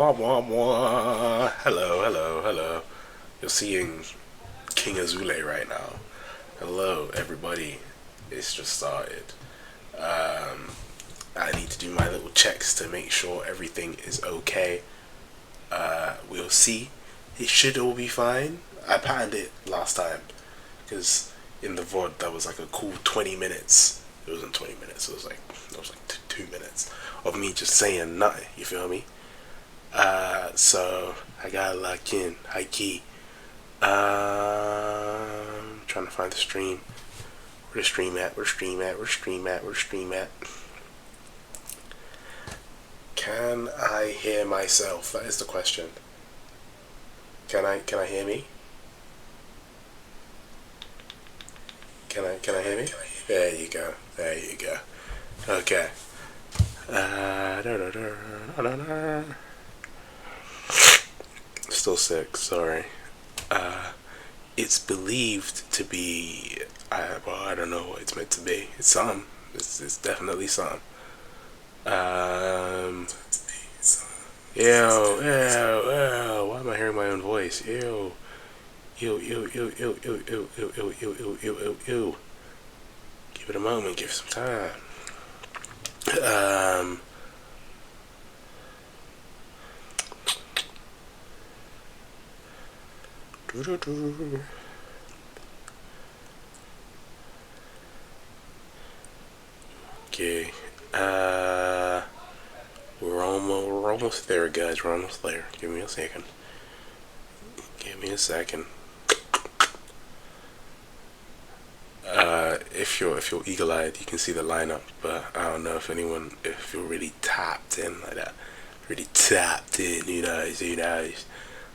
Wah, wah, wah. Hello, hello, hello. You're seeing King Azoulay right now. Hello, everybody. It's just started. Um, I need to do my little checks to make sure everything is okay. We'll see. It should all be fine. I patterned it last time because in the VOD that was like a cool 20 minutes. It wasn't 20 minutes. It was like 2 minutes of me just saying nothing. You feel me? So I gotta lock in, high key. Trying to find the stream. Where the stream at? Where the stream at? Where the stream at? Where the stream at? Can I hear myself? That is the question. Can I hear me? Can I hear me? There you go. There you go. Okay. Still sick, sorry. It's believed to be, I don't know what it's meant to be. It's some. It's definitely some. Why am I hearing my own voice? Ew. Ew, ew, ew, ew, ew, ew, ew, ew, ew, ew, ew, ew, ew. Give it a moment, give it some time. Okay, we're almost there, guys. We're almost there. Give me a second. Give me a second. If you're eagle-eyed, you can see the lineup, but I don't know if you're really tapped in like that. Really tapped in,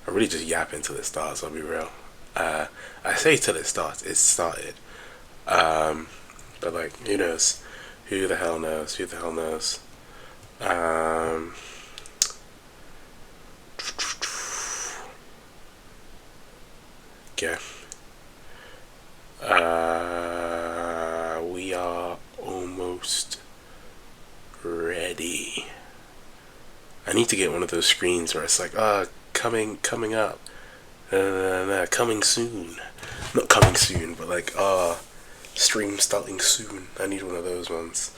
I really just yap until it starts. I'll be real. I say till it starts. It started. But like, who knows? Who the hell knows? Who the hell knows? Okay. We are almost ready. I need to get one of those screens where it's like, coming up, coming soon. Not coming soon, but like, stream starting soon. I need one of those ones.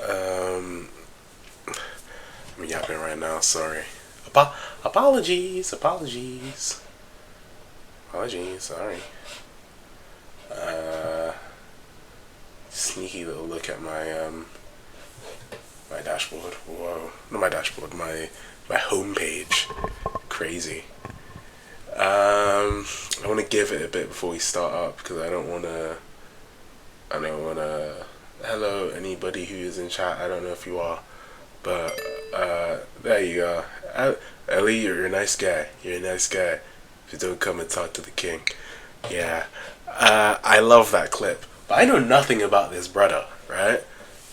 I'm yapping right now. Sorry. Apologies. Sorry. Sneaky little look at my my dashboard. Whoa, not my dashboard. My home page. Crazy. I want to give it a bit before we start up because I don't want to. Hello, anybody who is in chat. I don't know if you are, but there you go. Ellie, you're a nice guy. You're a nice guy. If you don't come and talk to the king, yeah. I love that clip, but I know nothing about this brother, right?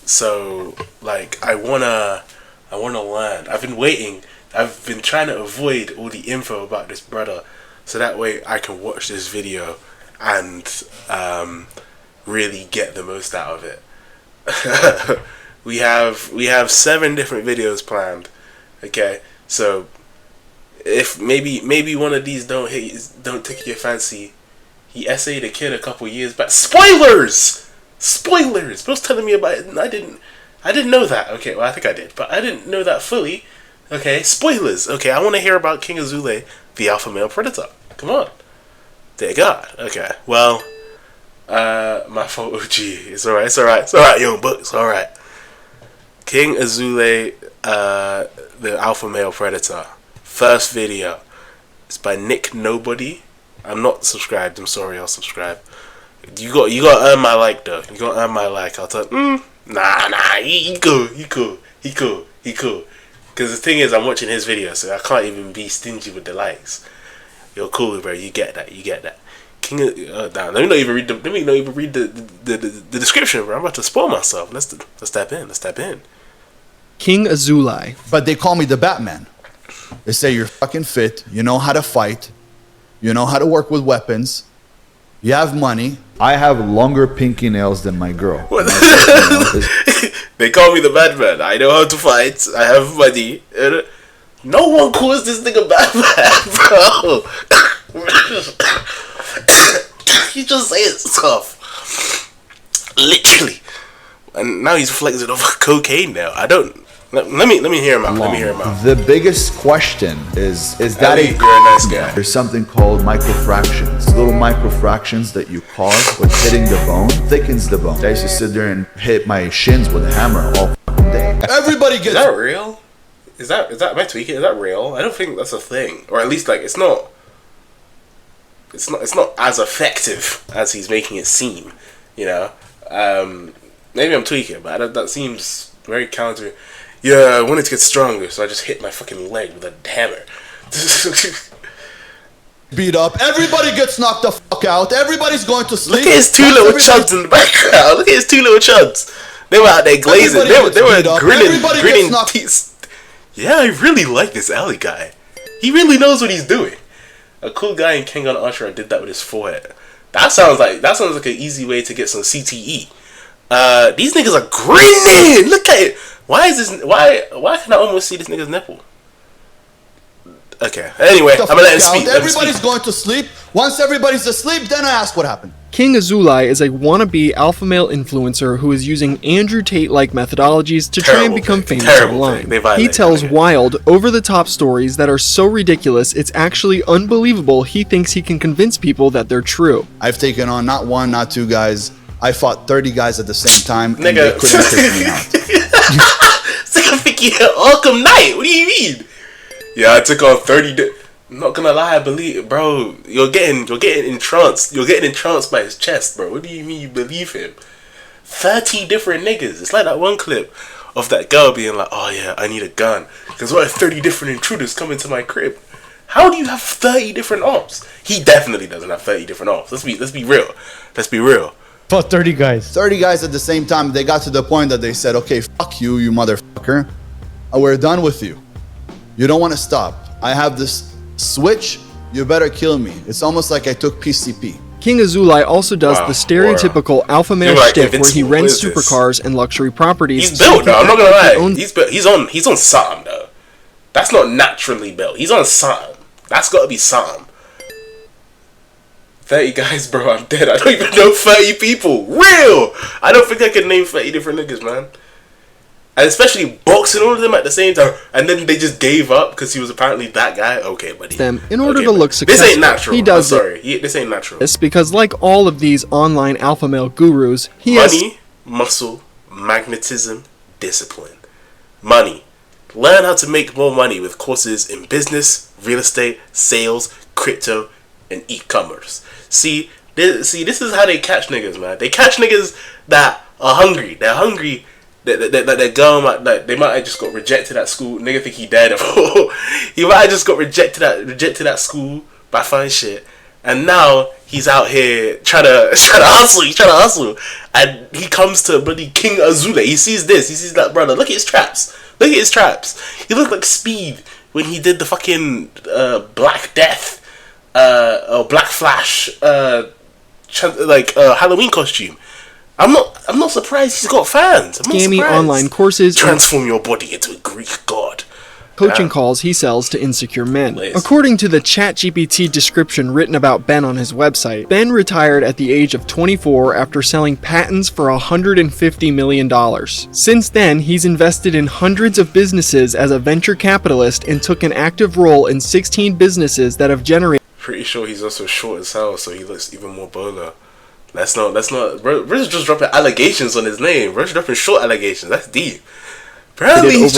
So like, I wanna learn. I've been waiting. I've been trying to avoid all the info about this brother, so that way I can watch this video and really get the most out of it. we have 7 different videos planned. Okay, so if maybe one of these don't take your fancy. He essayed a kid a couple years back. Spoilers. Bro's telling me about it, and I didn't know that. Okay, well I think I did, but I didn't know that fully. Okay, spoilers. Okay, I want to hear about King Azoulay, the alpha male predator. Come on, dear God. Okay, well. My fault, OG. It's alright, young buck, it's alright. King Azoulay, the alpha male predator. First video. It's by Nick Nobody. I'm not subscribed, I'm sorry, I'll subscribe. You got to earn my like though. You got to earn my like. I'll tell nah, he cool. Cause the thing is I'm watching his video, so I can't even be stingy with the likes. You're cool, bro, you get that. King of, let me not even read the description, bro. I'm about to spoil myself. Let's step in. King Azoulay. But they call me the Batman. They say you're fucking fit, you know how to fight, you know how to work with weapons, you have money. I have longer pinky nails than my girl. What? They call me the Batman. I know how to fight. I have money. No one calls this nigga Batman, bro. He just saying stuff. Literally. And now he's flexing over cocaine now. I don't... Let me hear him out. Let me hear him out. The biggest question is that Ellie, you're a nice guy. there's something called microfractions. Little microfractions that you cause with hitting the bone thickens the bone. I used to sit there and hit my shins with a hammer all fucking day. Everybody gets... Is that real? Is that am I tweaking? Is that real? I don't think that's a thing. Or at least like it's not as effective as he's making it seem, you know? Maybe I'm tweaking, but that seems very counter. Yeah, I wanted to get stronger, so I just hit my fucking leg with a hammer. beat up. Everybody gets knocked the fuck out. Everybody's going to sleep. Look at his two little chuds in the background. Look at his two little chuds. They were out there glazing. They were grinning teeth. Yeah, I really like this alley guy. He really knows what he's doing. A cool guy in Kengan Ashura did that with his forehead. That sounds like an easy way to get some CTE. These niggas are grinning. Look at it. Why can I almost see this nigga's nipple? Okay. Anyway, I'm gonna let him speak. Everybody's going to sleep. Once everybody's asleep, then I ask what happened. King Azoulay is a wannabe alpha male influencer who is using Andrew Tate-like methodologies to try and become famous online. He tells wild, over-the-top stories that are so ridiculous it's actually unbelievable he thinks he can convince people that they're true. I've taken on not one, not two guys. I fought 30 guys at the same time, and they couldn't take me out. It's like a freaking Arkham Knight. What do you mean? Yeah, I took on 30. I'm not gonna lie, I believe, bro. You're getting entranced. You're getting entranced by his chest, bro. What do you mean you believe him? 30 different niggas. It's like that one clip of that girl being like, "Oh yeah, I need a gun because what if 30 different intruders come into my crib?" How do you have 30 different arms? He definitely doesn't have 30 different arms. Let's be real. Let's be real. Fought 30 guys. 30 guys at the same time. They got to the point that they said, "Okay, fuck you, you motherfucker. We're done with you. You don't want to stop. I have this switch. You better kill me." It's almost like I took PCP. King Azoulay also does the stereotypical alpha male shtick where he rents supercars and luxury properties. He's built, though. I'm not gonna lie. He's built. He's on something though. That's not naturally built. He's on something. That's got to be something. 30 guys, bro. I'm dead. I don't even know 30 people. Real. I don't think I can name 30 different niggas, man. And especially boxing all of them at the same time, and then they just gave up because he was apparently that guy. Okay, buddy. In order to look successful, this ain't natural. he does this ain't natural. This because, like all of these online alpha male gurus, he money, muscle, magnetism, discipline. Money. Learn how to make more money with courses in business, real estate, sales, crypto, and e-commerce. See, this is how they catch niggas, man. They catch niggas that are hungry. They're hungry. They're going, like, they might have just got rejected at school. Nigga think he dead. He might have just got rejected at school by fine shit, and now he's out here trying to hustle. He's trying to hustle, and he comes to bloody King Azoulay. He sees this. He sees that brother. Look at his traps. Look at his traps. He looked like Speed when he did the fucking Black Death or Black Flash Halloween costume. I'm not surprised he's got fans. Scammy online courses. Transform your body into a Greek god. Coaching calls he sells to insecure men. According to the ChatGPT description written about Ben on his website, Ben retired at the age of 24 after selling patents for $150 million. Since then, he's invested in hundreds of businesses as a venture capitalist and took an active role in 16 businesses that have generated. Pretty sure he's also short as hell, so he looks even more bowler. Let's not. Bro's just dropping allegations on his name. Bro's dropping short allegations. That's deep. Apparently he's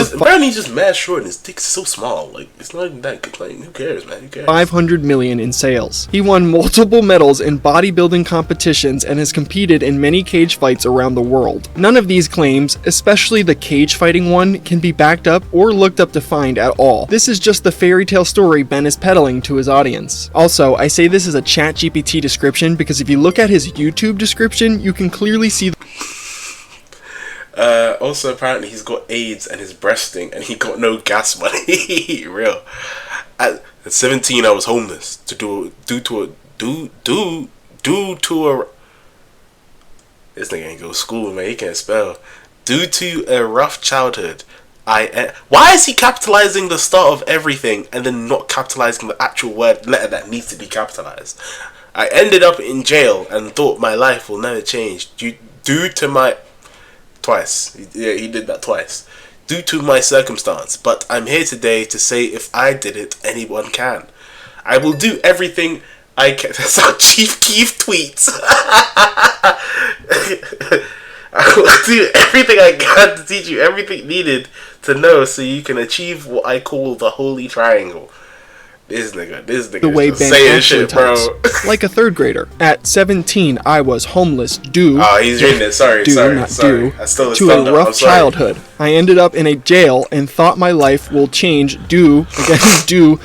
just mad short and his dick's so small. Like, it's not even that good. Like, who cares, man? Who cares? 500 million in sales. He won multiple medals in bodybuilding competitions and has competed in many cage fights around the world. None of these claims, especially the cage fighting one, can be backed up or looked up to find at all. This is just the fairy tale story Ben is peddling to his audience. Also, I say this is a ChatGPT description because if you look at his YouTube description, you can clearly see also, apparently, he's got AIDS and his breasting, and he got no gas money. Real. At 17, I was homeless due to a. This nigga ain't go to school, man. He can't spell. Due to a rough childhood, Why is he capitalizing the start of everything and then not capitalizing the actual letter that needs to be capitalized? I ended up in jail and thought my life will never change due to my... Twice. Yeah, he did that twice. Due to my circumstance. But I'm here today to say if I did it, anyone can. I will do everything I can... That's how Chief Keef tweets. I will do everything I can to teach you everything needed to know so you can achieve what I call the Holy Triangle. This nigga the way just Ben saying actually shit, types. bro. Like a third grader. At 17, I was homeless Oh, he's reading it. Sorry. I stole his to thunder. a rough I'm sorry. childhood. I ended up in a jail and thought my life will change due to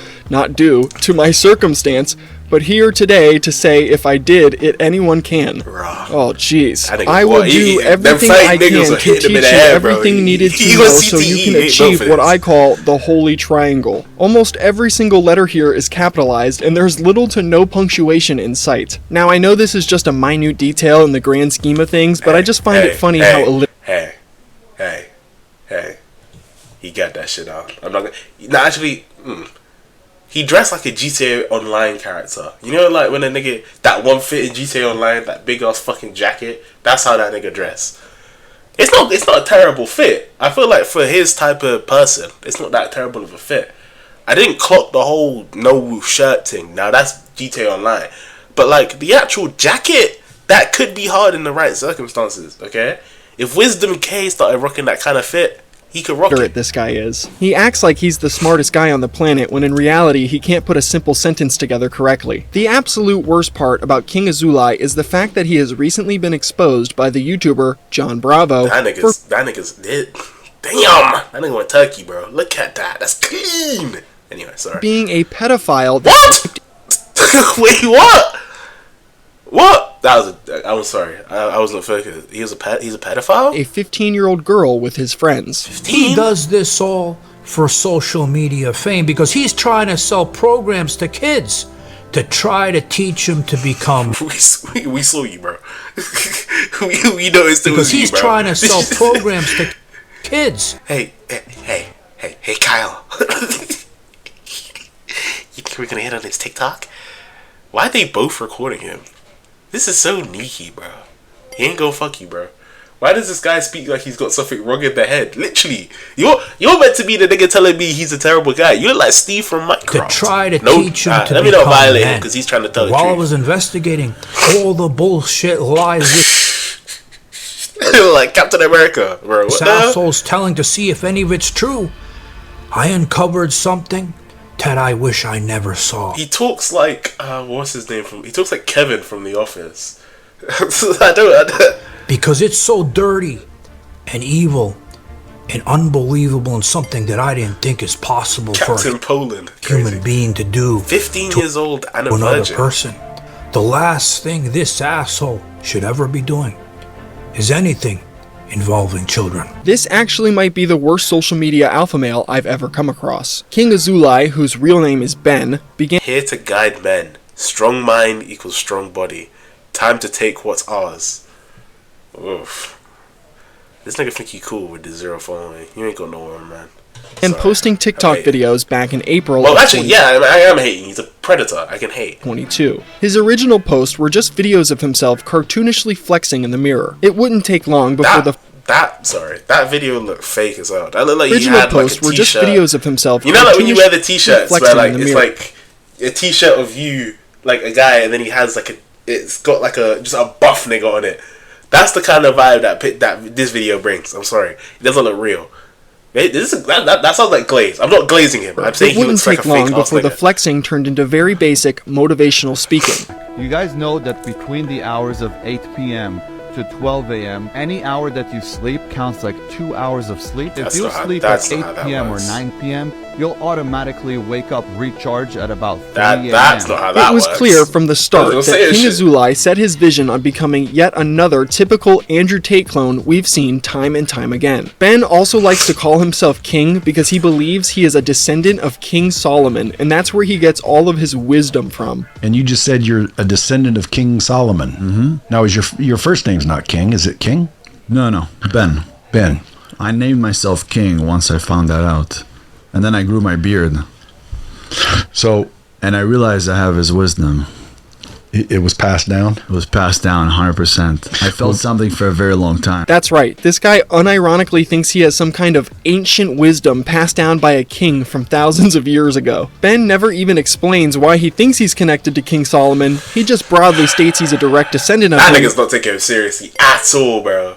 my circumstance. But here today to say if I did it, anyone can. Oh, jeez. I will do everything I can to teach you everything needed to know so you can achieve what I call the Holy Triangle. Almost every single letter here is capitalized, and there's little to no punctuation in sight. Now, I know this is just a minute detail in the grand scheme of things, but I just find it funny how... Hey. He got that shit out. I'm not gonna... No, actually... He dressed like a GTA Online character. You know, like when a nigga, that one fit in GTA Online, that big ass fucking jacket. That's how that nigga dress. It's not a terrible fit. I feel like for his type of person, it's not that terrible of a fit. I didn't clock the whole no shirt thing. Now that's GTA Online, but like the actual jacket, that could be hard in the right circumstances. Okay, if Wisdom K started rocking that kind of fit, he could rock it. This guy is. He acts like he's the smartest guy on the planet when in reality he can't put a simple sentence together correctly. The absolute worst part about King Azoulay is the fact that he has recently been exposed by the YouTuber John Bravo. That nigga's dead. Damn! That nigga went Turkey, bro. Look at that. That's clean. Anyway, sorry. Being a pedophile. What? Wait, what? What? I'm sorry. I wasn't focused. He's a pedophile? A 15-year-old girl with his friends. 15? He does this all for social media fame because he's trying to sell programs to kids to try to teach them to become... we saw you, bro. we noticed it was you, bro. Because he's trying to sell programs to kids. Hey, Kyle. You think we're gonna hit on his TikTok? Why are they both recording him? This is so sneaky, bro. He ain't gonna fuck you, bro. Why does this guy speak like he's got something wrong in the head? Literally, you're meant to be the nigga telling me he's a terrible guy. You look like Steve from Minecraft. To try to teach him to let me not become violate man. him because he's trying to tell the While truth. I was investigating all the bullshit lies like Captain America, bro. What this the hell? asshole's telling to see if any of it's true, I uncovered something that I wish I never saw. He talks like what's his name from? He talks like Kevin from The Office. I don't. Because it's so dirty and evil and unbelievable and something that I didn't think is possible Captain for Poland. a human being to do. 15 years old and a another virgin. person. The last thing this asshole should ever be doing is anything involving children. This actually might be the worst social media alpha male I've ever come across. King Azoulay, whose real name is Ben, began Here to guide men. Strong mind equals strong body. Time to take what's ours. Oof. This nigga think he cool with the 0 following. You ain't got nowhere, man. and posting TikTok videos back in April Well, of actually, yeah, I am hating. He's a predator. I can hate. 2022. His original posts were just videos of himself cartoonishly flexing in the mirror. It wouldn't take long before that video looked fake as hell. That looked like he original had like a posts were just t-shirt. videos of himself. You know, like when you wear the t-shirts where flexing like in the it's mirror. like a t-shirt of you, like a guy, and then he has like it's got like just a buff nigga on it. That's the kind of vibe that this video brings. I'm sorry, it doesn't look real. That sounds like glaze. I'm not glazing him. I'm saying it he wouldn't looks like a take long fake ass before the nigga. flexing turned into very basic motivational speaking. You guys know that between the hours of 8 p.m. to 12 a.m., any hour that you sleep counts like 2 hours of sleep. If you sleep at 8 p.m. or 9 p.m., you'll automatically wake up recharged at about 3 a.m. That's not how that It was works. clear from the start I was that gonna say King this shit. Azoulay set his vision on becoming yet another typical Andrew Tate clone we've seen time and time again. Ben also likes to call himself king because he believes he is a descendant of King Solomon, and that's where he gets all of his wisdom from. And you just said you're a descendant of King Solomon. Mm-hmm. Now, is your first name's not King? Is it King? No, Ben. Ben. I named myself King once I found that out. And then I grew my beard. So, and I realized I have his wisdom. It was passed down? It was passed down 100%. I felt something for a very long time. That's right. This guy unironically thinks he has some kind of ancient wisdom passed down by a king from thousands of years ago. Ben never even explains why he thinks he's connected to King Solomon. He just broadly states he's a direct descendant of him. That nigga's not taking him seriously at all, bro.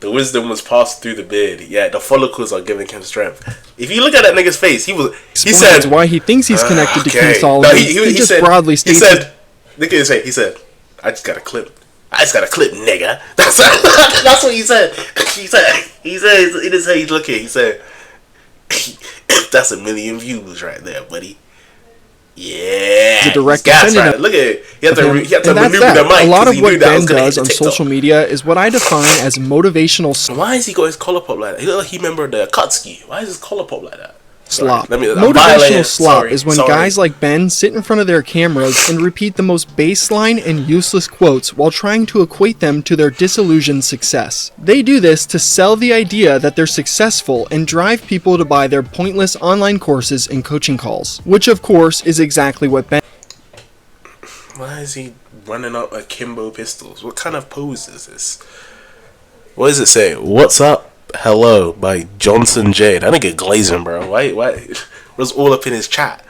The wisdom was passed through the beard. Yeah, the follicles are giving him strength. If you look at that nigga's face, he said why he thinks he's connected to King Solomon. No, he just said, broadly states. Look at his face. He said, I just got a clip. Nigga. That's what he said. He didn't say he's looking. He said, that's 1 million views right there, buddy. Yeah. The direct descendant right. Look at it. He had to maneuver the mic. A lot of what Ben does on social media is what I define as motivational. Why has he got his collar pop like that? He look like he remembered the Akatsuki. Why is his collar pop like that? Slop. Motivational slop is when guys like Ben sit in front of their cameras and repeat the most baseline and useless quotes while trying to equate them to their disillusioned success. They do this to sell the idea that they're successful and drive people to buy their pointless online courses and coaching calls, which of course is exactly what Ben. Why is he running up akimbo pistols? What kind of pose is this? What does it say? What's up? Hello by Johnson J. That nigga glazing, bro. Why was all up in his chat.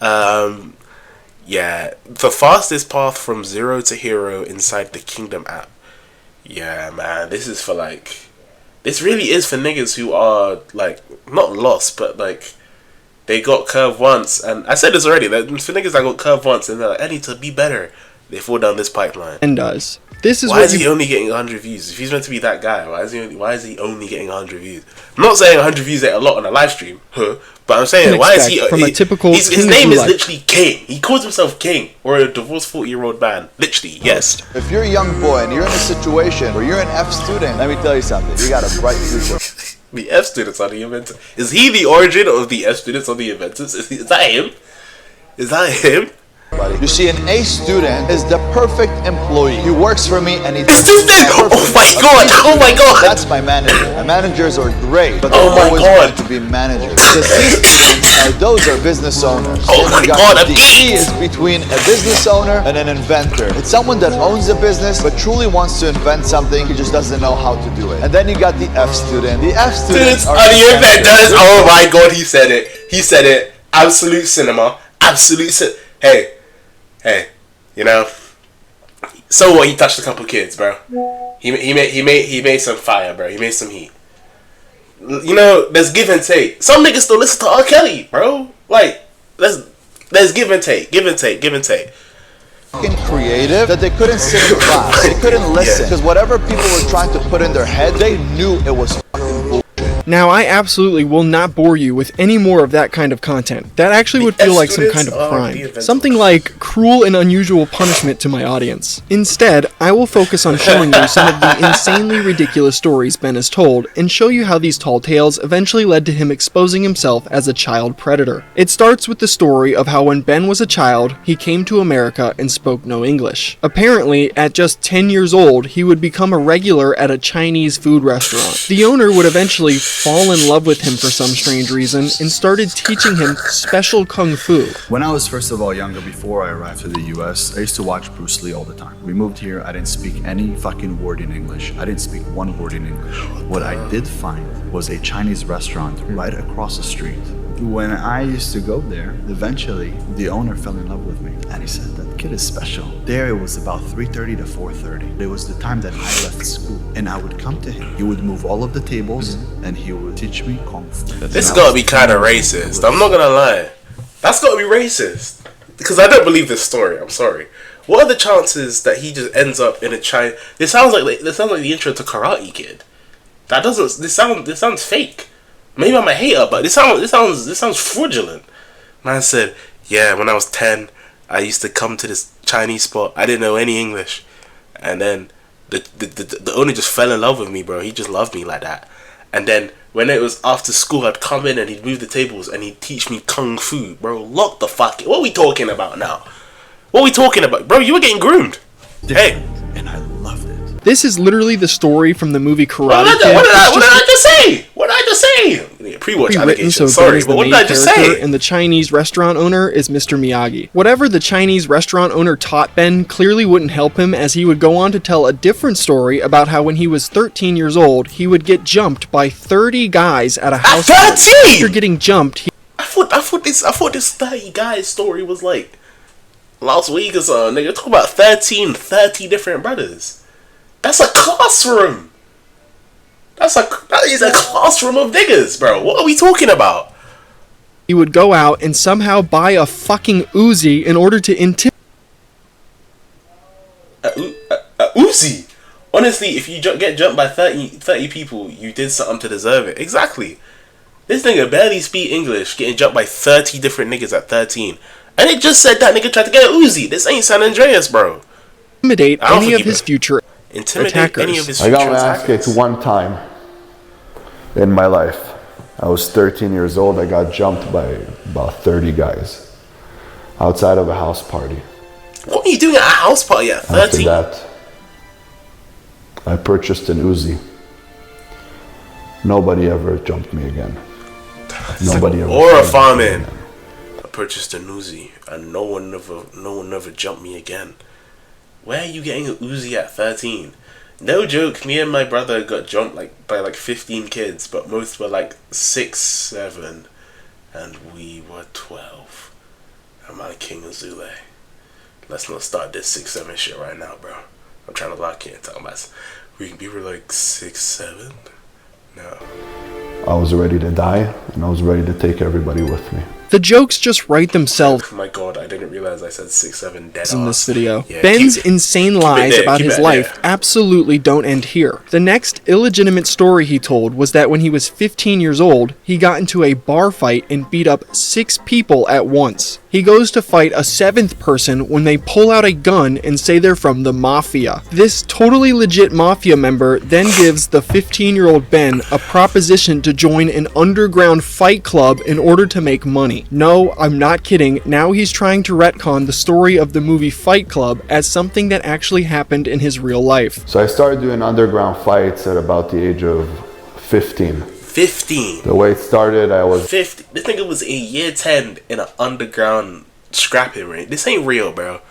Yeah, the fastest path from zero to hero inside the Kingdom app. Yeah, man, this is for this really is for niggas who are not lost, but they got curved once, and I said this already, that for niggas that got curved once and they're like, I need to be better, they fall down this pipeline. And does. This is why is he only getting 100 views? If he's meant to be that guy, why is he only getting 100 views? I'm not saying 100 views ain't a lot on a live stream, but I'm saying why is he from a typical his name is literally King. He calls himself King, or a divorced 40-year-old man. Literally, yes. If you're a young boy and you're in a situation where you're an F student, let me tell you something. You got a bright future. The F students are the inventors. Is he the origin of the F students or the inventors? Is that him? Is that him? You see, an A student is the perfect employee. He works for me and he's Oh my god! That's my manager. My managers are great, but they're always going to be managers. The C students, those are business owners. The C is between a business owner and an inventor. It's someone that owns a business but truly wants to invent something. He just doesn't know how to do it. And then you got the F student. The F students are the inventors. Oh my god, he said it. Absolute cinema. Hey, you know. So what? He touched a couple kids, bro. He made some fire, bro. He made some heat. You know, there's give and take. Some niggas still listen to R. Kelly, bro. There's give and take. Creative that they couldn't sit in class. They couldn't listen because whatever people were trying to put in their head, they knew it was fucking bullshit. Now, I absolutely will not bore you with any more of that kind of content. That actually would feel like some kind of crime. Something like cruel and unusual punishment to my audience. Instead, I will focus on showing you some of the insanely ridiculous stories Ben has told, and show you how these tall tales eventually led to him exposing himself as a child predator. It starts with the story of how when Ben was a child, he came to America and spoke no English. Apparently, at just 10 years old, he would become a regular at a Chinese food restaurant. The owner would eventually fall in love with him for some strange reason and started teaching him special kung fu. When I was first of all younger, before I arrived to the US, I used to watch Bruce Lee all the time. We moved here, I didn't speak any fucking word in English. I didn't speak one word in English. What I did find was a Chinese restaurant right across the street. When I used to go there, eventually the owner fell in love with me and he said, that kid is special. There it was about 3:30 to 4:30. It was the time that I left school and I would come to him. He would move all of the tables and he would teach me kung fu. This gotta be kind of racist. I'm not gonna lie. That's gotta be racist. Because I don't believe this story. I'm sorry. What are the chances that he just ends up in a China? This sounds like the intro to Karate Kid. That doesn't. This sounds fake. Maybe I'm a hater, but this sounds fraudulent. Man said, yeah, when I was 10, I used to come to this Chinese spot. I didn't know any English, and then the owner just fell in love with me, bro. He just loved me like that. And then when it was after school, I'd come in and he'd move the tables and he'd teach me kung fu, bro. Lock the fuck. What are we talking about now? What are we talking about, bro? You were getting groomed. Hey, and I loved it. This is literally the story from the movie Karate Kid. What did I just say? What did I just say? Pre-watch allegation. Sorry, but what did I just say? And the Chinese restaurant owner is Mr. Miyagi. Whatever the Chinese restaurant owner taught Ben clearly wouldn't help him, as he would go on to tell a different story about how when he was 13 years old, he would get jumped by 30 guys at a house. At 13! After getting jumped, I thought this 30 guys story was like Las Vegas, nigga. Talk about 30 different brothers. That's a classroom. That is a classroom of niggas, bro. What are we talking about? He would go out and somehow buy a fucking Uzi in order to intimidate. Uzi. Honestly, if you get jumped by 30 people, you did something to deserve it. Exactly. This nigga barely speak English, getting jumped by 30 different niggas at 13. And it just said that nigga tried to get an Uzi. This ain't San Andreas, bro. Intimidate any of his future attackers. I got my ass kicked one time in my life. I was 13 years old. I got jumped by about 30 guys outside of a house party. What are you doing at a house party at 13? After that, I purchased an Uzi. Nobody ever jumped me again. Nobody ever. Or a farming. I purchased an Uzi, and no one ever jumped me again. Where are you getting an Uzi at 13? No joke, me and my brother got jumped by 15 kids, but most were 6, 7, and we were 12. I'm on King Azoulay. Let's not start this 6, 7 shit right now, bro. I'm trying to lock in. Talking about we were 6, 7. No. I was ready to die, and I was ready to take everybody with me. The jokes just write themselves. Oh my god, I didn't realize I said 6, 7 dead in this video. Yeah, Ben's insane lies about his life absolutely don't end here. The next illegitimate story he told was that when he was 15 years old, he got into a bar fight and beat up 6 people at once. He goes to fight a 7th person when they pull out a gun and say they're from the mafia. This totally legit mafia member then gives the 15-year-old Ben a proposition to join an underground fight club in order to make money. No, I'm not kidding. Now he's trying to retcon the story of the movie Fight Club as something that actually happened in his real life. So I started doing underground fights at about the age of 15. 15. The way it started, I was 50. This nigga was in year 10 in an underground scrapping ring. This ain't real, bro.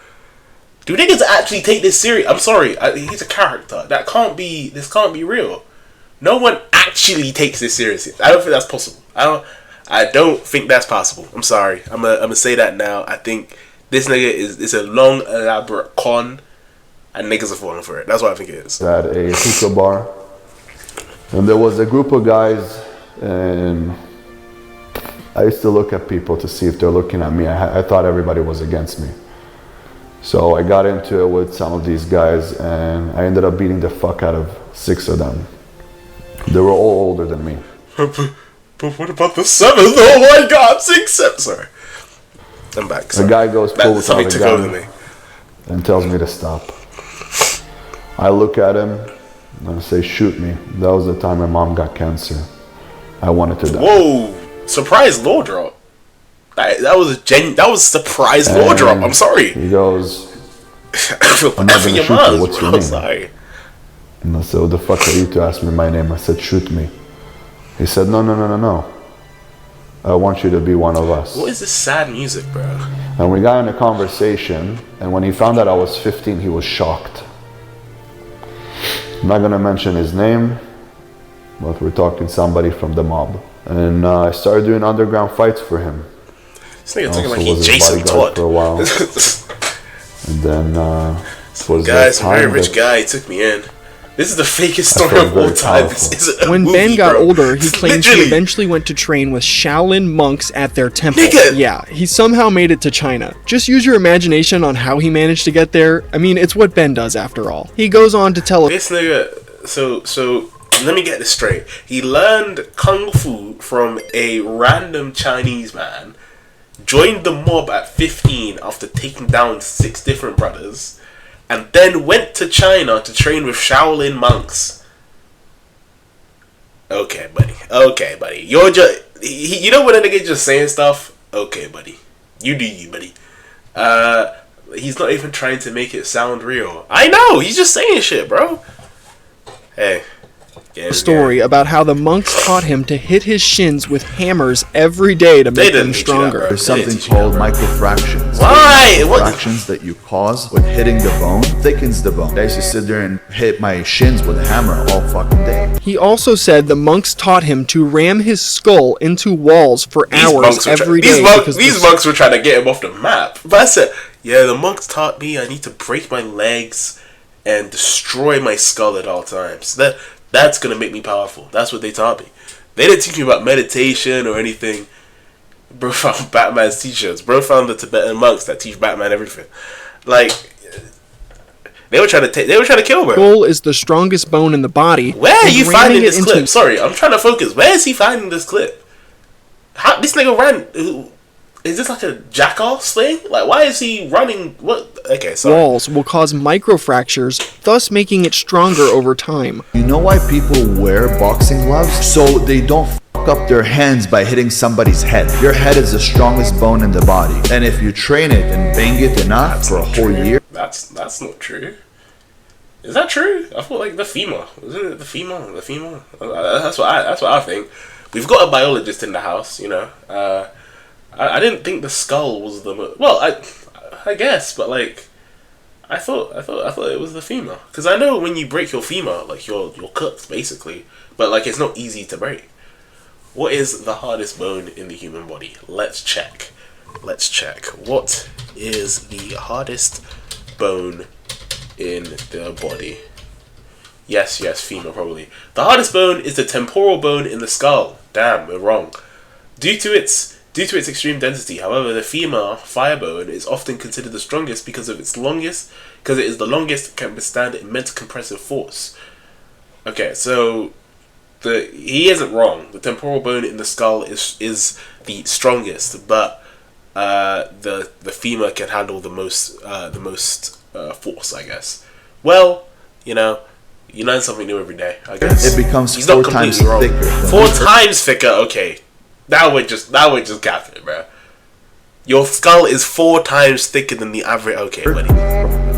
Do niggas actually take this serious? I'm sorry, he's a character. This can't be real. No one actually takes this seriously. I don't think that's possible. I don't think that's possible. I'm sorry. I'm gonna say that now. I think this nigga is a long, elaborate con, and niggas are falling for it. That's what I think it is. At a hookah bar, and there was a group of guys, and I used to look at people to see if they're looking at me. I thought everybody was against me. So I got into it with some of these guys, and I ended up beating the fuck out of 6 of them. They were all older than me. But what about the 7th? Oh my god, 6, 7. Sorry. I'm back. The guy goes, pulls out a gun and tells me to stop. I look at him and I say, shoot me. That was the time my mom got cancer. I wanted to die. Whoa. Surprise law drop. That was surprise law drop. I'm sorry. He goes, I'm not gonna shoot you. What's your name? Sorry. And I said, what the fuck are you to ask me my name? I said, shoot me. He said, no. I want you to be one of us. What is this sad music, bro? And we got in a conversation, and when he found out I was 15, he was shocked. I'm not gonna mention his name, but we're talking somebody from the mob. And I started doing underground fights for him. This nigga talking like he's Jason Todd for a while. And then guys, a very rich guy took me in. This is the fakest story of all time. When Ben got older, he claims he eventually went to train with Shaolin monks at their temple. Yeah, he somehow made it to China. Just use your imagination on how he managed to get there. I mean, it's what Ben does after all. He goes on to tell this nigga. So let me get this straight. He learned kung fu from a random Chinese man, joined the mob at 15 after taking down 6 different brothers, and then went to China to train with Shaolin monks. Okay, buddy. You're just... You know when a nigga just saying stuff? Okay, buddy. You do you, buddy. He's not even trying to make it sound real. I know! He's just saying shit, bro. Hey. A story about how the monks taught him to hit his shins with hammers every day to make them stronger. There's something called microfractions. Why? Fractions that you cause with hitting the bone thickens the bone. I used to sit there and hit my shins with a hammer all fucking day. He also said the monks taught him to ram his skull into walls for hours every day. These monks were trying to get him off the map. But I said, yeah, the monks taught me I need to break my legs and destroy my skull at all times. That's going to make me powerful. That's what they taught me. They didn't teach me about meditation or anything. Bro found Batman's t-shirts. Bro found the Tibetan monks that teach Batman everything. Like, they were trying to kill bro. Skull is the strongest bone in the body. Where are you finding this clip? Sorry, I'm trying to focus. Where is he finding this clip? How this nigga ran? Is this like a jackass thing? Like, why is he running? What? Okay, sorry. Walls will cause microfractures, thus making it stronger over time. You know why people wear boxing gloves? So they don't fuck up their hands by hitting somebody's head. Your head is the strongest bone in the body. And if you train it and bang it enough for a whole year... That's not true. Is that true? I thought like the femur. Isn't it the femur? The femur? That's what I think. We've got a biologist in the house, you know. I didn't think the skull was the well. I guess, but like, I thought it was the femur, because I know when you break your femur, like you're cooked basically. But like, it's not easy to break. What is the hardest bone in the human body? Let's check. What is the hardest bone in the body? Yes, femur probably. The hardest bone is the temporal bone in the skull. Damn, we're wrong. Due to its extreme density, however, the femur fire bone is often considered the strongest because it is the longest, can withstand immense compressive force. Okay, so he isn't wrong. The temporal bone in the skull is the strongest, but the femur can handle the most force, I guess. Well, you know, you learn something new every day, I guess. It becomes He's 4 not completely times wrong. thicker. 4 times thicker, okay. That would just cap it, bro. Your skull is 4 times thicker than the average. Okay, buddy.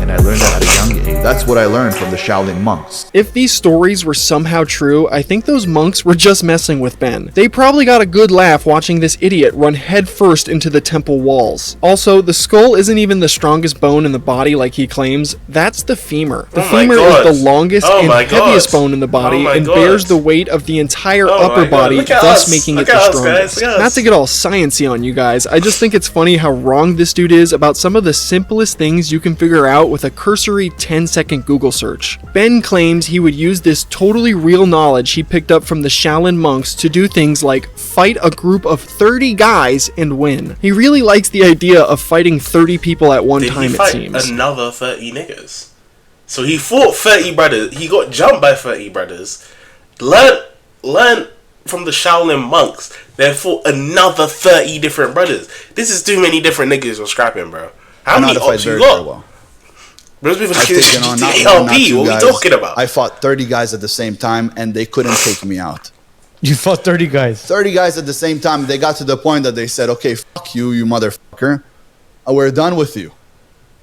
And I learned that at a young age. That's what I learned from the Shaolin monks. If these stories were somehow true, I think those monks were just messing with Ben. They probably got a good laugh watching this idiot run headfirst into the temple walls. Also, the skull isn't even the strongest bone in the body like he claims. That's the femur. The femur is the longest and heaviest bone in the body and bears the weight of the entire upper body, thus making it the strongest. Not to get all sciencey on you guys, I just think it's funny how wrong this dude is about some of the simplest things you can figure out with a cursory 10-second Google search. Ben claims he would use this totally real knowledge he picked up from the Shaolin monks to do things like fight a group of 30 guys and win. He really likes the idea of fighting 30 people at one time, it seems. Another 30 niggas. So he fought 30 brothers. He got jumped by 30 brothers. Learned from the Shaolin monks. Then fought another 30 different brothers. This is too many different niggas you're scrapping, bro. How many ops you got? Well. Bro's been I've taken on not ALP. one, not two What guys. are we talking about? I fought 30 guys at the same time, and they couldn't take me out. You fought 30 guys. 30 guys at the same time. They got to the point that they said, okay, fuck you, you motherfucker. We're done with you.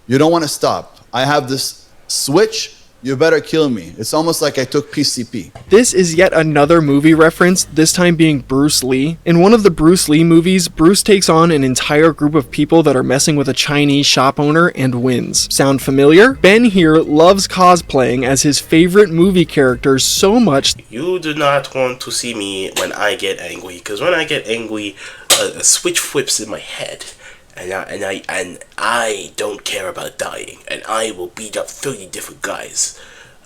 You don't want to stop. I have this switch. You better kill me. It's almost like I took PCP. This is yet another movie reference, this time being Bruce Lee. In one of the Bruce Lee movies, Bruce takes on an entire group of people that are messing with a Chinese shop owner and wins. Sound familiar? Ben here loves cosplaying as his favorite movie characters so much. You do not want to see me when I get angry, because when I get angry, a switch flips in my head. And I don't care about dying, and I will beat up 30 different guys.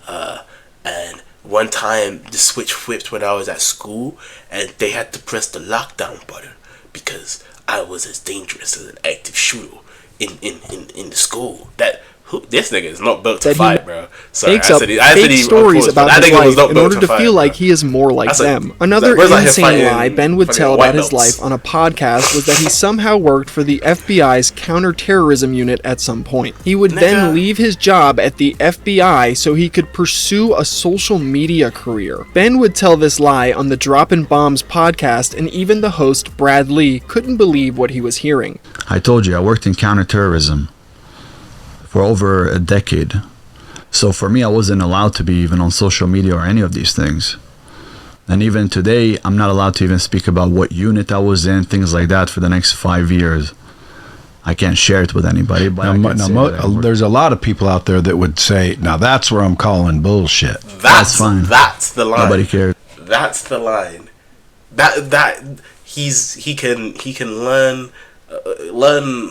And one time the switch flipped when I was at school, and they had to press the lockdown button because I was as dangerous as an active shooter in the school. This nigga is not built to fight, bro. Sorry, makes up fake stories about his life in order to feel like he is more like them. Another insane lie Ben would tell about his life on a podcast was that he somehow worked for the FBI's counterterrorism unit at some point. He would then leave his job at the FBI so he could pursue a social media career. Ben would tell this lie on the Droppin' Bombs podcast, and even the host, Brad Lee, couldn't believe what he was hearing. I told you, I worked in counterterrorism for over a decade. So for me, I wasn't allowed to be even on social media or any of these things. And even today, I'm not allowed to even speak about what unit I was in, things like that, for the next 5 years. I can't share it with anybody. But there's a lot of people out there that would say, now that's where I'm calling bullshit. That's fine. That's the line. Nobody cares. That's the line. He can learn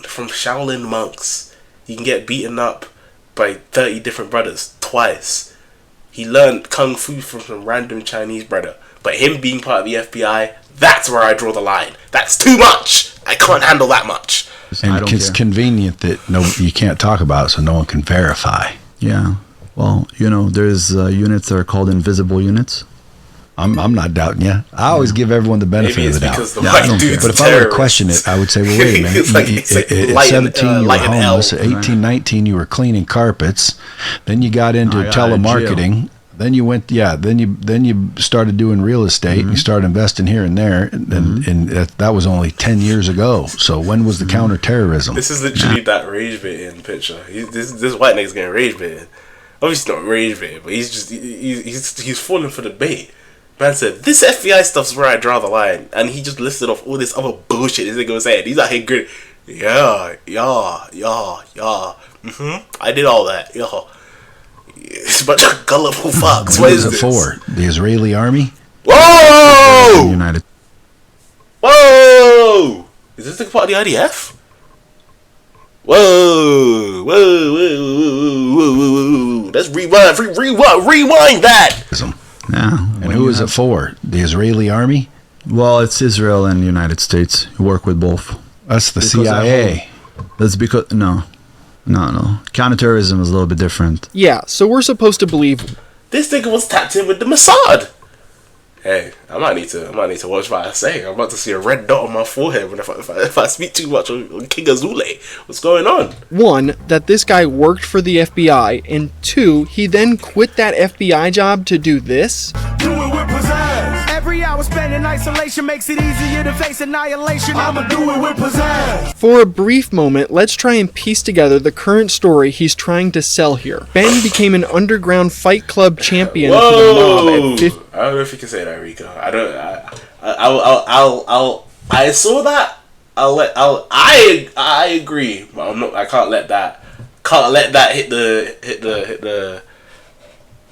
from Shaolin monks. He can get beaten up by 30 different brothers twice. He learned kung fu from some random Chinese brother. But him being part of the FBI, that's where I draw the line. That's too much. I can't handle that much. And it's convenient that you can't talk about it, so no one can verify. Yeah. Well, there's units that are called invisible units. I'm not doubting you. I always give everyone the benefit of the doubt. But if I were to question it, I would say, well, wait a minute. At 17, you were homeless. At 18, 19, you were cleaning carpets. Then you got into telemarketing. Then you went, then you started doing real estate. And you started investing here and there, and that was only 10 years ago. So when was the counterterrorism? This is literally that rage baiting picture. This white nigga's getting rage baited. Obviously not rage baiting, but he's falling for the bait. Man said, this FBI stuff's where I draw the line. And he just listed off all this other bullshit this nigga was saying. He's out here good. Yeah. I did all that. Yeah. It's a bunch of gullible fucks. What is this? For? The Israeli army? Whoa! United. Whoa! Is this the part of the IDF? Whoa! Let's rewind that! Yeah. And who is it for? The Israeli army? Well, it's Israel and the United States who work with both. That's the CIA. That's because no. Counterterrorism is a little bit different. Yeah, so we're supposed to believe this nigga was tapped in with the Mossad. Hey, I might need to watch what I say. I'm about to see a red dot on my forehead if I speak too much on King Azoulay. What's going on? 1, that this guy worked for the FBI, and 2, he then quit that FBI job to do this. Do it with pizzazz. Every hour spent in isolation makes it easier to face annihilation. I'ma do it with pizzazz. For a brief moment, let's try and piece together the current story he's trying to sell here. Ben became an underground fight club champion for the mob at 50. I don't know if you can say that, Rico. I saw that. I agree, but I can't let that hit the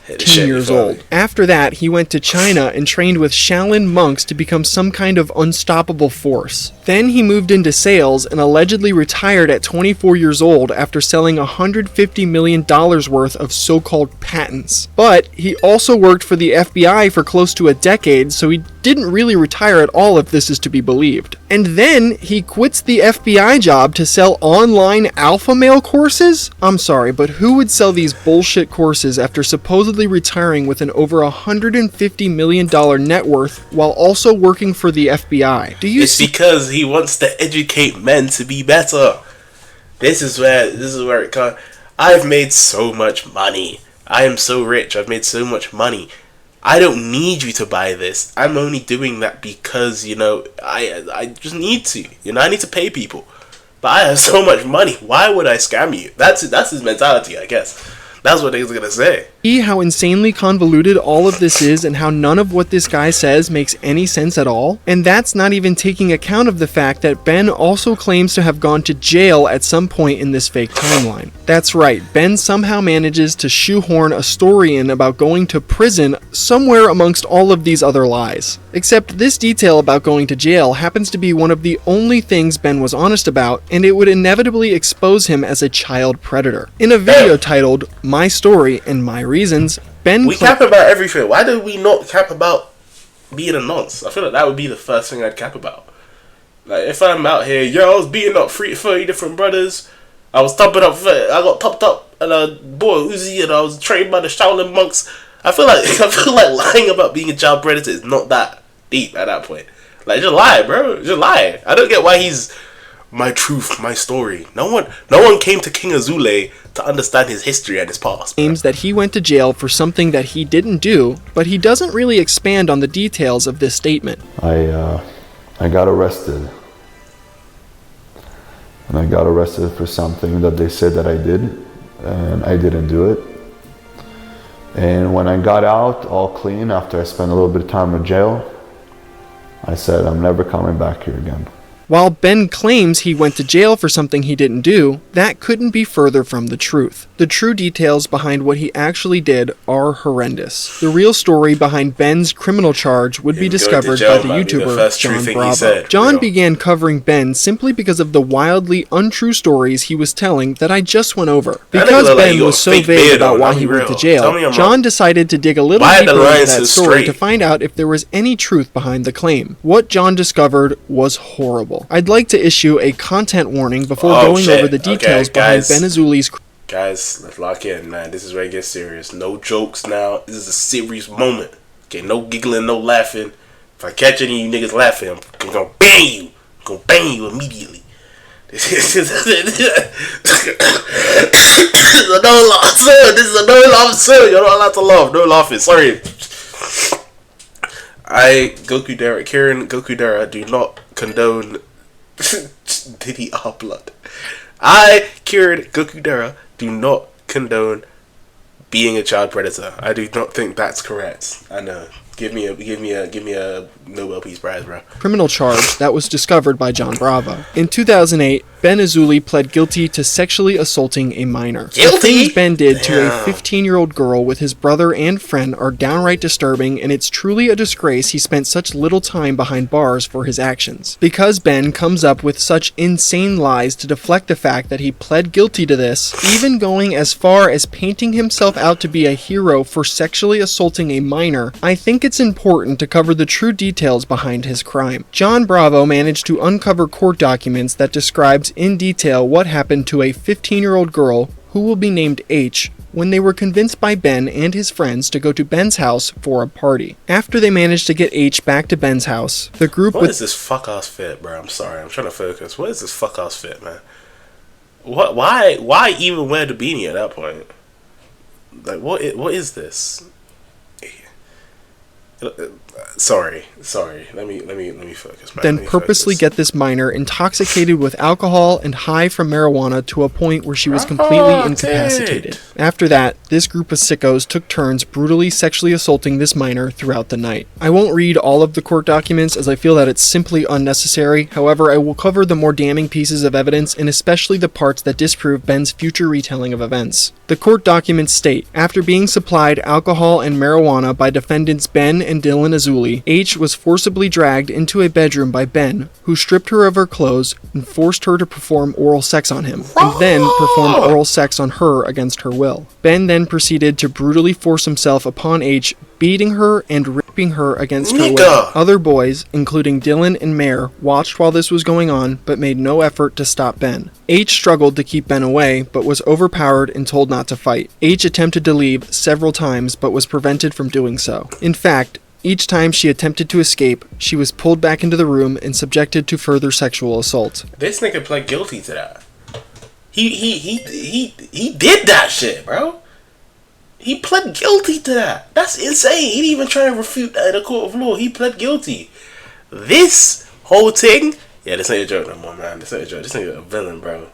10 years old. After that, he went to China and trained with Shaolin monks to become some kind of unstoppable force. Then he moved into sales and allegedly retired at 24 years old after selling $150 million worth of so-called patents. But he also worked for the FBI for close to a decade, so he didn't really retire at all if this is to be believed. And then he quits the FBI job to sell online alpha male courses? I'm sorry, but who would sell these bullshit courses after supposedly retiring with an over $150 million net worth while also working for the FBI? It's because he wants to educate men to be better. This is where it comes. I've made so much money. I am so rich. I've made so much money. I don't need you to buy this. I'm only doing that because, I just need to. I need to pay people. But I have so much money. Why would I scam you? That's his mentality, I guess. That's what he's gonna say. See how insanely convoluted all of this is and how none of what this guy says makes any sense at all? And that's not even taking account of the fact that Ben also claims to have gone to jail at some point in this fake timeline. That's right, Ben somehow manages to shoehorn a story in about going to prison somewhere amongst all of these other lies. Except this detail about going to jail happens to be one of the only things Ben was honest about, and it would inevitably expose him as a child predator. In a video titled My Story and My Reasons, Ben we cap about everything. Why do we not cap about being a nonce? I feel like that would be the first thing I'd cap about. Like, if I'm out here, I was beating up 30 different brothers. I got topped up, and I bought a Uzi, and I was trained by the Shaolin monks. I feel like lying about being a child predator is not that deep at that point. Like, just lie, bro. Just lie. I don't get why he's my truth, my story. No one came to King Azoulay to understand his history and his past. Claims that he went to jail for something that he didn't do, but he doesn't really expand on the details of this statement. I got arrested. And I got arrested for something that they said that I did, and I didn't do it. And when I got out, all clean, after I spent a little bit of time in jail, I said, I'm never coming back here again. While Ben claims he went to jail for something he didn't do, that couldn't be further from the truth. The true details behind what he actually did are horrendous. The real story behind Ben's criminal charge would be discovered by the YouTuber John Bravo. John began covering Ben simply because of the wildly untrue stories he was telling that I just went over. Because Ben was so vague about why he went to jail, John decided to dig a little deeper into that story to find out if there was any truth behind the claim. What John discovered was horrible. I'd like to issue a content warning before going over the details behind Ben Azoulay's. Guys, let's lock in, man. This is where it gets serious. No jokes now. This is a serious moment. Okay, no giggling, no laughing. If I catch any of you niggas laughing, I'm gonna bang you. I'm gonna bang you immediately. This is a no laugh, sir. This is a no laugh, sir. You're not allowed to laugh. No laughing. Sorry. Kieran Gokudera do not condone Diddy our blood. Kieran Gokudera do not condone being a child predator. I do not think that's correct. I know. Give me a Nobel Peace Prize, bro. Criminal charge that was discovered by John Bravo. In 2008, Ben Azoulay pled guilty to sexually assaulting a minor. The things Ben did to a 15-year-old girl with his brother and friend are downright disturbing, and it's truly a disgrace he spent such little time behind bars for his actions. Because Ben comes up with such insane lies to deflect the fact that he pled guilty to this, even going as far as painting himself out to be a hero for sexually assaulting a minor, I think it's important to cover the true details behind his crime. John Bravo managed to uncover court documents that describes in detail what happened to a 15-year-old girl who will be named H when they were convinced by Ben and his friends to go to Ben's house for a party. After they managed to get H back to Ben's house, the group What is this fuck-ass fit, bro? I'm sorry, I'm trying to focus. What is this fuck-ass fit, man? Why even wear the beanie at that point? Like, what is this? Sorry. Let me focus, man. Then purposely get this minor intoxicated with alcohol and high from marijuana to a point where she was completely incapacitated. After that, this group of sickos took turns brutally sexually assaulting this minor throughout the night. I won't read all of the court documents as I feel that it's simply unnecessary. However, I will cover the more damning pieces of evidence and especially the parts that disprove Ben's future retelling of events. The court documents state, after being supplied alcohol and marijuana by defendants Ben and Dylan Azoulay, H was forcibly dragged into a bedroom by Ben, who stripped her of her clothes and forced her to perform oral sex on him, and then performed oral sex on her against her will. Ben then proceeded to brutally force himself upon H, beating her and raping her against her will. Other boys, including Dylan and Mare, watched while this was going on, but made no effort to stop Ben. H struggled to keep Ben away, but was overpowered and told not to fight. H attempted to leave several times, but was prevented from doing so. In fact, each time she attempted to escape, she was pulled back into the room and subjected to further sexual assault. This nigga pled guilty to that. He did that shit, bro. He pled guilty to that. That's insane. He didn't even try to refute that in a court of law. He pled guilty. This whole thing, yeah, this ain't a joke no more, man. This ain't a joke. This ain't a villain, bro.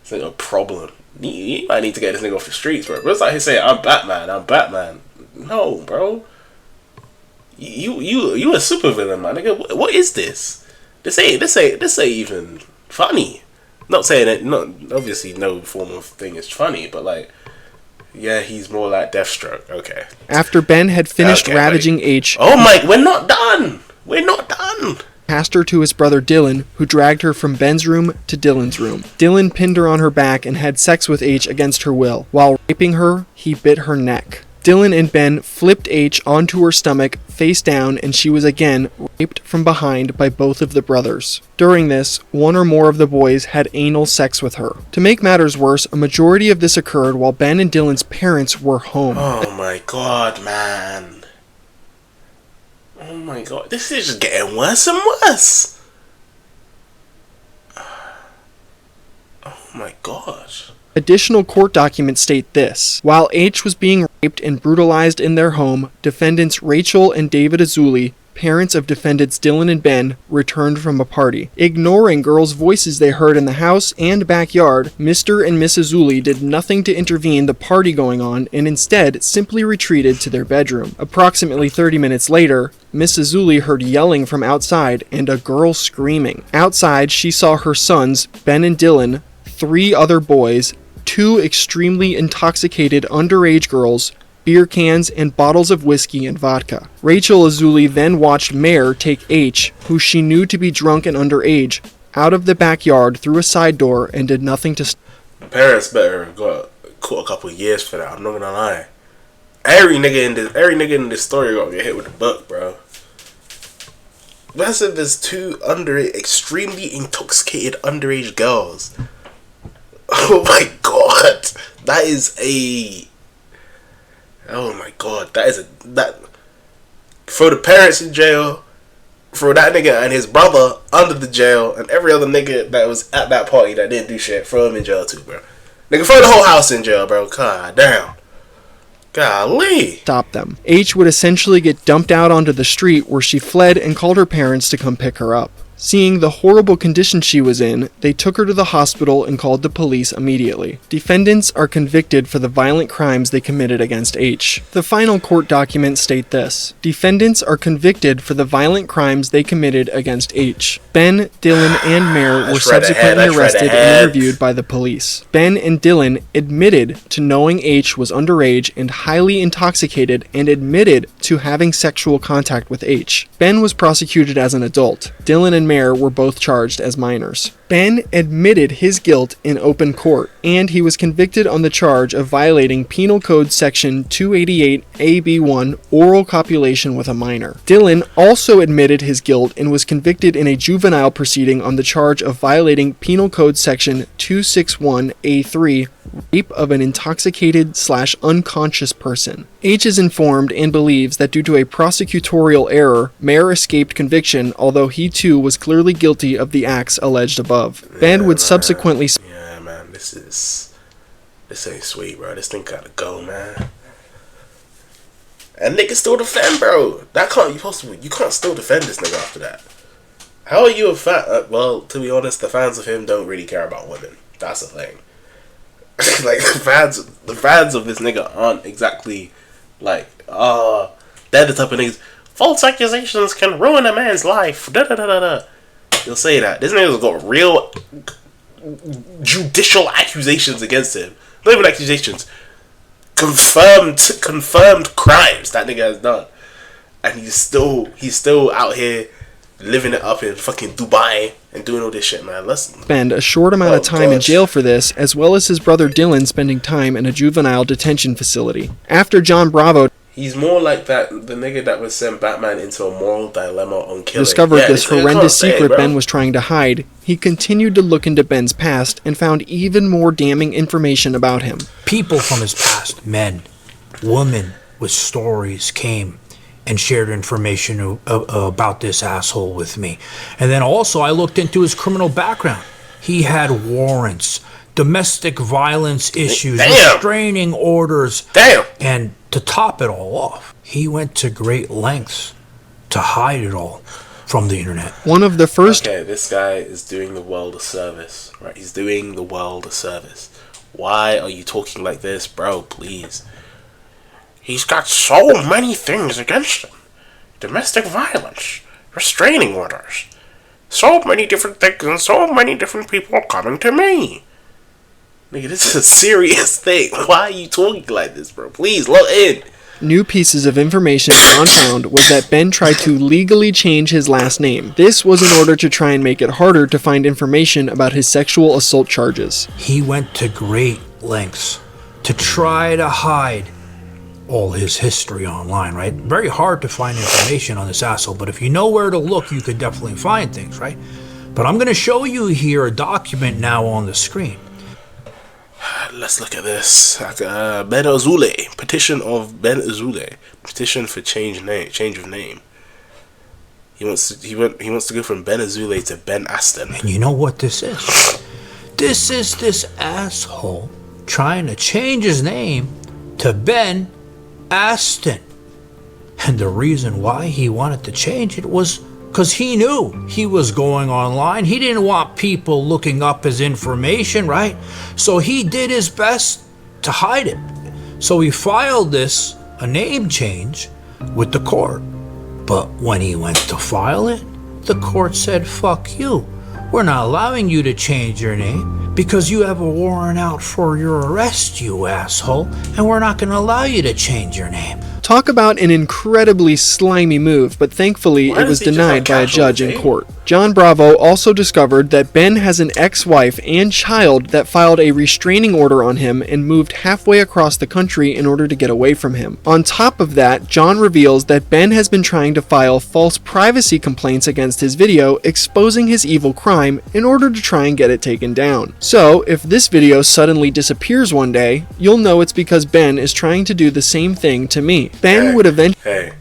This ain't a problem. You might need to get this nigga off the streets, bro. It's like he saying, I'm Batman. No, bro. You a super villain, my nigga. What is this? This ain't even funny. Not saying that. No, obviously, no form of thing is funny, but like, yeah, he's more like Deathstroke. Okay. After Ben had finished ravaging H, oh my, we're not done. Passed her to his brother Dylan, who dragged her from Ben's room to Dylan's room. Dylan pinned her on her back and had sex with H against her will. While raping her, he bit her neck. Dylan and Ben flipped H onto her stomach, face down, and she was again raped from behind by both of the brothers. During this, one or more of the boys had anal sex with her. To make matters worse, a majority of this occurred while Ben and Dylan's parents were home. Oh my god, man. Oh my god, this is just getting worse and worse. Oh my gosh. Additional court documents state this. While H was being raped and brutalized in their home, defendants Rachel and David Azoulay, parents of defendants Dylan and Ben returned from a party. Ignoring girls' voices they heard in the house and backyard, Mr. and Miss Azoulay did nothing to intervene the party going on and instead simply retreated to their bedroom. Approximately 30 minutes later, Miss Azoulay heard yelling from outside and a girl screaming. Outside, she saw her sons, Ben and Dylan, 3 other boys, 2 extremely intoxicated underage girls, beer cans, and bottles of whiskey and vodka. Rachel Azoulay then watched Mare take H, who she knew to be drunk and underage, out of the backyard through a side door and did nothing to Parents better got caught a couple of years for that, I'm not gonna lie. Every nigga in this story gonna get hit with a book, bro. That's if there's 2 extremely intoxicated underage girls. Oh my god. That is a... Oh my god, that throw the parents in jail, throw that nigga and his brother under the jail, and every other nigga that was at that party that didn't do shit, throw him in jail too, bro. Nigga, throw the whole house in jail, bro. God damn. Golly. Stop them. H would essentially get dumped out onto the street where she fled and called her parents to come pick her up. Seeing the horrible condition she was in, they took her to the hospital and called the police immediately. Defendants are convicted for the violent crimes they committed against H. The final court documents state this: defendants are convicted for the violent crimes they committed against H. Ben, Dylan, and Mare were subsequently arrested and interviewed by the police. Ben and Dylan admitted to knowing H was underage and highly intoxicated and admitted to having sexual contact with H. Ben was prosecuted as an adult. Dylan and Mare were both charged as minors. Ben admitted his guilt in open court, and he was convicted on the charge of violating Penal Code Section 288 AB1, oral copulation with a minor. Dylan also admitted his guilt and was convicted in a juvenile proceeding on the charge of violating Penal Code Section 261 A3, rape of an intoxicated/unconscious person. H is informed and believes that due to a prosecutorial error, Mare escaped conviction, although he too was clearly guilty of the acts alleged above. Ben would subsequently... Yeah, man, this ain't sweet, bro. This thing gotta go, man. And niggas still defend, bro. You can't still defend this nigga after that. How are you a fan? Well, to be honest, the fans of him don't really care about women. That's the thing. Like, the fans of this nigga aren't exactly like, they're the type of niggas, false accusations can ruin a man's life. Da da da da da. You'll say that. This nigga's got real judicial accusations against him. Not even accusations. Confirmed crimes that nigga has done. And he's still out here living it up in fucking Dubai and doing all this shit, man. Let's spend a short amount of time in jail for this, as well as his brother Dylan spending time in a juvenile detention facility. After John Bravo... He's more like the nigga that would send Batman into a moral dilemma on killing. Discovered this horrendous secret Ben was trying to hide. He continued to look into Ben's past and found even more damning information about him. People from his past, men, women with stories came and shared information about this asshole with me. And then also I looked into his criminal background. He had warrants, domestic violence issues, restraining orders. And to top it all off, he went to great lengths to hide it all from the internet. One of the first... Okay, this guy is doing the world a service, right? He's doing the world a service. Why are you talking like this, bro? Please. He's got so many things against him. Domestic violence, restraining orders, so many different things, and so many different people coming to me. Nigga, this is a serious thing. Why are you talking like this, bro? Please, log in. New pieces of information John found was that Ben tried to legally change his last name. This was in order to try and make it harder to find information about his sexual assault charges. He went to great lengths to try to hide all his history online, right? Very hard to find information on this asshole, but if you know where to look, you could definitely find things, right? But I'm going to show you here a document now on the screen. Let's look at this. Ben Azoulay. Petition of Ben Azoulay. Petition for change of name. He wants to go from Ben Azoulay to Ben Aston. And you know what this is? This is this asshole trying to change his name to Ben Aston. And the reason why he wanted to change it was because he knew he was going online. He didn't want people looking up his information, right? So he did his best to hide it. So he filed a name change with the court. But when he went to file it, the court said, fuck you. We're not allowing you to change your name because you have a warrant out for your arrest, you asshole, and we're not going to allow you to change your name. Talk about an incredibly slimy move, but thankfully it was denied by a judge in court. John Bravo also discovered that Ben has an ex-wife and child that filed a restraining order on him and moved halfway across the country in order to get away from him. On top of that, John reveals that Ben has been trying to file false privacy complaints against his video exposing his evil crime in order to try and get it taken down. So, if this video suddenly disappears one day, you'll know it's because Ben is trying to do the same thing to me. Ben would eventually...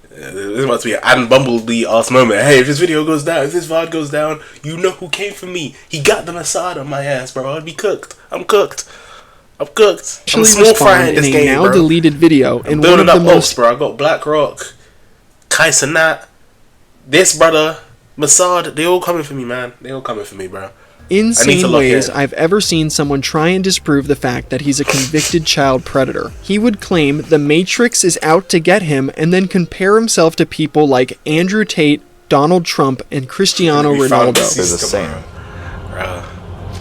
This must be an Adam Bumblebee-ass moment. Hey, if this video goes down, if this VOD goes down, you know who came for me. He got the Mossad on my ass, bro. I'd be cooked. I'm cooked. I'm a small fry in this game, now bro. Deleted video I'm building up hopes, bro. I got BlackRock, Kai Cenat, this brother, Mossad. They all coming for me, man. They all coming for me, bro. Insane ways I've ever seen someone try and disprove the fact that he's a convicted child predator. He would claim the Matrix is out to get him and then compare himself to people like Andrew Tate, Donald Trump, and Cristiano Ronaldo. They're the same.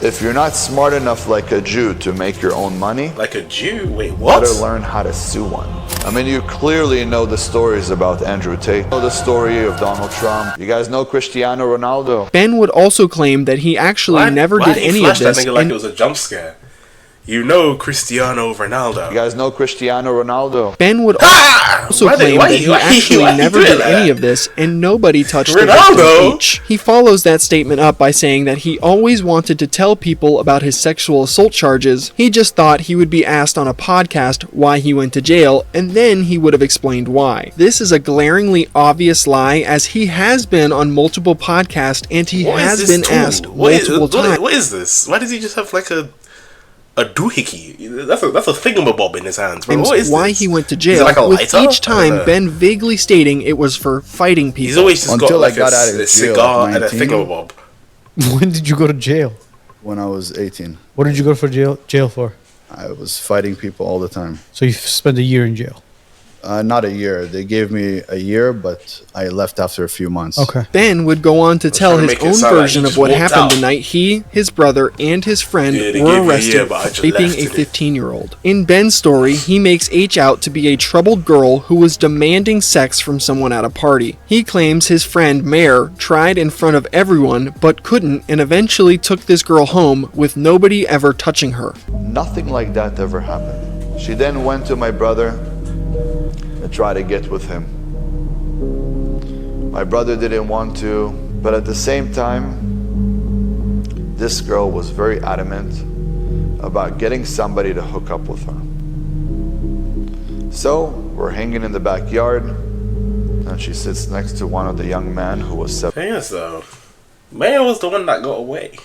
If you're not smart enough like a Jew to make your own money, like a Jew? Wait, what? You better learn how to sue one. I mean, you clearly know the stories about Andrew Tate. You know the story of Donald Trump. You guys know Cristiano Ronaldo. Ben would also claim that he actually never did any of this. That nigga like it was a jump scare. You know Cristiano Ronaldo. You guys know Cristiano Ronaldo. Ben would also claim that he actually never did any of this and nobody touched the victim's speech. He follows that statement up by saying that he always wanted to tell people about his sexual assault charges. He just thought he would be asked on a podcast why he went to jail, and then he would have explained why. This is a glaringly obvious lie, as he has been on multiple podcasts and he has been asked multiple times. What is this? Why does he just have like a doohickey? That's a thingamabob in his hands, bro. What is why this? he went to jail, like with each time Ben vaguely stating it was for fighting people. He's always just got like a cigar and a thingamabob. When did you go to jail? When I was 18. What did you go for jail for? I was fighting people all the time. So you spent a year in jail? Not a year. They gave me a year, but I left after a few months. Okay. Ben would go on to tell his own version of what happened the night he, his brother, and his friend were arrested for raping a 15-year-old. In Ben's story, he makes H out to be a troubled girl who was demanding sex from someone at a party. He claims his friend Mare tried in front of everyone but couldn't, and eventually took this girl home with nobody ever touching her. Nothing like that ever happened. She then went to my brother and try to get with him. My brother didn't want to, but at the same time, this girl was very adamant about getting somebody to hook up with her. So we're hanging in the backyard, and she sits next to one of the young men who was 7. Thing is though, man was the one that got away.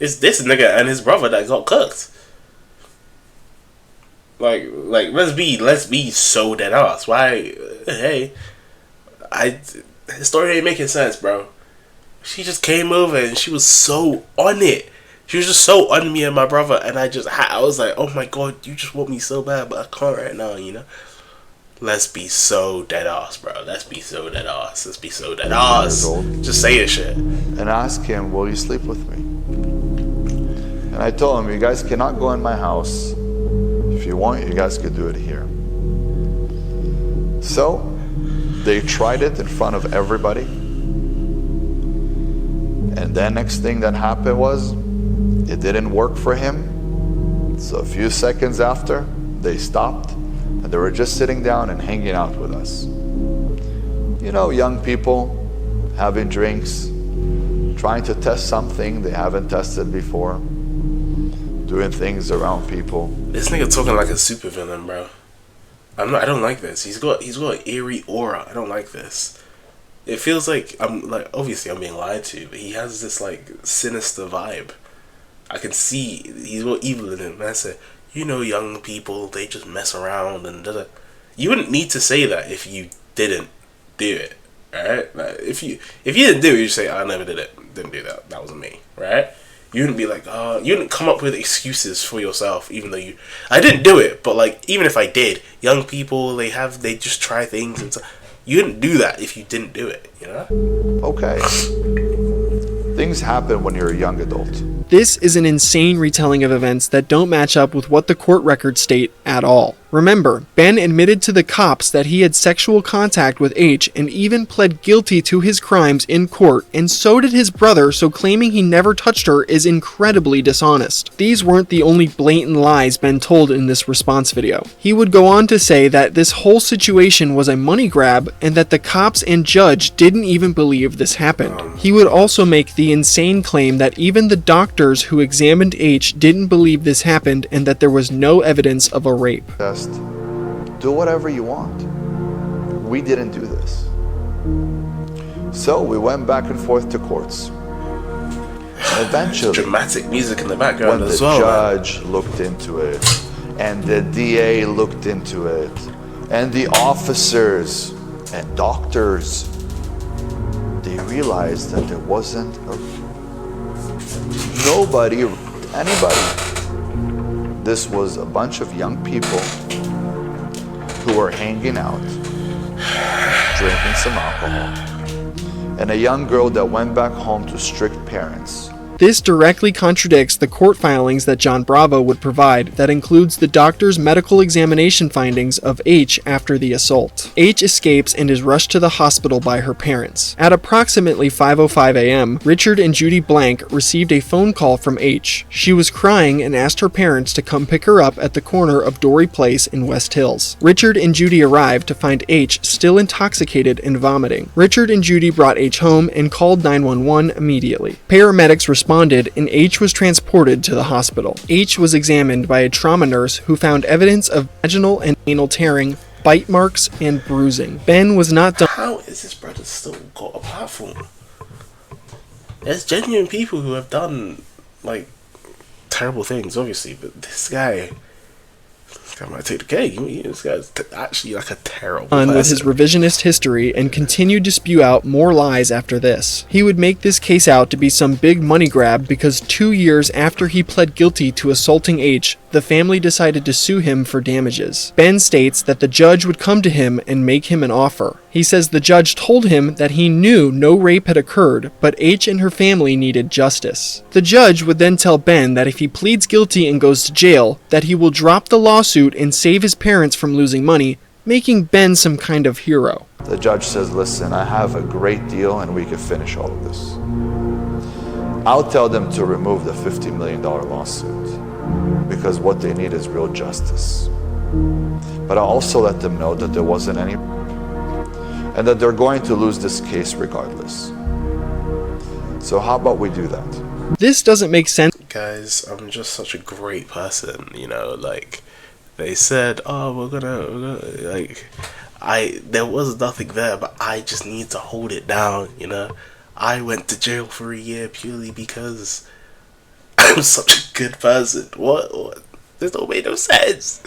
It's this nigga and his brother that got cooked. Like, let's be so dead ass. Why? Hey, the story ain't making sense, bro. She just came over and she was so on it. She was just so on me and my brother, and I was like, oh my god, you just want me so bad, but I can't right now, you know. Let's be so dead ass, bro. Let's be so dead ass. Let's be so dead ass. Just say your shit. And ask him, will you sleep with me? And I told him, you guys cannot go in my house. If you want, you guys could do it here. So they tried it in front of everybody. And then next thing that happened was, it didn't work for him. So a few seconds after, they stopped and they were just sitting down and hanging out with us. You know, young people having drinks, trying to test something they haven't tested before, doing things around people. This nigga talking like a supervillain, bro. I don't like this. He's got an eerie aura. I don't like this. It feels like obviously I'm being lied to, but he has this like sinister vibe. I can see he's got evil in him. And I said, you know, young people, they just mess around and da-da. You wouldn't need to say that if you didn't do it, right? Like, if you didn't do it, you say, I never did it, didn't do that, that wasn't me, right? You wouldn't be like, you wouldn't come up with excuses for yourself, even though I didn't do it, but like, even if I did, young people, they just try things and stuff. You wouldn't do that if you didn't do it, you know? Okay. Things happen when you're a young adult. This is an insane retelling of events that don't match up with what the court records state at all. Remember, Ben admitted to the cops that he had sexual contact with H and even pled guilty to his crimes in court, and so did his brother, so claiming he never touched her is incredibly dishonest. These weren't the only blatant lies Ben told in this response video. He would go on to say that this whole situation was a money grab and that the cops and judge didn't even believe this happened. He would also make the insane claim that even the doctors who examined H didn't believe this happened and that there was no evidence of a rape. Do whatever you want. We didn't do this. So we went back and forth to courts. And eventually, dramatic music in the background when as well. The judge looked into it, and the DA looked into it, and the officers and doctors, they realized that there wasn't anybody. This was a bunch of young people who were hanging out, drinking some alcohol, and a young girl that went back home to strict parents. This directly contradicts the court filings that John Bravo would provide that includes the doctor's medical examination findings of H after the assault. H escapes and is rushed to the hospital by her parents. At approximately 5:05 a.m., Richard and Judy Blank received a phone call from H. She was crying and asked her parents to come pick her up at the corner of Dory Place in West Hills. Richard and Judy arrived to find H still intoxicated and vomiting. Richard and Judy brought H home and called 911 immediately. Paramedics responded and H was transported to the hospital. H was examined by a trauma nurse who found evidence of vaginal and anal tearing, bite marks, and bruising. Ben was not done. How is this brother still got a platform? There's genuine people who have done, like, terrible things, obviously, but this guy might take the cake. This guy's actually like a terrible person. With his revisionist history and continued to spew out more lies after this. He would make this case out to be some big money grab because 2 years after he pled guilty to assaulting H, the family decided to sue him for damages. Ben states that the judge would come to him and make him an offer. He says the judge told him that he knew no rape had occurred, but H and her family needed justice. The judge would then tell Ben that if he pleads guilty and goes to jail, that he will drop the lawsuit and save his parents from losing money, making Ben some kind of hero. The judge says, listen, I have a great deal and we can finish all of this. I'll tell them to remove the $50 million lawsuit because what they need is real justice. But I'll also let them know that there wasn't any and that they're going to lose this case regardless. So how about we do that? This doesn't make sense. Guys, I'm just such a great person, you know, like, they said, oh, we're gonna like, there was nothing there, but I just need to hold it down, you know. I went to jail for a year purely because I'm such a good person. What? This don't make no sense.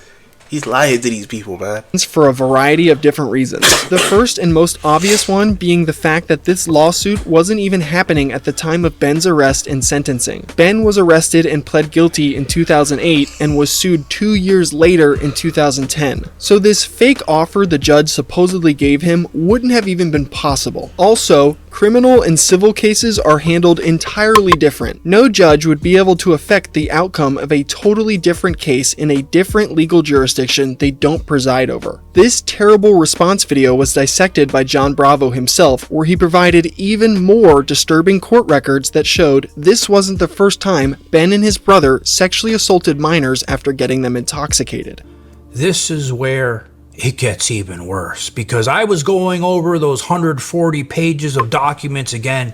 He's lying to these people, man. For a variety of different reasons. The first and most obvious one being the fact that this lawsuit wasn't even happening at the time of Ben's arrest and sentencing. Ben was arrested and pled guilty in 2008 and was sued 2 years later in 2010. So this fake offer the judge supposedly gave him wouldn't have even been possible. Also, criminal and civil cases are handled entirely different. No judge would be able to affect the outcome of a totally different case in a different legal jurisdiction they don't preside over. This terrible response video was dissected by John Bravo himself, where he provided even more disturbing court records that showed this wasn't the first time Ben and his brother sexually assaulted minors after getting them intoxicated. This is where it gets even worse, because I was going over those 140 pages of documents again,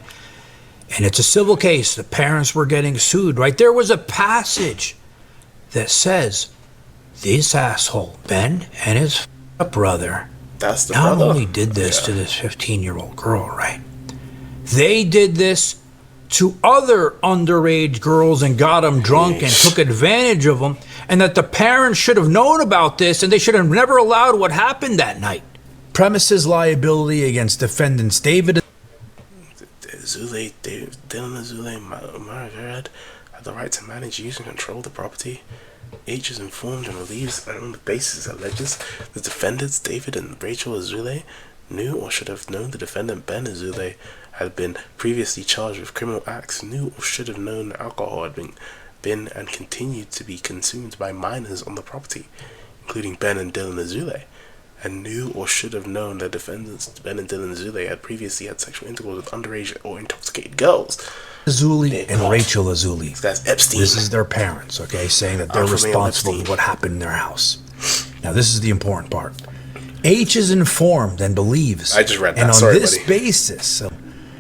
and it's a civil case. The parents were getting sued, right? There was a passage that says this asshole, Ben, and his brother, that's the not brother. only did this to this 15-year-old girl, right? They did this to other underage girls and got them drunk and took advantage of them, and that the parents should have known about this and they should have never allowed what happened that night. Premises liability against defendants David Azoulay, Dylan Azoulay, Margaret had the right to manage, use, and control the property. H is informed and relieves on the basis alleges the defendants David and Rachel Azoulay knew or should have known the defendant Ben Azoulay had been previously charged with criminal acts, knew or should have known alcohol had been and continued to be consumed by minors on the property, including Ben and Dylan Azoulay, and knew or should have known that defendants Ben and Dylan Azoulay had previously had sexual intercourse with underage or intoxicated girls. Azoulay and Rachel Azoulay. That's Epstein. This is their parents, okay, saying that they're responsible for what happened in their house. Now, this is the important part. H is informed and believes, I just read that. and on Sorry, this buddy. basis,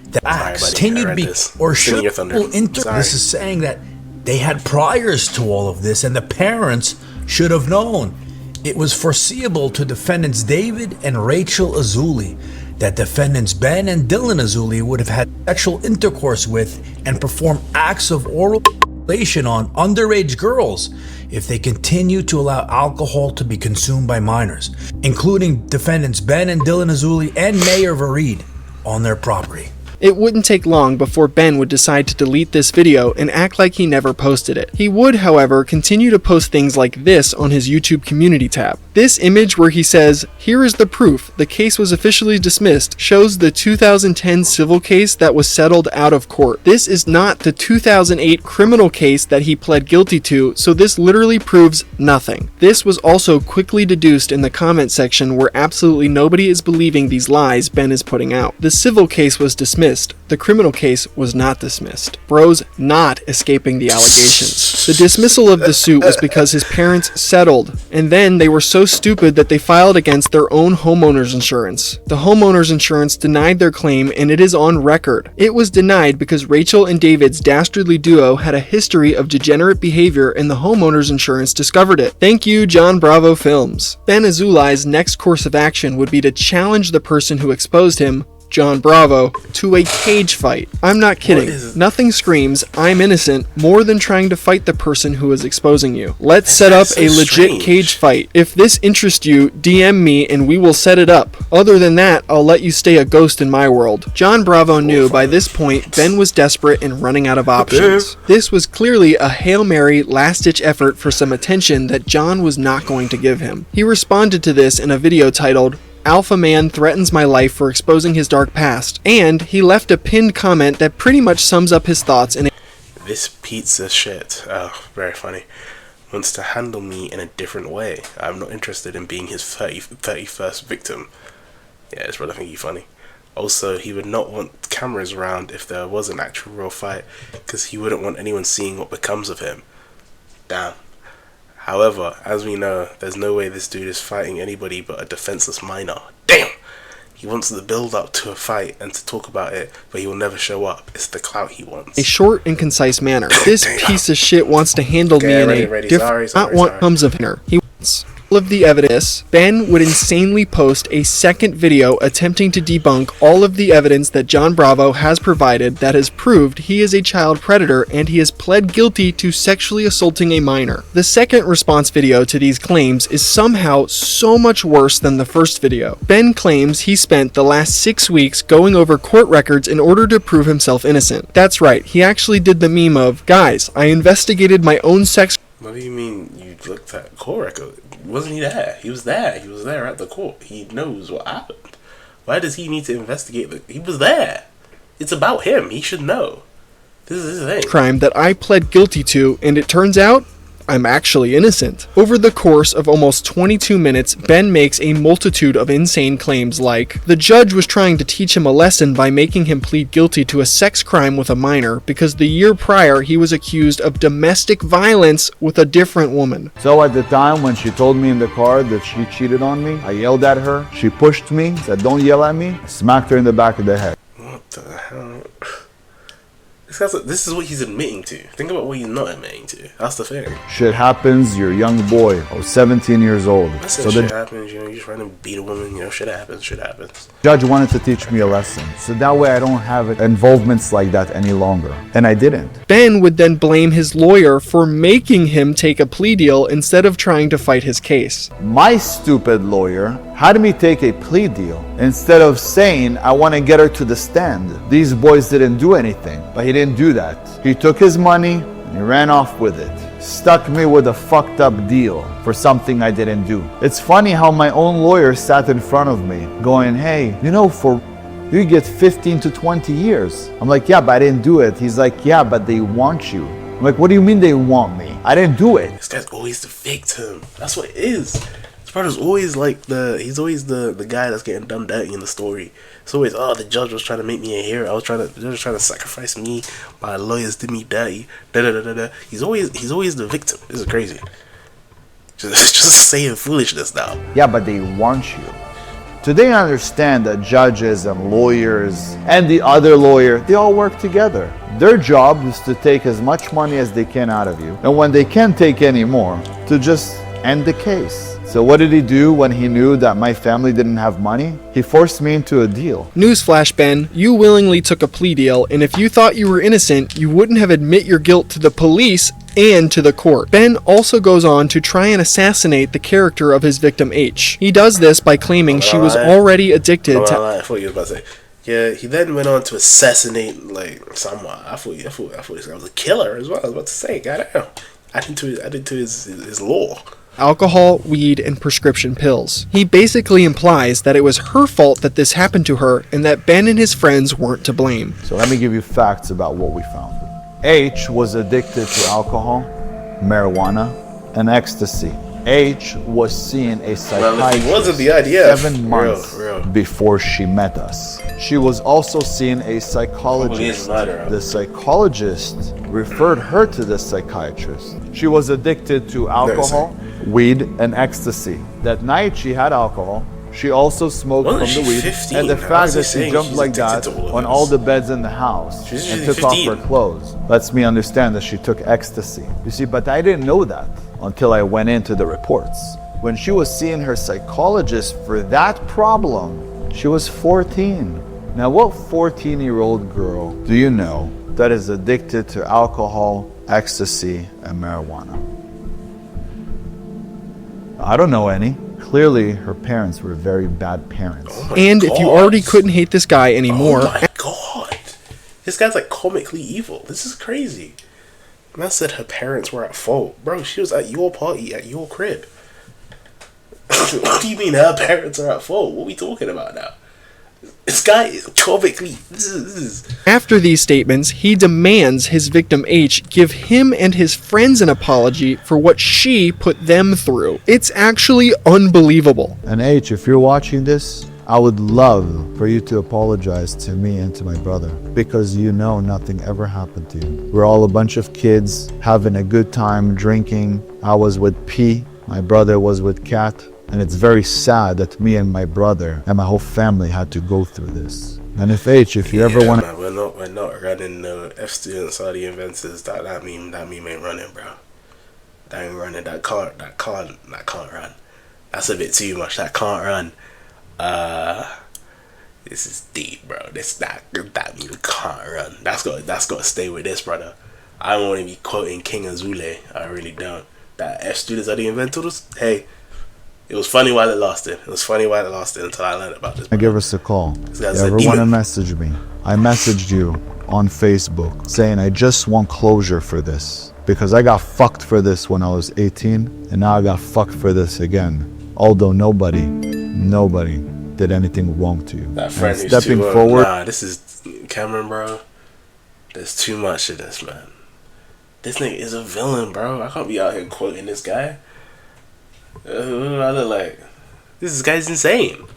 the acts continue to be or should this is saying that they had priors to all of this, and the parents should have known. It was foreseeable to defendants David and Rachel Azoulay that defendants Ben and Dylan Azoulay would have had sexual intercourse with and performed acts of oral relation on underage girls if they continue to allow alcohol to be consumed by minors, including defendants Ben and Dylan Azoulay and Mayor Vareed on their property. It wouldn't take long before Ben would decide to delete this video and act like he never posted it. He would, however, continue to post things like this on his YouTube community tab. This image where he says, "Here is the proof, the case was officially dismissed," shows the 2010 civil case that was settled out of court. This is not the 2008 criminal case that he pled guilty to, so this literally proves nothing. This was also quickly deduced in the comment section where absolutely nobody is believing these lies Ben is putting out. The civil case was dismissed. The criminal case was not dismissed. Bro's not escaping the allegations. The dismissal of the suit was because his parents settled, and then they were so stupid that they filed against their own homeowner's insurance. The homeowner's insurance denied their claim, and it is on record. It was denied because Rachel and David's dastardly duo had a history of degenerate behavior, and the homeowner's insurance discovered it. Thank you, John Bravo Films. Ben Azoulay's next course of action would be to challenge the person who exposed him, John Bravo, to a cage fight. I'm not kidding. Nothing screams, "I'm innocent," more than trying to fight the person who is exposing you. Let's set up a legit cage fight. If this interests you, DM me and we will set it up. Other than that, I'll let you stay a ghost in my world. John Bravo knew by this point Ben was desperate and running out of options. This was clearly a Hail Mary last-ditch effort for some attention that John was not going to give him. He responded to this in a video titled, "Alpha Man threatens my life for exposing his dark past," and he left a pinned comment that pretty much sums up his thoughts in "This pizza shit," oh, very funny, "wants to handle me in a different way. I'm not interested in being his 31st victim." Yeah, it's really thinking funny. Also, he would not want cameras around if there was an actual real fight, because he wouldn't want anyone seeing what becomes of him. Damn. However, as we know, there's no way this dude is fighting anybody but a defenseless minor. Damn! He wants the build up to a fight and to talk about it, but he will never show up. It's the clout he wants. a short and concise manner. This piece of shit wants to handle me in a different, not what comes of her. He wants all of the evidence. Ben would insanely post a second video attempting to debunk all of the evidence that John Bravo has provided that has proved he is a child predator and he has pled guilty to sexually assaulting a minor. The second response video to these claims is somehow so much worse than the first video. Ben claims he spent the last 6 weeks going over court records in order to prove himself innocent. That's right, he actually did the meme of, "Guys, I investigated my own sex." What do you mean you looked at court record? Wasn't he there? He was there. He was there at the court. He knows what happened. Why does he need to investigate? He was there. It's about him. He should know. This is his thing. Crime that I pled guilty to, and it turns out I'm actually innocent. Over the course of almost 22 minutes, Ben makes a multitude of insane claims like, the judge was trying to teach him a lesson by making him plead guilty to a sex crime with a minor because the year prior he was accused of domestic violence with a different woman. So at the time when she told me in the car that she cheated on me, I yelled at her, she pushed me, said don't yell at me, smacked her in the back of the head. What the hell? This is what he's admitting to. Think about what he's not admitting to. That's the thing. Shit happens. You're a young boy. I was 17 years old. So shit happens. You know, you're trying to beat a woman. You know, shit happens. Shit happens. Judge wanted to teach me a lesson, so that way I don't have involvements like that any longer. And I didn't. Ben would then blame his lawyer for making him take a plea deal instead of trying to fight his case. My stupid lawyer had me take a plea deal instead of saying I want to get her to the stand. These boys didn't do anything, but he didn't do that. He took his money and he ran off with it. Stuck me with a fucked up deal for something I didn't do. It's funny how my own lawyer sat in front of me going, hey, you know, for you get 15 to 20 years. I'm like, yeah, but I didn't do it. He's like, yeah, but they want you. I'm like, what do you mean they want me? I didn't do it. This guy's always the victim. That's what it is. This brother's always like he's always the guy that's getting done dirty in the story. It's always, oh, the judge was trying to make me a hero. They were trying to sacrifice me. My lawyers did me dirty. Da da da da da. He's always the victim. This is crazy. Just saying foolishness now. Yeah, but they want you. Today I understand that judges and lawyers and the other lawyer, they all work together. Their job is to take as much money as they can out of you. And when they can't take any more, to just end the case. So what did he do when he knew that my family didn't have money? He forced me into a deal. Newsflash, Ben, you willingly took a plea deal, and if you thought you were innocent, you wouldn't have admit your guilt to the police and to the court. Ben also goes on to try and assassinate the character of his victim H. He does this by claiming she was already addicted to... I thought you were about to say... Yeah, he then went on to assassinate, like, someone. I thought this guy was a killer as well. I was about to say, goddamn. Added to his law. Alcohol, weed, and prescription pills. He basically implies that it was her fault that this happened to her and that Ben and his friends weren't to blame. So let me give you facts about what we found. H was addicted to alcohol, marijuana, and ecstasy. H was seeing a psychiatrist 7 months before she met us. She was also seeing a psychologist. The psychologist referred her to the psychiatrist. She was addicted to alcohol, weed, and ecstasy. That night she had alcohol. She also smoked from the weed. 15? And the fact that she jumped like that on all the beds in the house and took 15. Off her clothes lets me understand that she took ecstasy. You see, but I didn't know that until I went into the reports. When she was seeing her psychologist for that problem, she was 14. Now, what 14-year-old girl do you know that is addicted to alcohol, ecstasy, and marijuana? I don't know any. Clearly, her parents were very bad parents. Oh and if you already couldn't hate this guy anymore... Oh my god. This guy's like comically evil. This is crazy. Man said her parents were at fault. Bro, she was at your party, at your crib. What do you mean her parents are at fault? What are we talking about now? This guy is comically... After these statements, he demands his victim H give him and his friends an apology for what she put them through. It's actually unbelievable. And H, if you're watching this, I would love for you to apologize to me and to my brother, because you know nothing ever happened to you. We're all a bunch of kids having a good time drinking. I was with P, my brother was with Kat. And it's very sad that me and my brother and my whole family had to go through this. And if you ever want to... We're not running the F students or the inventors. That meme ain't running, bro. That ain't running. That can't run. That's a bit too much. That can't run. This is deep, bro. That meme can't run. That's got to stay with this, brother. I don't want to be quoting King Azoulay. I really don't. That F students are the inventors. Hey. It was funny while it lasted. It was funny while it lasted until I learned about this. Give us a call. If you ever want to message me, I messaged you on Facebook saying I just want closure for this. Because I got fucked for this when I was 18, and now I got fucked for this again. Although nobody did anything wrong to you. That friend who's stepping forward. Nah, this is Cameron, bro. There's too much of this, man. This nigga is a villain, bro. I can't be out here quoting this guy. What do I look like? This guy's insane.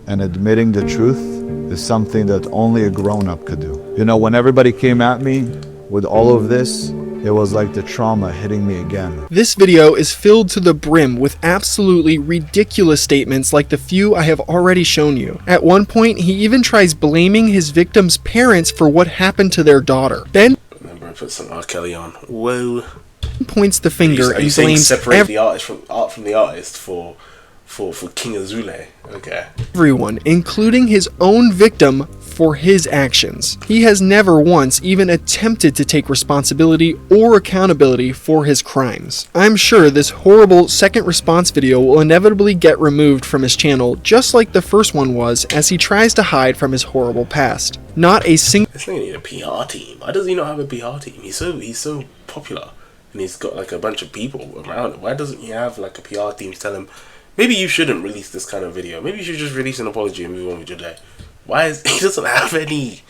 And admitting the truth is something that only a grown-up could do. You know, when everybody came at me with all of this, It was like the trauma hitting me again. This video is filled to the brim with absolutely ridiculous statements like the few I have already shown you. At one point, he even tries blaming his victim's parents for what happened to their daughter. Ben remember, I put some R. Kelly on. Whoa. Points the finger and blames separate the artist from the artist for King Azoulay. Okay. Everyone, including his own victim, for his actions. He has never once even attempted to take responsibility or accountability for his crimes. I'm sure this horrible second response video will inevitably get removed from his channel, just like the first one was, as he tries to hide from his horrible past. Not a single— This nigga need a PR team. Why does he not have a PR team? He's so popular, and he's got like a bunch of people around him. Why doesn't he have like a PR team to tell him, maybe you shouldn't release this kind of video. Maybe you should just release an apology and move on with your day. Why is he doesn't have any?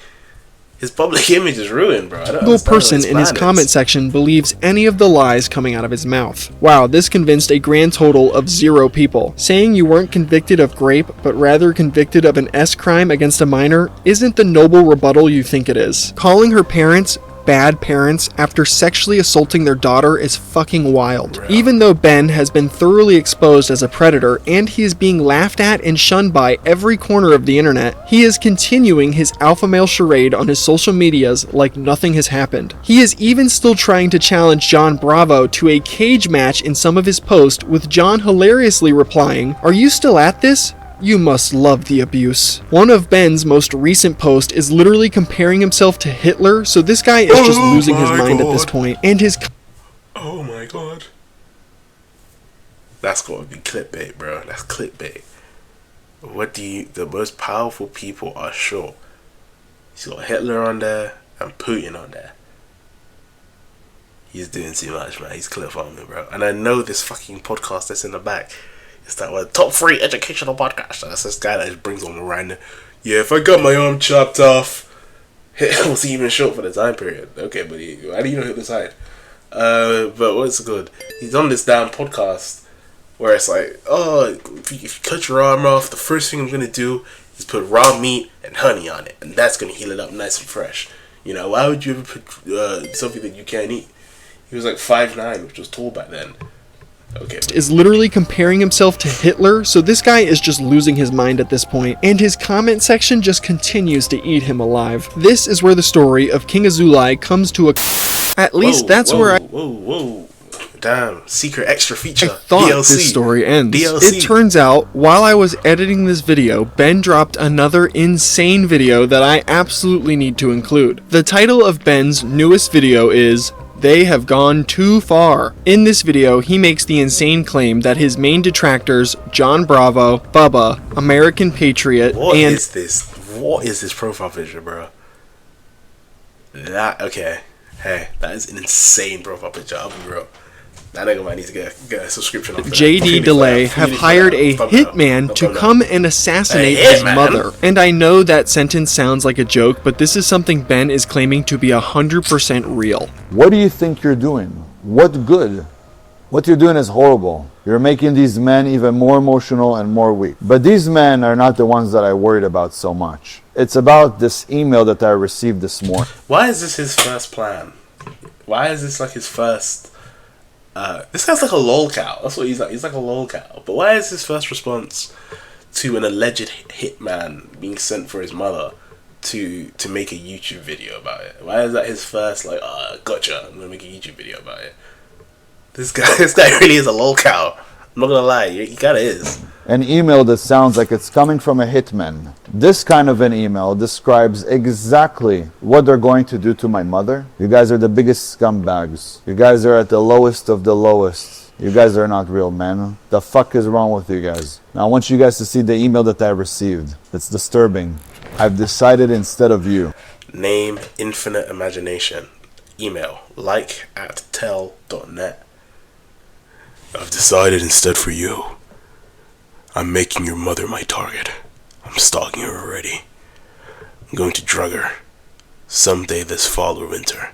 His public image is ruined, bro. No person in his comment section believes any of the lies coming out of his mouth. Wow, this convinced a grand total of 0 people. Saying you weren't convicted of grape, but rather convicted of an S crime against a minor isn't the noble rebuttal you think it is. Calling her parents bad parents after sexually assaulting their daughter is fucking wild. Bro. Even though Ben has been thoroughly exposed as a predator and he is being laughed at and shunned by every corner of the internet, he is continuing his alpha male charade on his social medias like nothing has happened. He is even still trying to challenge John Bravo to a cage match in some of his posts, with John hilariously replying, "Are you still at this? You must love the abuse." One of Ben's most recent posts is literally comparing himself to Hitler, so this guy is just losing his mind at this point. And his— oh my god. That's gotta be clickbait, bro. That's clickbait. The most powerful people are short. He's got Hitler on there and Putin on there. He's doing too much, man. He's clip farming, bro. And I know this fucking podcast that's in the back. It's that one, top 3 educational podcast. That's this guy that just brings on the random. Yeah, if I got my arm chopped off, it was even short for the time period. Okay, but how do you know Hitler's height? But what's good? He's on this damn podcast where it's like, oh, if you cut your arm off, the first thing I'm gonna do is put raw meat and honey on it, and that's gonna heal it up nice and fresh. You know, why would you ever put something that you can't eat? He was like 5'9", which was tall back then. Okay. Is literally comparing himself to Hitler, so this guy is just losing his mind at this point, and his comment section just continues to eat him alive. This is where the story of King Azoulay comes to a— at least that's where I— Whoa. Damn, secret extra feature. I thought DLC. This story ends. DLC. It turns out, while I was editing this video, Ben dropped another insane video that I absolutely need to include. The title of Ben's newest video is "They Have Gone Too Far." In this video, he makes the insane claim that his main detractors, John Bravo, Bubba, American Patriot, What is this profile picture, bro? Okay. Hey, that is an insane profile picture. I'll be real. That nigga might need to get a subscription on JD Delay have hired a hitman to come and assassinate his mother. And I know that sentence sounds like a joke, but this is something Ben is claiming to be 100% real. What do you think you're doing? What good? What you're doing is horrible. You're making these men even more emotional and more weak. But these men are not the ones that I worried about so much. It's about this email that I received this morning. Why is this his first plan? Why is this like his first... this guy's like a lolcow. That's what he's like. He's like a lolcow. But why is his first response to an alleged hitman being sent for his mother to make a YouTube video about it? Why is that his first, like, gotcha, I'm gonna make a YouTube video about it? This guy really is a lolcow. I'm not gonna lie, he kinda is. An email that sounds like it's coming from a hitman. This kind of an email describes exactly what they're going to do to my mother. You guys are the biggest scumbags. You guys are at the lowest of the lowest. You guys are not real men. The fuck is wrong with you guys? Now I want you guys to see the email that I received. It's disturbing. I've decided instead of you. Name, infinite imagination. Email, like@tell.net. I've decided instead for you. I'm making your mother my target. I'm stalking her already. I'm going to drug her. Someday this fall or winter,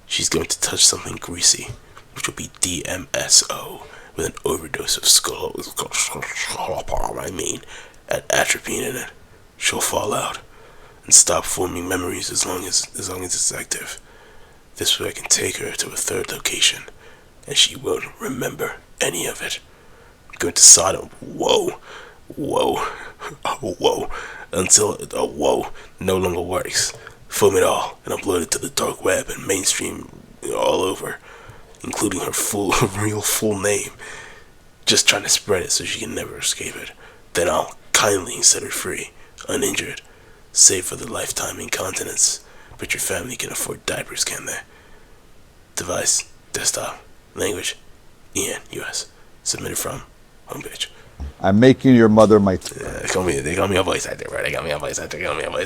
she's going to touch something greasy, which will be DMSO, with an overdose of and atropine in it. She'll fall out and stop forming memories as long as it's active. This way I can take her to a third location, and she won't remember any of it. I'm going to silent whoa, until a whoa no longer works. Film it all and upload it to the dark web and mainstream all over, including her real full name. Just trying to spread it so she can never escape it. Then I'll kindly set her free, uninjured, save for the lifetime incontinence. But your family can afford diapers, can they? Device, desktop, language, EN, US. Submitted from homepage. I'm making your mother my they got me a voice actor, bro. They got me a voice actor.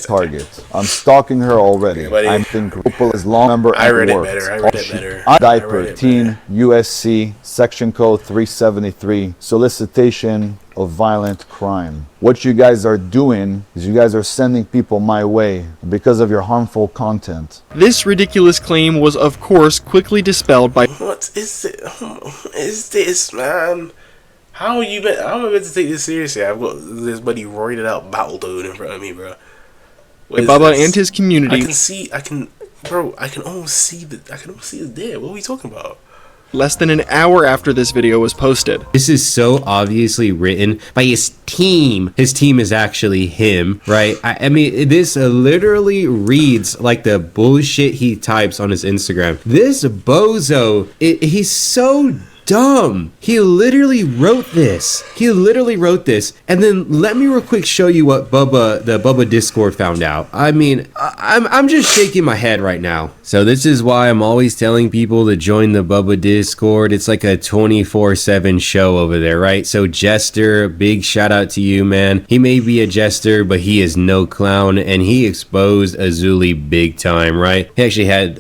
target. I'm stalking her already. I'm thinking is long number I read it better. Diaper, teen, USC, section code 373, solicitation of violent crime. What you guys are doing is you guys are sending people my way because of your harmful content. This ridiculous claim was, of course, quickly dispelled by... What is it? Is this, man? How am I meant to take this seriously? I've got this buddy roided out Battletoad in front of me, bro. Bubba and his community. I can almost see it there. What are we talking about? Less than an hour after this video was posted. This is so obviously written by his team. His team is actually him, right? I mean, this literally reads like the bullshit he types on his Instagram. This bozo, he's so dumb. He literally wrote this. And then let me real quick show you what the Bubba Discord found out. I mean, I'm just shaking my head right now. So this is why I'm always telling people to join the Bubba Discord. It's like a 24/7 show over there, right? So Jester, big shout out to you, man. He may be a jester, but he is no clown, and he exposed Azoulay big time, right? He actually had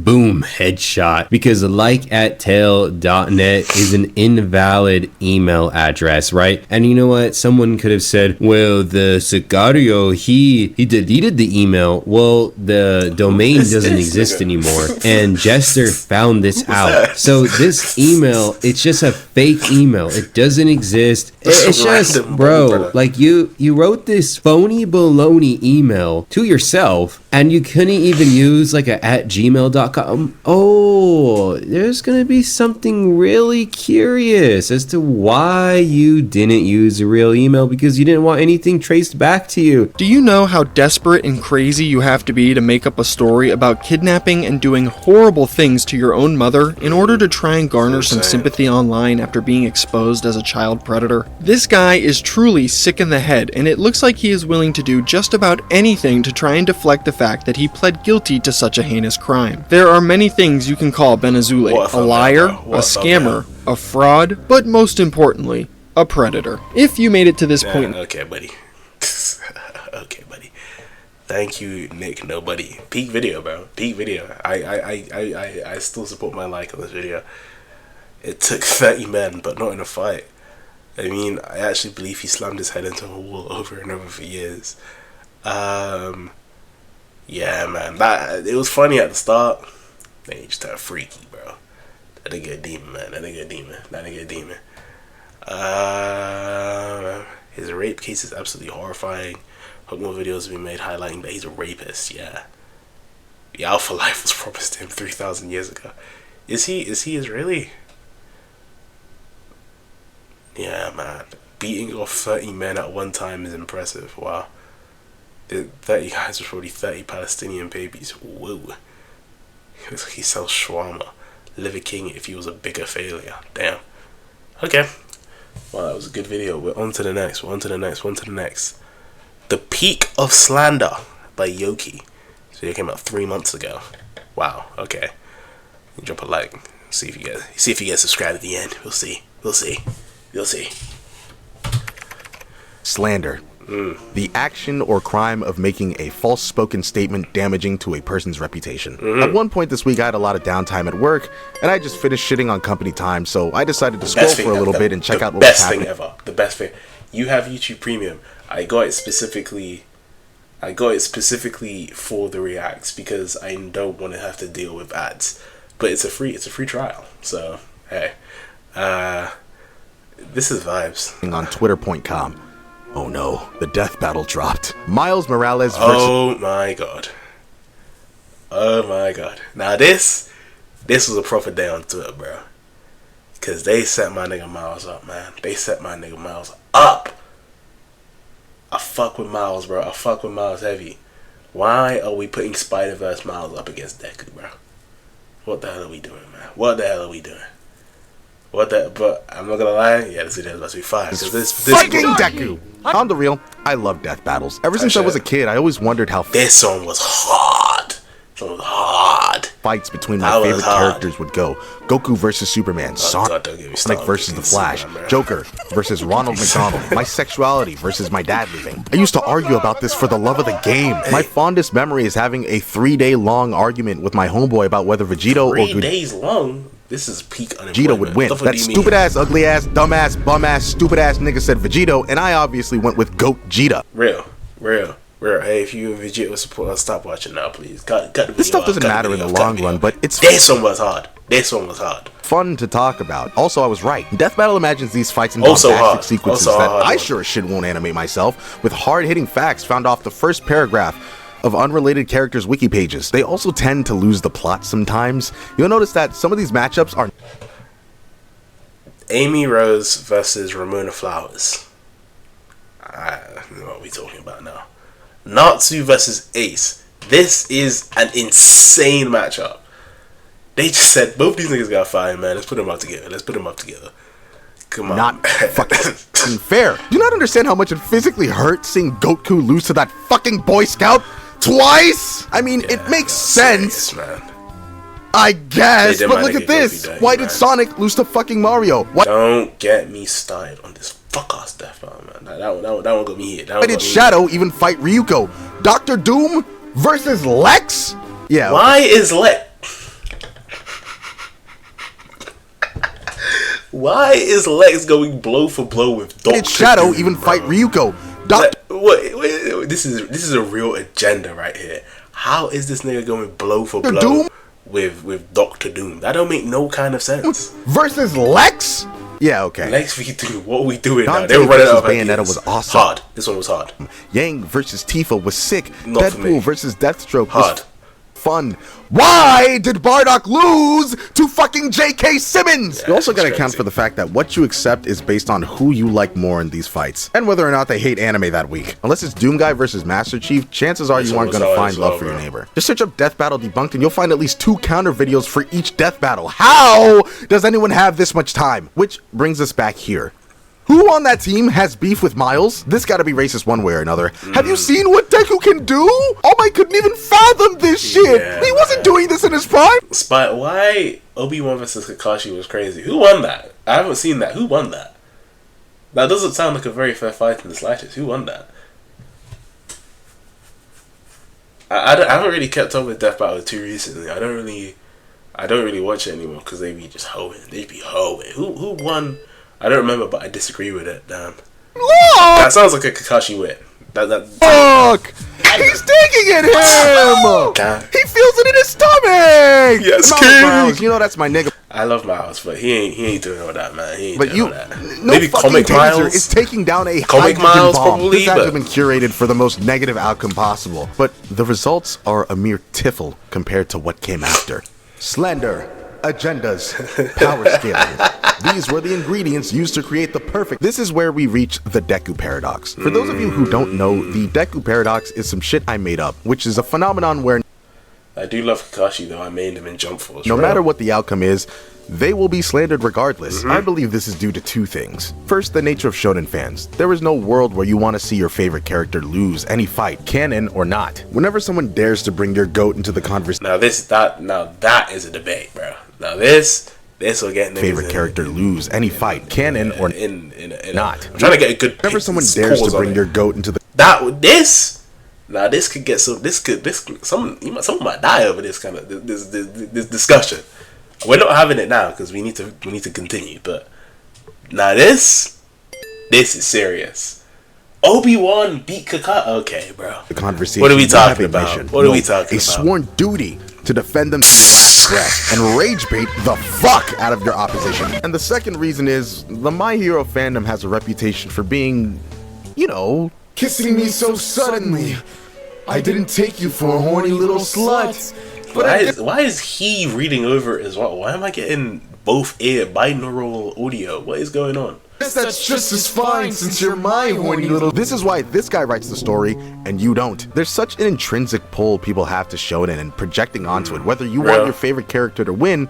boom headshot because like@tail.net is an invalid email address, right? And you know what? Someone could have said, well, the Sicario, he deleted the email. Well, the domain doesn't exist anymore. And Jester found this out. So this email, it's just a fake email. It doesn't exist. It's just, bro, like you wrote this phony baloney email to yourself and you couldn't even use like a @gmail.com. Oh, there's gonna be something really curious as to why you didn't use a real email, because you didn't want anything traced back to you. Do you know how desperate and crazy you have to be to make up a story about kidnapping and doing horrible things to your own mother in order to try and garner some sympathy online after being exposed as a child predator? This guy is truly sick in the head, and it looks like he is willing to do just about anything to try and deflect the fact that he pled guilty to such a heinous crime. There are many things you can call Ben Azoulay: a liar, a scammer, a fraud, but most importantly, a predator. If you made it to this point... Okay, buddy. Thank you, Nick Nobody. Peak video, bro. Peak video. I still support my like on this video. It took 30 men, but not in a fight. I mean, I actually believe he slammed his head into a wall over and over for years. Yeah, man. It was funny at the start. Then he just turned freaky, bro. That nigga a demon, man. That nigga a demon. His rape case is absolutely horrifying. Hope more videos have been made highlighting that he's a rapist. Yeah. The Alpha Life was promised to him 3,000 years ago. Is he Israeli? Yeah, man. Beating off 30 men at one time is impressive. Wow. The 30 guys were probably 30 Palestinian babies. Whoa. He looks like he sells shawarma. Liver King if he was a bigger failure. Damn. Okay. Well, that was a good video. We're on to the next. The Peak of Slander by Yoki. So it came out 3 months ago. Wow. Okay. You drop a like. See if you get subscribed at the end. We'll see. Slander. The action or crime of making a false spoken statement damaging to a person's reputation. At one point this week I had a lot of downtime at work and I just finished shitting on company time, so I decided to scroll for a little bit and check out what was happening. The best thing. You have YouTube Premium. I got it specifically for the reacts because I don't want to have to deal with ads. But it's a free trial. So, hey. This is vibes. On Twitter.com. Oh no, the death battle dropped. Miles Morales versus... Oh my god. Oh my god. Now this was a proper day on Twitter, bro. Cause they set my nigga Miles up, man. They set my nigga Miles up. I fuck with Miles, bro. I fuck with Miles heavy. Why are we putting Spider-Verse Miles up against Deku, bro? What the hell are we doing, man? What the hell are we doing? But I'm not gonna lie, yeah, this video is about to be fire. This fucking Deku! On the real, I love death battles. Ever since I was a kid, I always wondered how this one was hard. This one was hard. Fights between my favorite characters would go. Goku versus Superman, Sonic versus the Flash, Joker versus Ronald McDonald, my sexuality versus my dad leaving. I used to argue about this for the love of the game. My fondest memory is having a 3-day long argument with my homeboy about whether Vegito 3 days long? This is peak unemployment. Vegeta would win. That stupid ass, ugly ass, dumb ass, bum ass, stupid ass nigga said Vegito, and I obviously went with Goat Vegeta. Real. Hey, if you a Vegeta supporter, stop watching now, please. Cut the video. This stuff doesn't matter in the long run, but it's this one was hard. Fun to talk about. Also, I was right. Death Battle imagines these fights in bombastic sequences that I sure as shit won't animate myself, with hard-hitting facts found off the first paragraph of unrelated characters' wiki pages. They also tend to lose the plot sometimes. You'll notice that some of these matchups are Amy Rose versus Ramona Flowers. I don't know what we're talking about now. Natsu versus Ace. This is an insane matchup. They just said both these niggas got fired, man. Let's put them up together. Come on. Not fucking fair. Do you not understand how much it physically hurt seeing Goku lose to that fucking Boy Scout twice? I mean, it makes sense, man. I guess, but look at this. Why did Sonic lose to fucking Mario? Don't get me started on this fuck-ass Death Battle, man. That one got me hit. Why did Shadow even fight Ryuko? Dr. Doom versus Lex? Yeah. Why is Lex... Why is Lex going blow for blow with Dr. Did Shadow even fight Ryuko? Wait, this is a real agenda right here. How is this nigga going blow for blow with Dr. Doom? That don't make no kind of sense. Versus Lex? Yeah, okay. Lex v Doom, what are we doing now? They were running out of Bayonetta was awesome. Hard. This one was hard. Yang versus Tifa was sick. Not Deadpool versus Deathstroke hard. Was fun. Why did Bardock lose to fucking J.K. Simmons? You also gotta account for the fact that what you accept is based on who you like more in these fights, and whether or not they hate anime that week. Unless it's Doom Guy versus Master Chief, chances are you aren't gonna find love for your neighbor. Just search up Death Battle Debunked and you'll find at least 2 counter videos for each death battle. How does anyone have this much time? Which brings us back here. Who on that team has beef with Miles? This gotta be racist one way or another. Have you seen what Deku can do? Oh, I couldn't even fathom this shit. Yeah, he wasn't doing this in his prime. Why Obi-Wan versus Kakashi was crazy? Who won that? I haven't seen that. Who won that? That doesn't sound like a very fair fight in the slightest. Who won that? I haven't really kept up with Death Battle too recently. I don't really watch it anymore because they be just hoeing. They be hoeing. Who won? I don't remember, but I disagree with it. Damn. Look! That sounds like a Kakashi win. Look! He's digging at him! Damn. He feels it in his stomach! Yes, Miles, you know that's my nigga. I love Miles, but he ain't doing all that, man. He ain't but doing all that. No Maybe fucking Comic Miles Miles is taking down a Comic hydrogen Miles bomb. probably, This had to have been curated for the most negative outcome possible. But the results are a mere tiffle compared to what came after. Slander, agendas, power scaling. These were the ingredients used to create the perfect. This is where we reach the Deku paradox. For those of you who don't know, the Deku paradox is some shit I made up, which is a phenomenon where I do love Kakashi though. I made him in Jump Force. No matter what the outcome is, they will be slandered regardless. I believe this is due to 2 things. First, the nature of shonen fans. There is no world where you want to see your favorite character lose any fight, canon or not. Whenever someone dares to bring your goat into the conversation, that is a debate, bro. Now this will get favorite character lose any fight, canon or not. I'm trying to get a good. Whenever someone dares to bring your goat into the this could get someone might die over this kind of this discussion. We're not having it now because we need to continue. But now this is serious. Obi-Wan beat Kakashi. Okay, bro. The conversation. What are we talking about? What are we talking about? A sworn duty to defend them to your last breath and rage bait the fuck out of your opposition. And the second reason is the My Hero fandom has a reputation for being, kissing me so suddenly. I didn't take you for a horny little slut. Why is he reading over it as well? Why am I getting both ear binaural audio? What is going on? That's just as fine since you're my horny little. This is why this guy writes the story and you don't. There's such an intrinsic pull people have to shonen and projecting onto it, whether you want your favorite character to win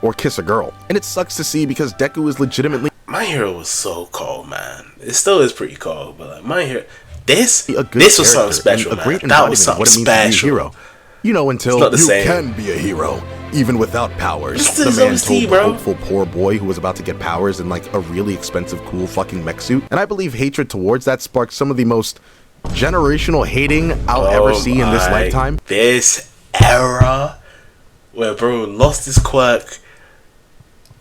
or kiss a girl. And it sucks to see because Deku is legitimately. My Hero was so cold, man. It still is pretty cold, but like My Hero, this was something special, man. That was something special. Hero. You know, until you can be a hero, even without powers. The man told the hopeful poor boy who was about to get powers in like a really expensive, cool fucking mech suit. And I believe hatred towards that sparked some of the most generational hating I'll ever see in this lifetime. This era where bro lost his quirk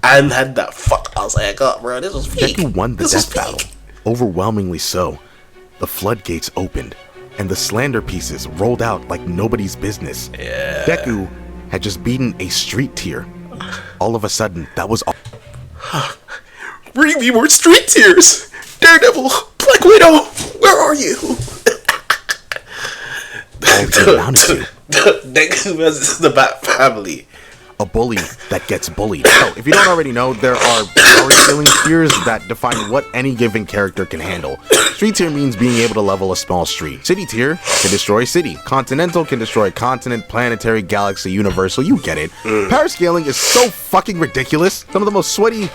and had that fuck. I was like, God, bro, this was peak. Deku won the death battle, overwhelmingly so. The floodgates opened, and the slander pieces rolled out like nobody's business. Yeah. Deku had just beaten a street tier. All of a sudden, that was all. Bring me more street tiers! Daredevil! Black Widow! Where are you? Deku versus the Bat Family. A bully that gets bullied. So, if you don't already know, there are power scaling tiers that define what any given character can handle. Street tier means being able to level a small street. City tier can destroy a city. Continental can destroy a continent, planetary, galaxy, universal, you get it. Power scaling is so fucking ridiculous. Some of the most sweaty,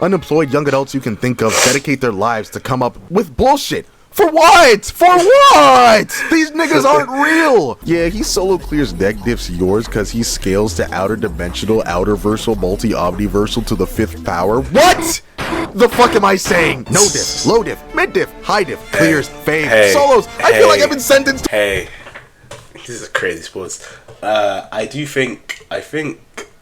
unemployed young adults you can think of dedicate their lives to come up with bullshit. For what? For what? These niggas aren't real. Yeah, he solo clears deck diffs yours because he scales to outer dimensional, outerversal, multi-omniversal to the 5th power. What? The fuck am I saying? No diff, low diff, mid diff, high diff, clears, fade, solos. I feel like I've been sentenced. Hey, this is a crazy sports. I think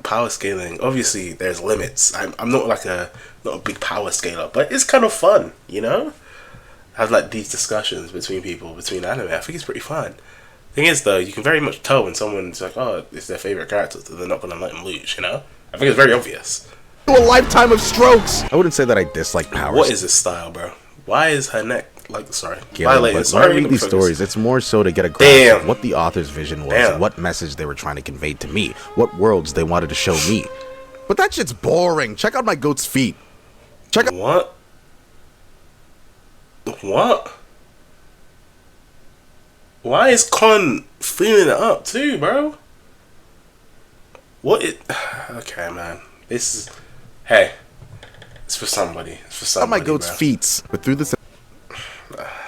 power scaling. Obviously, there's limits. I'm not like not a big power scaler, but it's kind of fun, you know. Have like these discussions between anime. I think it's pretty fun. Thing is though, you can very much tell when someone's like, oh, it's their favorite character, so they're not gonna let them lose, you know? I think it's very obvious. A lifetime of strokes. I wouldn't say that I dislike powers. What is this style, bro? Why is her neck like violated? When I read these stories, it's more so to get a grasp of what the author's vision was, and what message they were trying to convey to me, what worlds they wanted to show me. But that shit's boring. Check out my goat's feet. Check out What? Why is Con feeling it up too, bro? What it? Okay, man. This is. Hey, it's for somebody. It's for somebody. My goat's feet, but through this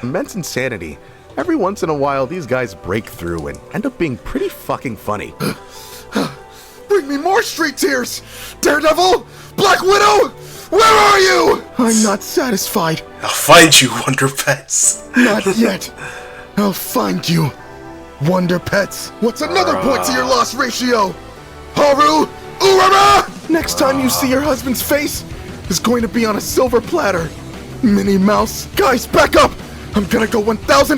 immense insanity, every once in a while these guys break through and end up being pretty fucking funny. Bring me more street tiers, Daredevil, Black Widow. Where are you? I'm not satisfied. I'll find you, Wonder Pets. Not yet. I'll find you, Wonder Pets. What's another point to your loss ratio? Haru Urara! Next time you see your husband's face, is going to be on a silver platter. Minnie Mouse. Guys, back up! I'm gonna go 1000%!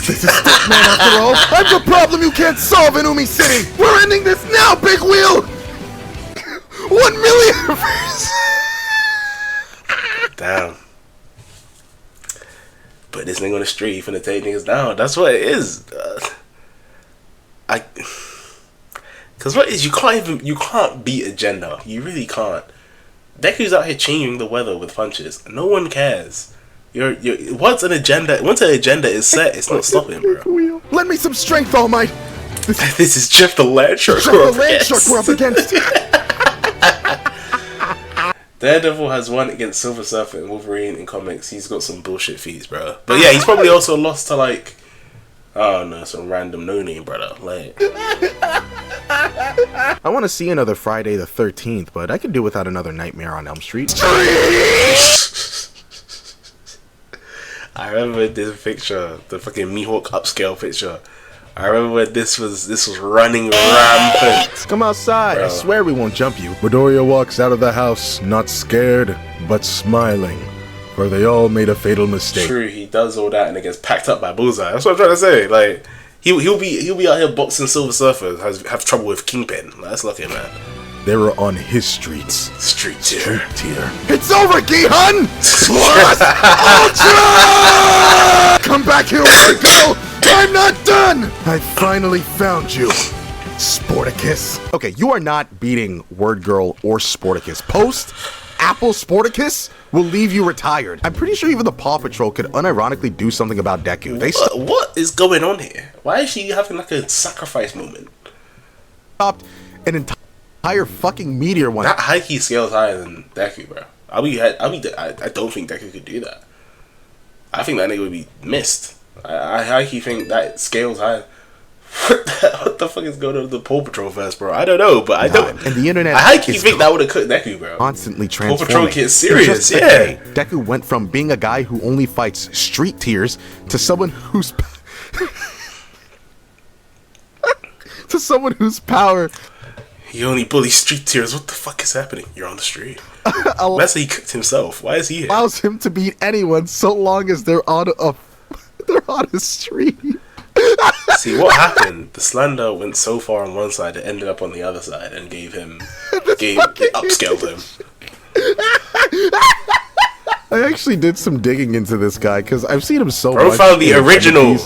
This is Stickman after all. I'm the problem you can't solve in Umi City! We're ending this now, Big Wheel! 1 million! Damn. Put this nigga on the street, he finna take niggas down. That's what it is. Cause what is, you can't beat a gender. You really can't. Deku's out here changing the weather with punches. No one cares. Once an agenda is set, it's not stopping, bro. Lend me some strength, All Might. This is Jeff the Land Shark we're up against. Daredevil has won against Silver Surfer and Wolverine in comics. He's got some bullshit feats, bro. But yeah, he's probably also lost to like, I don't know, some random no-name brother. Like, I want to see another Friday the 13th, but I could do without another Nightmare on Elm Street. I remember this picture, the fucking Mihawk upscale picture. I remember when this was running rampant. Come outside. Bro. I swear we won't jump you. Midoriya walks out of the house, not scared, but smiling, for they all made a fatal mistake. True, he does all that and it gets packed up by Bullseye. That's what I'm trying to say. Like, he'll be out here boxing Silver Surfer, have trouble with Kingpin. Like, that's lucky, man. They were on his streets. Street tier. It's over, Gihan! Plus Ultra! Come back here, Marco! I'm not done! I finally found you. Sporticus. Okay, you are not beating Word Girl or Sporticus. Post Apple Sporticus will leave you retired. I'm pretty sure even the Paw Patrol could unironically do something about Deku. What is going on here? Why is she having like a sacrifice moment? Stopped an entire fucking meteor one. That Hikey scales higher than Deku, bro. I don't think Deku could do that. I think that nigga would be missed. I think that scales higher. What the fuck is going on with the Paw Patrol verse, bro? I don't know, but I don't. And the internet, I think that would have cooked Deku, bro. Constantly transforming. Paw Patrol gets serious, yeah. Deku went from being a guy who only fights street tiers to someone who's power. He only bullies street tiers. What the fuck is happening? You're on the street. Let's say he cooked himself. Why is he here? Allows him to beat anyone so long as they're on a street. See what happened? The slander went so far on one side, it ended up on the other side, and upscaled him. I actually did some digging into this guy because I've seen him so much. Bro found the original.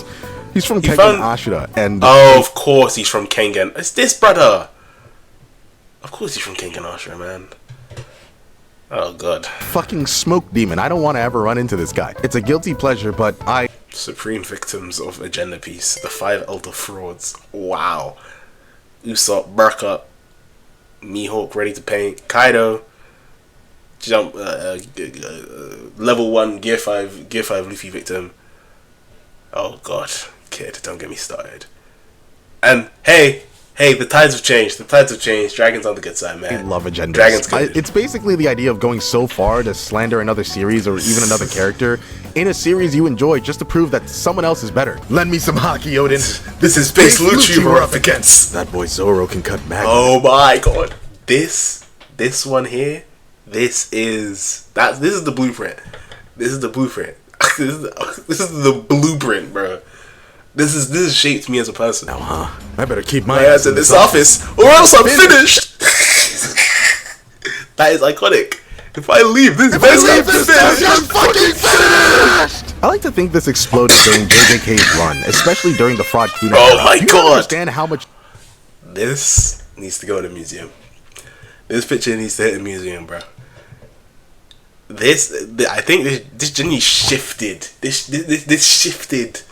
He's from Kengan Ashura, and of course he's from Kengan. It's this brother. Of course he's from Kengan Ashura, man. Oh god. Fucking smoke demon. I don't want to ever run into this guy. It's a guilty pleasure, but Supreme victims of Agenda Piece, the 5 elder frauds. Wow. Usopp, Burka, Mihawk ready to paint, Kaido, jump, level 1, Gear 5 Luffy victim. Oh god, kid, don't get me started. And hey, the tides have changed. Dragon's on the good side, man. I love agendas. Dragon's good. It's basically the idea of going so far to slander another series or even another character in a series you enjoy just to prove that someone else is better. Lend me some hockey, Odin. This is Space Lucci we're up against. That boy Zoro can cut Magma. Oh my god. This one here, this is the blueprint. This is the blueprint. This is the blueprint, bro. This is shaped me as a person. Now, I better keep my ass in this office, or else I'm finished. That is iconic. If I leave this, I'm fucking finished. I like to think this exploded during JJK's run, especially during the fraud Kuna. Oh my god! Understand how much? This needs to go in a museum. This picture needs to hit a museum, bro. I think this genuinely shifted. This shifted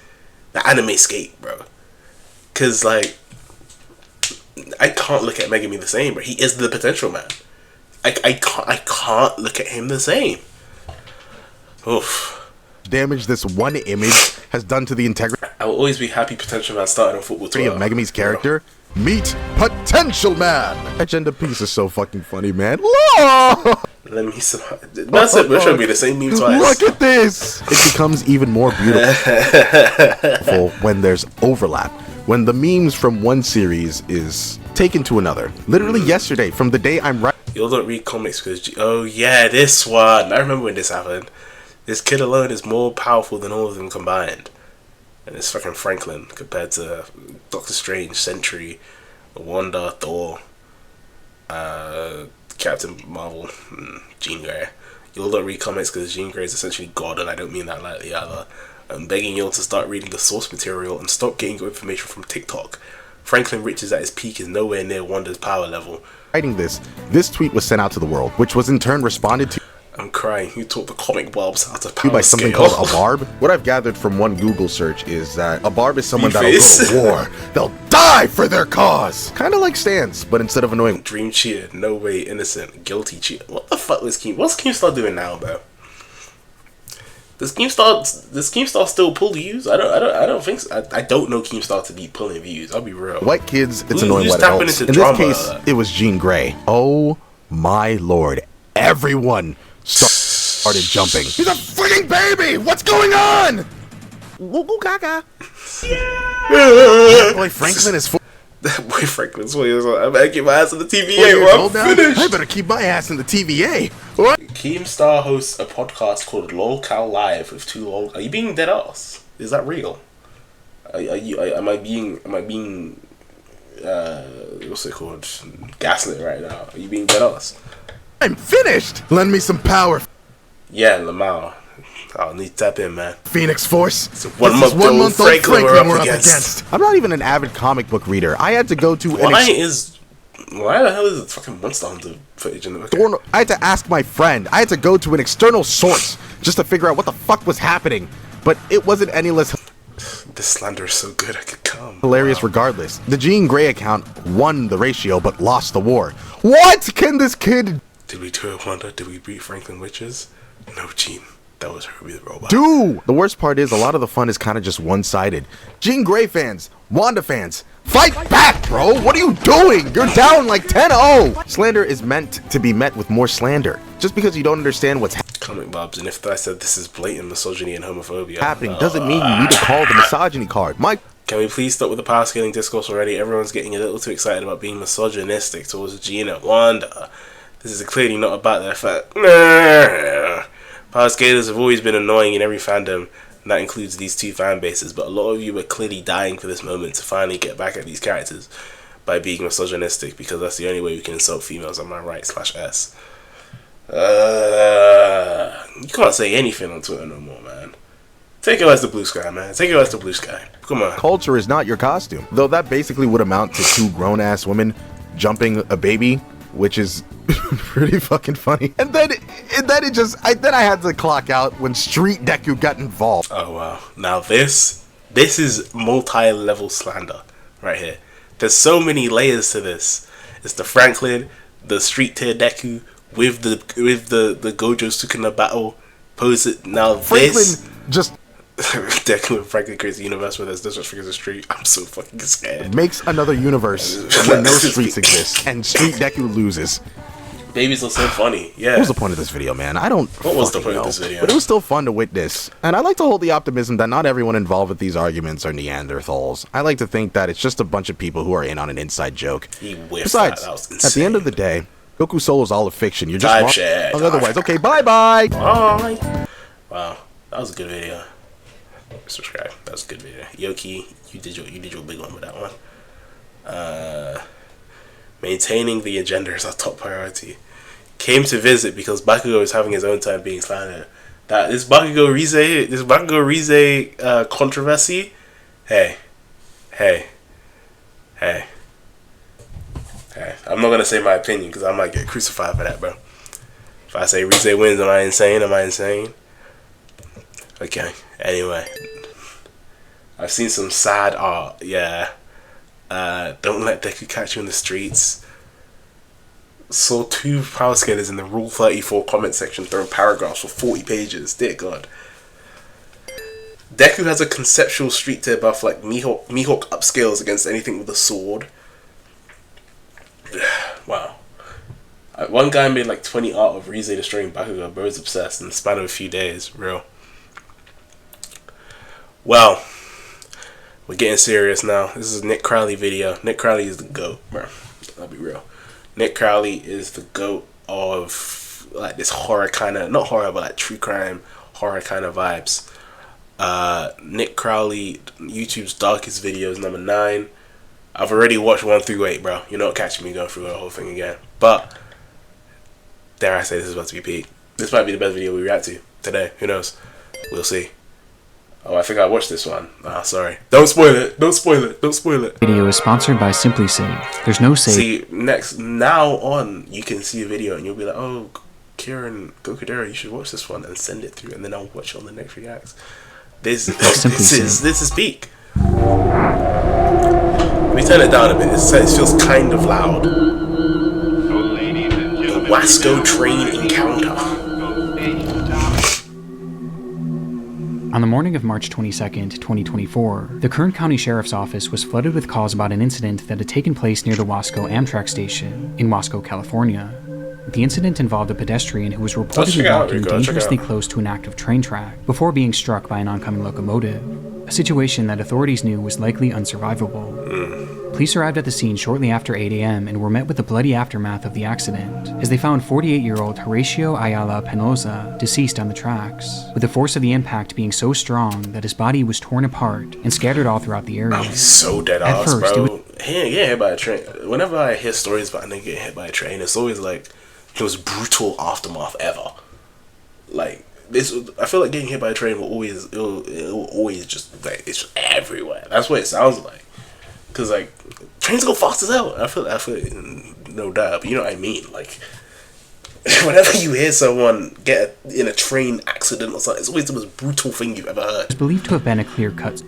the anime skate, bro. Cause like, I can't look at Megami the same, bro. He is the potential man. I can't look at him the same. Oof. Damage this one image has done to the integrity. I will always be happy Potential Man started on football Twitter. Of Megami's character. Meet Potential Man. Agenda Piece is so fucking funny, man. Let me some. That's it. We're showing me the same meme twice. Look at this. It becomes even more beautiful when there's overlap. When the memes from one series is taken to another. Literally yesterday, from the day I'm right. You don't read comics because oh yeah, this one. I remember when this happened. This kid alone is more powerful than all of them combined. And it's fucking Franklin compared to Doctor Strange, Sentry, Wanda, Thor, Captain Marvel, Jean Grey. You'll not read comics because Jean Grey is essentially God, and I don't mean that lightly either. I'm begging you all to start reading the source material and stop getting your information from TikTok. Franklin Richards at his peak is nowhere near Wanda's power level. Writing this tweet was sent out to the world, which was in turn responded to. I'm crying. Who taught the comic bulbs how to power by something scale? called a barb? What I've gathered from one Google search is that a barb is someone that'll go to war. They'll die for their cause. Kind of like Stans, but instead of annoying. Dream cheater, no way innocent, guilty cheater. What the fuck was What's Keemstar doing now, bro? Does Keemstar still pull views? I don't think so. I don't know Keemstar to be pulling views. I'll be real. White kids, it's annoying what adults. In this case, it was Jean Grey. Oh my lord! Everyone started jumping. He's a freaking baby! What's going on? Woo gaga. Boy, Franklin is That boy Franklin's way is I better keep my ass in the TVA or I'm finished. I better keep my ass in the TVA. What? Keemstar hosts a podcast called LOLCal Live with two LOL. Are you being dead ass? Is that real? Am I being what's it called? Gaslit right now? Are you being dead ass? I'm finished. Lend me some power. Yeah, Lamau. I'll need to tap in, man. Phoenix Force. It's a one-month-old Franklin we're up against. I'm not even an avid comic book reader. I had to go to why the hell is it fucking Monster Hunter footage in the I had to ask my friend. I had to go to an external source just to figure out what the fuck was happening. But it wasn't any less. This slander is so good I could come. Hilarious regardless. The Jean Grey account won the ratio but lost the war. What can this kid... Did we do it, Wanda? Did we beat Franklin Witches? No, Jean. That was Herbie the Robot. Dude! The worst part is a lot of the fun is kind of just one-sided. Jean Grey fans, Wanda fans, fight back, bro! What are you doing? You're down like 10-0! Slander is meant to be met with more slander. Just because you don't understand what's Comic Bobs, and if I said this is blatant misogyny and homophobia happening, doesn't mean you need to call the misogyny card. Can we please stop with the power scaling discourse already? Everyone's getting a little too excited about being misogynistic towards Gina Wanda. This is clearly not about their fact. Power scalers have always been annoying in every fandom, and that includes these two fan bases, but a lot of you are clearly dying for this moment to finally get back at these characters by being misogynistic, because that's the only way we can insult females, am I right, /S. You can't say anything on Twitter no more, man. Take it as the blue sky, man. Take it as the blue sky. Come on. Culture is not your costume. Though that basically would amount to two grown-ass women jumping a baby, which is pretty fucking funny. And then I had to clock out when Street Deku got involved. Oh wow. Now this is multi-level slander right here. There's so many layers to this. It's the Franklin, the Street tier Deku with the Gojo Sukuna battle. Pose it now. Franklin this just Deku and Franklin creates a universe where there's no such thing as a street. I'm so fucking scared. Makes another universe where no streets exist, and Street Deku loses. Babies are so funny. Yeah. What was the point of this video, man? What was the point of this video? But it was still fun to witness. And I like to hold the optimism that not everyone involved with these arguments are Neanderthals. I like to think that it's just a bunch of people who are in on an inside joke. Besides, at the end of the day, Goku Solo is all a fiction. You're just wrong. Otherwise, okay, bye-bye. Bye. Wow, that was a good video. Subscribe. That was a good video. Yoki, you did your big one with that one. Maintaining the agenda is our top priority. Came to visit because Bakugo is having his own time being slandered. This Bakugo Rize controversy. Hey. I'm not gonna say my opinion because I might get crucified for that, bro. If I say Rize wins, am I insane? Okay. Anyway, I've seen some sad art. Yeah. Don't let Deku catch you in the streets. Saw 2 power scalers in the Rule 34 comment section throwing paragraphs for 40 pages. Dear God. Deku has a conceptual street tier buff like Mihawk upscales against anything with a sword. Wow. One guy made like 20 art of Rize destroying Bakugo. Bro's obsessed in the span of a few days. Real. Well, we're getting serious now. This is Nick Crowley video. Nick Crowley is the GOAT, bro. I'll be real. Nick Crowley is the GOAT of like this horror kind of, not horror, but like true crime horror kind of vibes. Nick Crowley, YouTube's darkest videos, number 9. I've already watched 1 through 8, bro. You're not catching me going through the whole thing again. But dare I say this is about to be peak. This might be the best video we react to today. Who knows? We'll see. Oh, I think I watched this one. Sorry. Don't spoil it. Video is sponsored by Simply Save. There's no save. See, now on, you can see a video and you'll be like, oh, Kieran, gxkudera, you should watch this one and send it through, and then I'll watch it on the next reacts. This is peak. Let me turn it down a bit. It feels kind of loud. The Wasco train encounter. On the morning of March 22nd, 2024, the Kern County Sheriff's Office was flooded with calls about an incident that had taken place near the Wasco Amtrak station in Wasco, California. The incident involved a pedestrian who was reportedly walking dangerously close to an active train track before being struck by an oncoming locomotive, a situation that authorities knew was likely unsurvivable. Police arrived at the scene shortly after 8 a.m. and were met with the bloody aftermath of the accident, as they found 48-year-old Horacio Ayala Penosa deceased on the tracks, with the force of the impact being so strong that his body was torn apart and scattered all throughout the area. I'm so dead ass, bro. Getting hit by a train. Whenever I hear stories about a nigga getting hit by a train, it's always like the most brutal aftermath ever. Like, I feel like getting hit by a train will always just like it's just everywhere. That's what it sounds like. Cause like trains go fast as hell. I feel no doubt, but you know what I mean. Like whenever you hear someone get in a train accident or something, it's always the most brutal thing you've ever heard. It's believed to have been a clear-cut.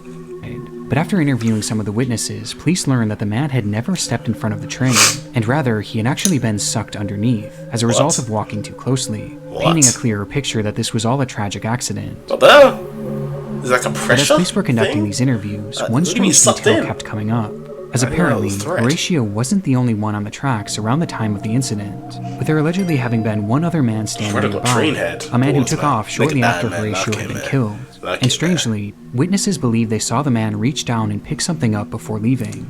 But after interviewing some of the witnesses, police learned that the man had never stepped in front of the train, and rather, he had actually been sucked underneath as a result of walking too closely, painting a clearer picture that this was all a tragic accident. Is like a pressure But as police were conducting these interviews, one strange detail kept coming up, as apparently, Horatio wasn't the only one on the tracks around the time of the incident, with there allegedly having been one other man standing nearby, a man who took off shortly after Horatio had been killed. And strangely, witnesses believe they saw the man reach down and pick something up before leaving.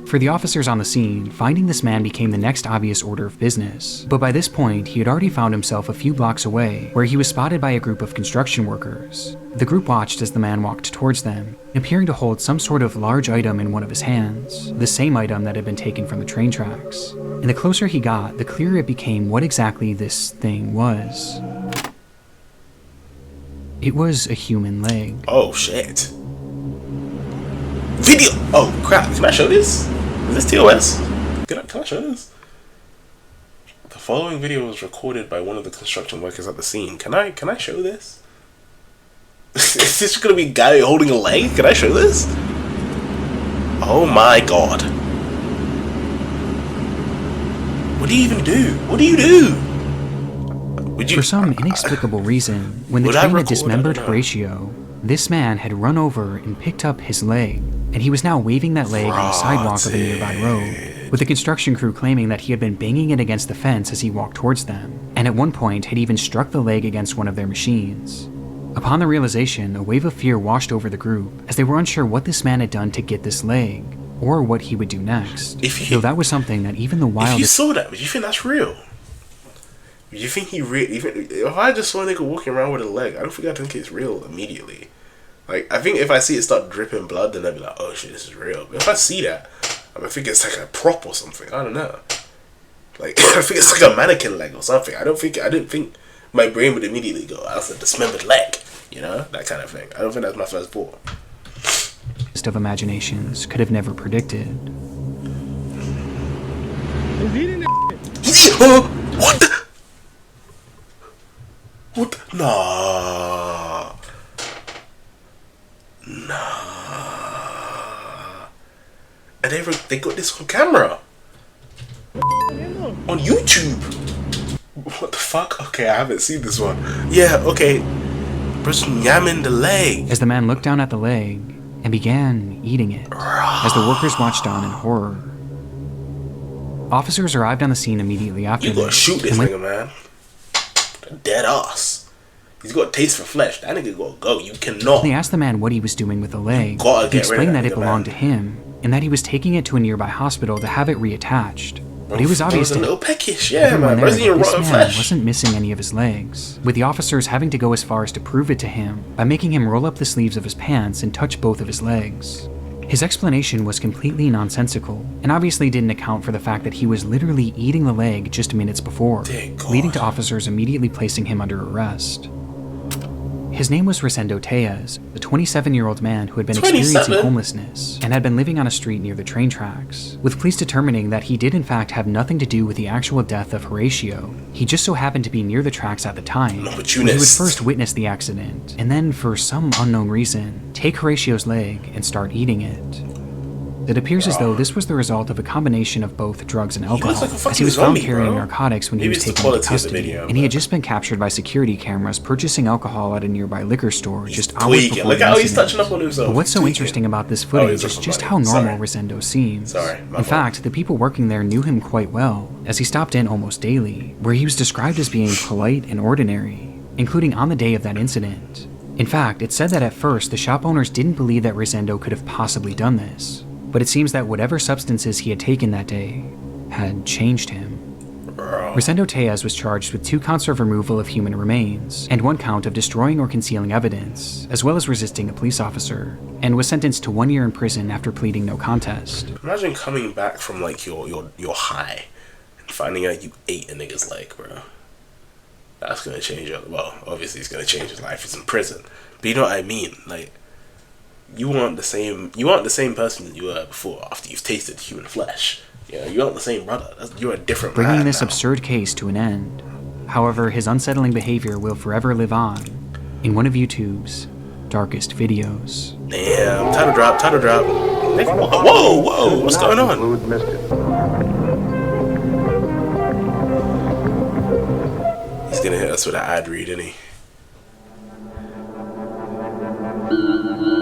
For the officers on the scene, finding this man became the next obvious order of business. But by this point, he had already found himself a few blocks away, where he was spotted by a group of construction workers. The group watched as the man walked towards them, appearing to hold some sort of large item in one of his hands, the same item that had been taken from the train tracks. And the closer he got, the clearer it became what exactly this thing was. It was a human leg. Oh shit. Video! Oh crap, can I show this? Is this TOS? Can I show this? The following video was recorded by one of the construction workers at the scene. Can I show this? Is this gonna be a guy holding a leg? Can I show this? Oh my god. What do you even do? What do you do? For some inexplicable reason, when the train had dismembered Horatio, this man had run over and picked up his leg, and he was now waving that leg on the sidewalk of a nearby road, with the construction crew claiming that he had been banging it against the fence as he walked towards them, and at one point had even struck the leg against one of their machines. Upon the realization, a wave of fear washed over the group, as they were unsure what this man had done to get this leg, or what he would do next, though that was something that even the wildest... If you saw that, would you think that's real? You think he really? If I just saw a nigga walking around with a leg, I don't think it's real immediately. Like, I think if I see it start dripping blood, then I'd be like, oh shit, this is real. But if I see that, I think it's like a prop or something. I don't know. Like, I think it's like a mannequin leg or something. I didn't think my brain would immediately go, that's a dismembered leg. You know, that kind of thing. I don't think that's my first thought. Of imaginations could have never predicted. He's eating that. What the? What? Nah. And they got this on camera. On YouTube. What the fuck? Okay, I haven't seen this one. Yeah, okay. Person yamming the leg. As the man looked down at the leg and began eating it, as the workers watched on in horror. Officers arrived on the scene immediately after this. You gotta shoot this nigga, man. Dead ass. He's got a taste for flesh. That nigga gotta go. You cannot. They asked the man what he was doing with the leg. He explained that it belonged to him, and that he was taking it to a nearby hospital to have it reattached. But he was obvious a little peckish, yeah, man. This man wasn't missing any of his legs, with the officers having to go as far as to prove it to him by making him roll up the sleeves of his pants and touch both of his legs. His explanation was completely nonsensical, and obviously didn't account for the fact that he was literally eating the leg just minutes before, leading to officers immediately placing him under arrest. His name was Rosendo Tejas, a 27-year-old man who had been experiencing homelessness and had been living on a street near the train tracks, with police determining that he did in fact have nothing to do with the actual death of Horatio. He just so happened to be near the tracks at the time, when he would first witness the accident, and then for some unknown reason, take Horatio's leg and start eating it. It appears as though this was the result of a combination of both drugs and alcohol, as he was found carrying narcotics when he was taken into custody, and he had just been captured by security cameras purchasing alcohol at a nearby liquor store just hours before the incident. But what's so interesting about this footage is just how normal Rosendo seems. In fact, the people working there knew him quite well, as he stopped in almost daily, where he was described as being polite and ordinary, including on the day of that incident. In fact, it's said that at first the shop owners didn't believe that Rosendo could have possibly done this. But it seems that whatever substances he had taken that day had changed him. Rosendo Tejas was charged with 2 counts of removal of human remains, and 1 count of destroying or concealing evidence, as well as resisting a police officer, and was sentenced to 1 year in prison after pleading no contest. Imagine coming back from like your high and finding out you ate a nigga's leg, bro. that's gonna change it. Well, obviously it's gonna change his life. He's in prison, but you know what I mean. Like, you want the same person that you were before after you've tasted human flesh. Yeah, you aren't the same brother. You're a different man. Bringing this now. absurd case to an end. However, his unsettling behavior will forever live on in one of YouTube's darkest videos. Damn, title drop. Whoa, what's going on? He's gonna hit us with an ad read, isn't he?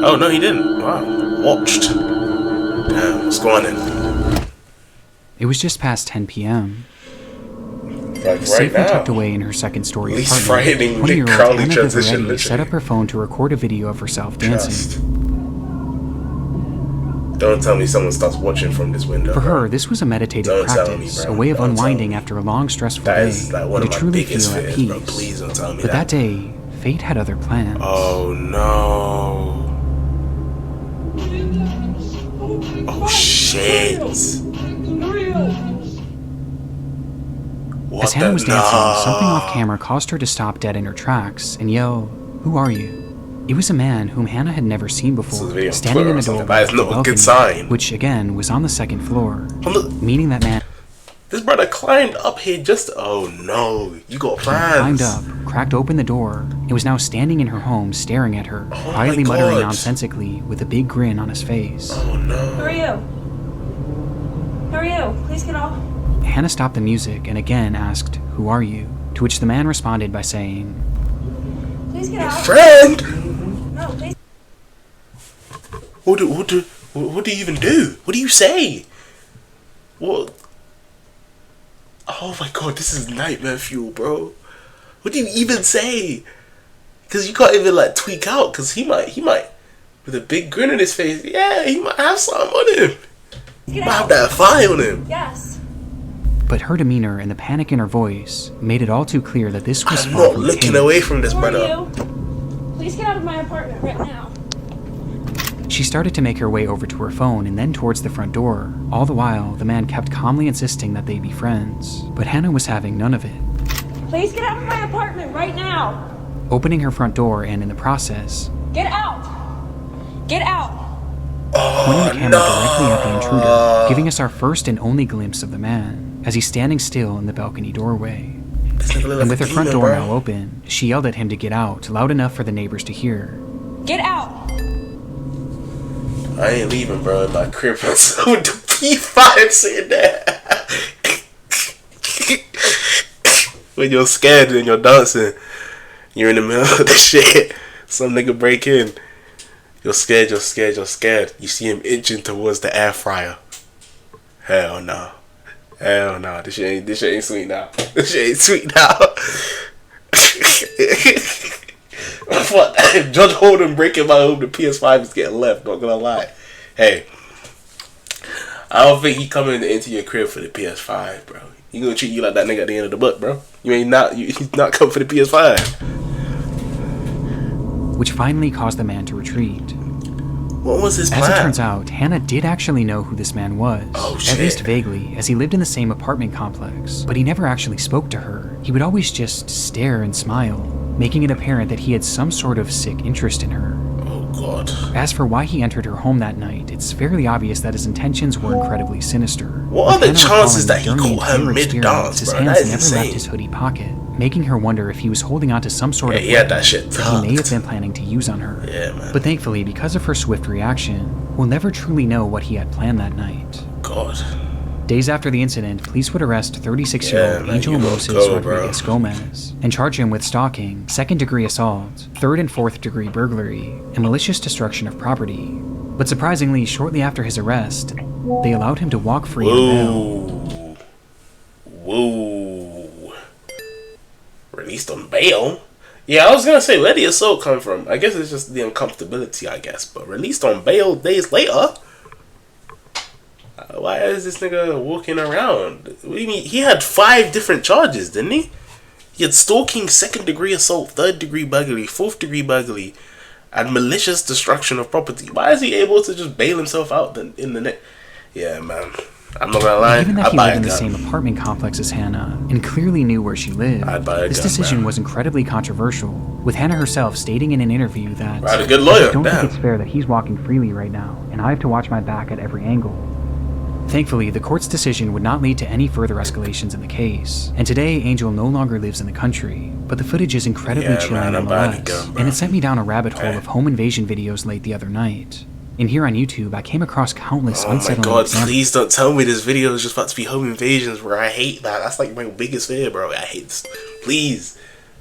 Oh, no, he didn't. Wow, watched. Damn, what's going on? It was just past 10 p.m. Like Safely tucked away in her second-story Least apartment, frightening 20-year-old Crowley Hannah transition, Vivaretti set up her phone to record a video of herself dancing. Don't tell me someone starts watching from this window. For her, this was a meditative practice, a way of unwinding after a long, stressful day, one and to of my truly biggest feel at fears, peace. bro. Please don't tell me But that day, fate had other plans. Oh no. Oh shit. As Hannah was dancing, something off camera caused her to stop dead in her tracks and yell, "Who are you?" It was a man whom Hannah had never seen before, standing in the doorway That is of the not a good balcony, sign. which again was on the second floor, meaning that man This brother climbed up here just. Oh no, you got plans. climbed up, cracked open the door, and was now standing in her home staring at her, quietly my muttering God. nonsensically with a big grin on his face. Oh no. Who are you? Who are you? Please get off. Hannah stopped the music and again asked, "Who are you?" To which the man responded by saying, Please get off. Friend! No, please. What do you even do? What do you say? What? Oh my god, this is nightmare fuel, bro. What do you even say? Because you can't even like tweak out. Because he might, with a big grin on his face. Yeah, he might have something on him. He might have that fire on him. Yes. but her demeanor and the panic in her voice made it all too clear that this was I'm far not from looking tame. away from this, Who brother. are you? Please get out of my apartment right now. She started to make her way over to her phone and then towards the front door. All the while, the man kept calmly insisting that they be friends, but Hannah was having none of it. Please get out of my apartment right now. Opening her front door and, in the process, Get out. Get out. pointing the camera directly at the intruder, giving us our first and only glimpse of the man, as he's standing still in the balcony doorway. And with her front door now open, she yelled at him to get out, loud enough for the neighbors to hear. Get out. I ain't leaving, bro. In my crib with the P5 sitting there. When you're scared and you're dancing, you're in the middle of the shit. Some nigga break in. You're scared. You see him inching towards the air fryer. Hell no. Hell no. This shit ain't sweet now. This shit ain't sweet now. What? Judge Holden breaking my home, the PS5 is getting left, not gonna lie. Hey, I don't think he coming into your crib for the PS5, bro. He gonna treat you like that nigga at the end of the book, bro. He's not coming for the PS5. Which finally caused the man to retreat. What was his plan? As it turns out, Hannah did actually know who this man was. Oh, at shit. least vaguely, as he lived in the same apartment complex. But he never actually spoke to her. He would always just stare and smile, making it apparent that he had some sort of sick interest in her. Oh, God. As for why he entered her home that night, it's fairly obvious that his intentions were incredibly sinister. What are the Hannah chances recalling that he during the caught her entire mid-dance, experience, his bro? hands That is never insane. left his hoodie pocket, making her wonder if he was holding on to some sort of he had that weapon shit that he may tucked. have been planning to use on her. Yeah, man. But thankfully, because of her swift reaction, we'll never truly know what he had planned that night. God. Days after the incident, police would arrest 36-year-old man, Angel you Moses go, bro. Rodriguez Gomez and charge him with stalking, second-degree assault, third and fourth-degree burglary, and malicious destruction of property. But surprisingly, shortly after his arrest, they allowed him to walk free on bail. Whoa. Released on bail? Yeah, I was gonna say, where did the assault come from? I guess it's just the uncomfortability, I guess. But released on bail days later? Why is this nigga walking around? What do you mean? He had 5 different charges, didn't he? He had stalking, second-degree assault, third-degree burglary, fourth-degree burglary, and malicious destruction of property. Why is he able to just bail himself out in the neck? Yeah, man. I'm not gonna lie. Given that I'd he buy lived a in the gun. same apartment complex as Hannah and clearly knew where she lived, I'd buy a this gun, decision man. was incredibly controversial, with Hannah herself stating in an interview that Right, a good lawyer. I don't Damn. think it's fair that he's walking freely right now, and I have to watch my back at every angle. Thankfully, the court's decision would not lead to any further escalations in the case, and today Angel no longer lives in the country, but the footage is incredibly chilling nonetheless, and it sent me down a rabbit hole of home invasion videos late the other night. And here on YouTube, I came across countless Oh my unsettling god, examples. please don't tell me this video is just about to be home invasions, bro. I hate that. That's like my biggest fear, bro. I hate this. Please.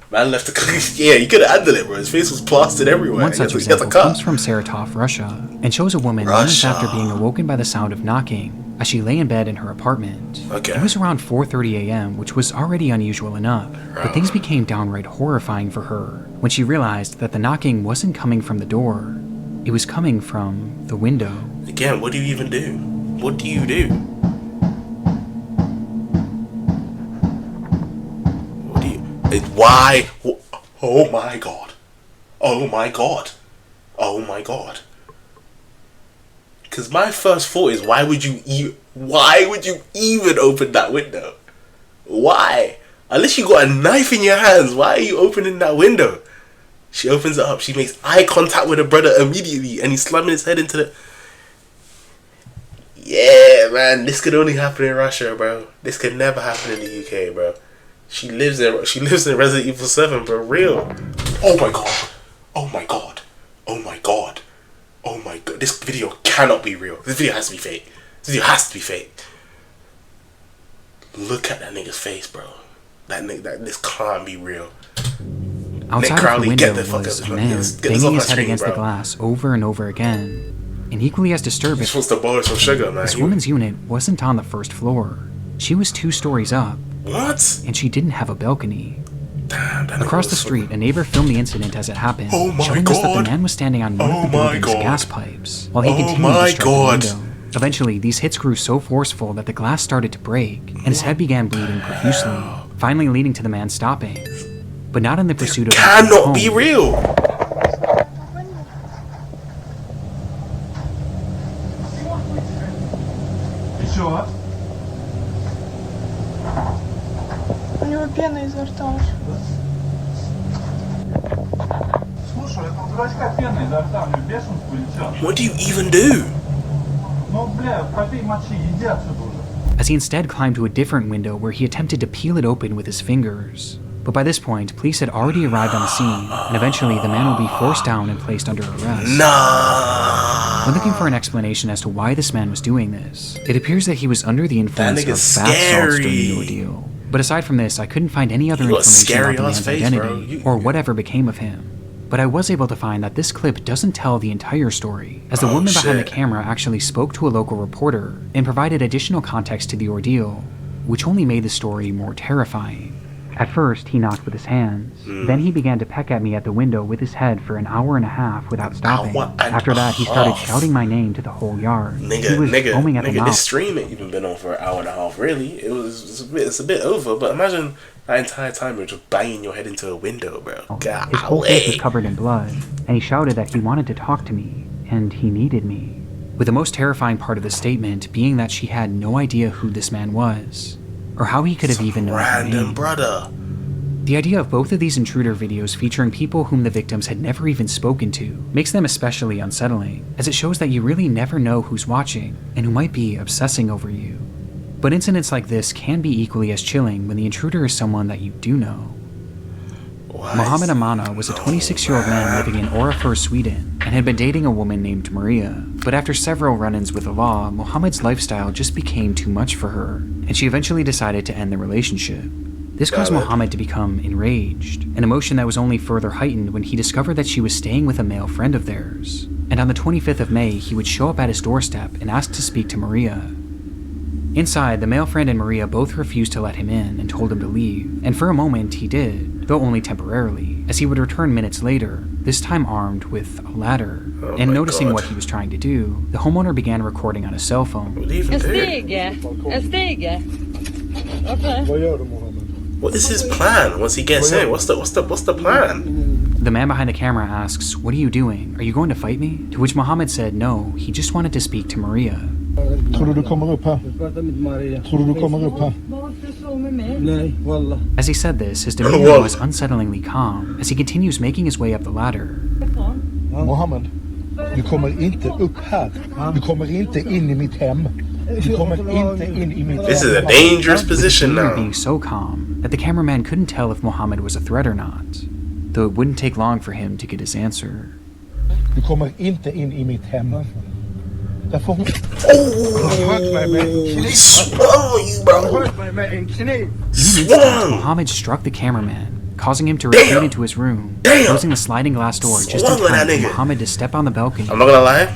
Man left the yeah, you could handle it, bro. His face was plastered everywhere. One such example comes from Saratov, Russia, and shows a woman moments after being awoken by the sound of knocking as she lay in bed in her apartment. Okay. It was around 4:30 a.m., which was already unusual enough, but things became downright horrifying for her when she realized that the knocking wasn't coming from the door. It was coming from the window. Again, what do you even do? What do you do? What do you... Why? Oh my god. Oh my god. Oh my god. Because my first thought is, why would you even open that window? Why? Unless you got a knife in your hands, why are you opening that window? She opens it up. She makes eye contact with her brother immediately, and he's slamming his head into the... Yeah, man, this could only happen in Russia, bro. This could never happen in the UK, bro. She lives in Resident Evil 7, bro. Real. Oh my god. Oh my god. Oh my god. Oh my god. This video cannot be real. This video has to be fake. This video has to be fake. Look at that nigga's face, bro. This can't be real. Outside Crowley, of the get window the fuck was up. a man Get this banging off his my head screen, against the bro. glass over and over again. And equally as disturbing, You're supposed to borrow some sugar, man. this woman's unit wasn't on the first floor. She was 2 stories up. What? And she didn't have a balcony. Across the street, a neighbor filmed the incident as it happened, Oh my showing us that the God. man was standing on one Oh of the my building's God. gas pipes while he Oh continued my to strike God. the window. Eventually, these hits grew so forceful that the glass started to break, and his head began bleeding profusely, finally leading to the man stopping. But not in the pursuit of Cannot be real. Чё? У него пена изо рта уже. Слушай, это дурачка пена изо рта, у него бешенство или чё? What do you even do? Ну, бля, попей мочи, иди отсюда уже. as he instead climbed to a different window where he attempted to peel it open with his fingers. But by this point, police had already arrived on the scene, and eventually the man will be forced down and placed under arrest. When looking for an explanation as to why this man was doing this, it appears that he was under the influence of bath salts during the ordeal. But aside from this, I couldn't find any other information about the man's identity, or whatever became of him. But I was able to find that this clip doesn't tell the entire story, as the woman behind the camera actually spoke to a local reporter and provided additional context to the ordeal, which only made the story more terrifying. At first, he knocked with his hands. Then he began to peck at me at the window with his head for an hour and a half without stopping. After that, he started shouting my name to the whole yard. He was foaming at the mouth. This stream ain't even been on for an hour and a half, really. It's a bit over, but imagine that entire time you're just banging your head into a window, bro. His whole face was covered in blood, and he shouted that he wanted to talk to me, and he needed me. With the most terrifying part of the statement being that she had no idea who this man was, or how he could have even known her name. Brother. The idea of both of these intruder videos featuring people whom the victims had never even spoken to makes them especially unsettling, as it shows that you really never know who's watching and who might be obsessing over you. But incidents like this can be equally as chilling when the intruder is someone that you do know. Mohammed Amana was a 26-year-old man living in Orafur, Sweden, and had been dating a woman named Maria. But after several run-ins with the law, Mohammed's lifestyle just became too much for her, and she eventually decided to end the relationship. This caused Mohammed to become enraged, an emotion that was only further heightened when he discovered that she was staying with a male friend of theirs. And on the 25th of May, he would show up at his doorstep and ask to speak to Maria. Inside, the male friend and Maria both refused to let him in and told him to leave, and for a moment he did, though only temporarily, as he would return minutes later, this time armed with a ladder. And noticing what he was trying to do, the homeowner began recording on his cell phone. What is his plan once he gets in? What's the plan? The man behind the camera asks, "What are you doing? Are you going to fight me?" To which Mohammed said no, he just wanted to speak to Maria. As he said this, his demeanor was unsettlingly calm as he continues making his way up the ladder. Mohammed, du kommer inte upp här. Du kommer inte in I mitt hem. Du kommer inte in I mitt hem. This is a dangerous position now. Being so calm that the cameraman couldn't tell if Mohammed was a threat or not, though it wouldn't take long for him to get his answer. Du kommer inte in I mitt hem. Därför hon... Mohammed struck the cameraman, causing him to retreat into his room, closing the sliding glass door just in time for Mohammed to step on the balcony. I'm not gonna lie,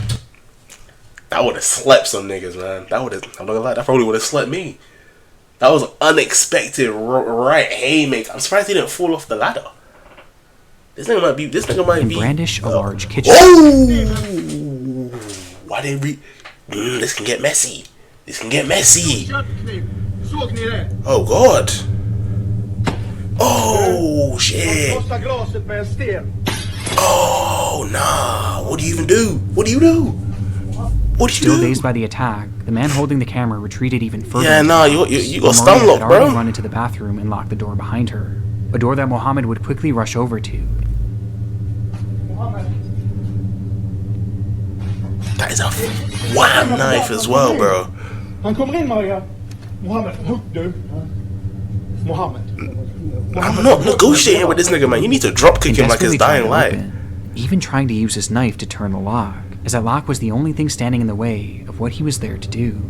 that would have slept some niggas, man. I'm not gonna lie, that probably would have slept me. That was unexpected, right haymaker. I'm surprised he didn't fall off the ladder. This nigga might be. Brandish a large kitchen. Oh! Why did we? This can get messy. This can get messy. Oh God. Oh shit. Oh nah. What do you even do? What do you do? What do you Still do? dazed by the attack, the man holding the camera retreated even further. Yeah, nah. You got stun lock, had bro. already run into the bathroom and locked the door behind her. A door that Mohammed would quickly rush over to. That is a wham knife as well, bro. Han kommer in, Maria. Mohammed, hugg du. Mohammed. I'm not negotiating with this nigga, man. You need to drop kick him like his dying light. Even trying to use his knife to turn the lock, as that lock was the only thing standing in the way of what he was there to do.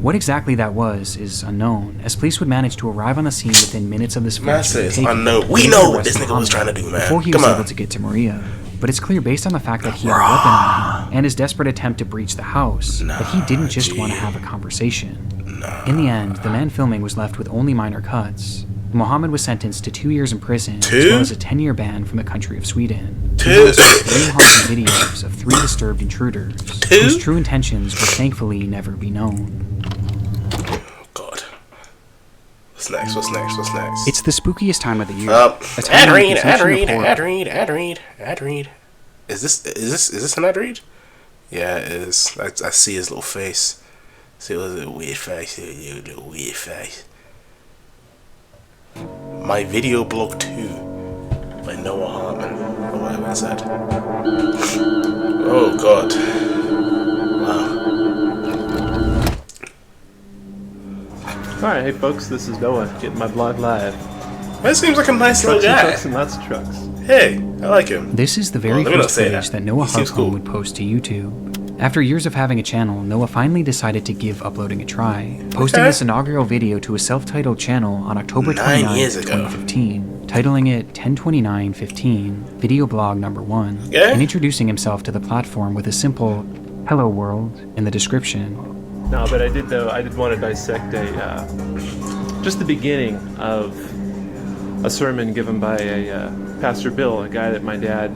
What exactly that was is unknown, as police would manage to arrive on the scene within minutes of this Man says unknown. We know what this nigga was trying to do, man. Before he was able to get to Maria. But it's clear based on the fact that he had a weapon on him and his desperate attempt to breach the house that he didn't just want to have a conversation. In the end, the man filming was left with only minor cuts. Mohammed was sentenced to 2 years in prison, as well as a 10-year ban from the country of Sweden. He posted 3 haunting videos of 3 disturbed intruders, whose true intentions will thankfully never be known. God. What's next? What's next? What's next? It's the spookiest time of the year. Ad read. Is this an ad read? Yeah, it is. I see his little face. See his little weird face. Little weird face. My Video Blog 2 by Noah Hartman, or whatever I said. Oh God. Wow. Alright, hey folks, this is Noah, getting my blog live. That seems like a nice little guy. Trucks and lots of trucks. Hey, I like him. This is the very first footage that Noah Hartman would post to YouTube. After years of having a channel, Noah finally decided to give uploading a try, posting this inaugural video to a self-titled channel on October 29th, 2015, titling it 10/29/15, video blog number 1, and introducing himself to the platform with a simple "Hello world" in the description. No, but I did want to dissect just the beginning of a sermon given by a Pastor Bill, a guy that my dad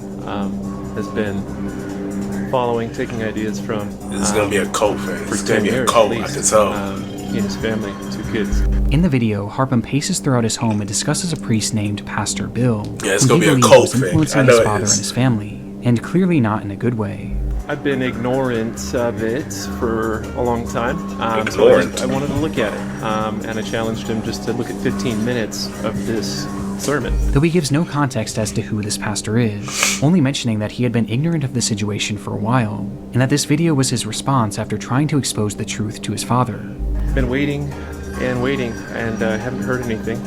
has been following, taking ideas from. This is gonna be a cult thing. It's gonna be a cult, I can tell. He and his family, 2 kids. In the video, Harpham paces throughout his home and discusses a priest named Pastor Bill, yeah, it's who gonna he be a believes cult was thing. influencing I know his it father is. and his family, and clearly not in a good way. I've been ignorant of it for a long time, so I wanted to look at it, and I challenged him just to look at 15 minutes of this sermon. Though he gives no context as to who this pastor is, only mentioning that he had been ignorant of the situation for a while, and that this video was his response after trying to expose the truth to his father. Been waiting, and haven't heard anything,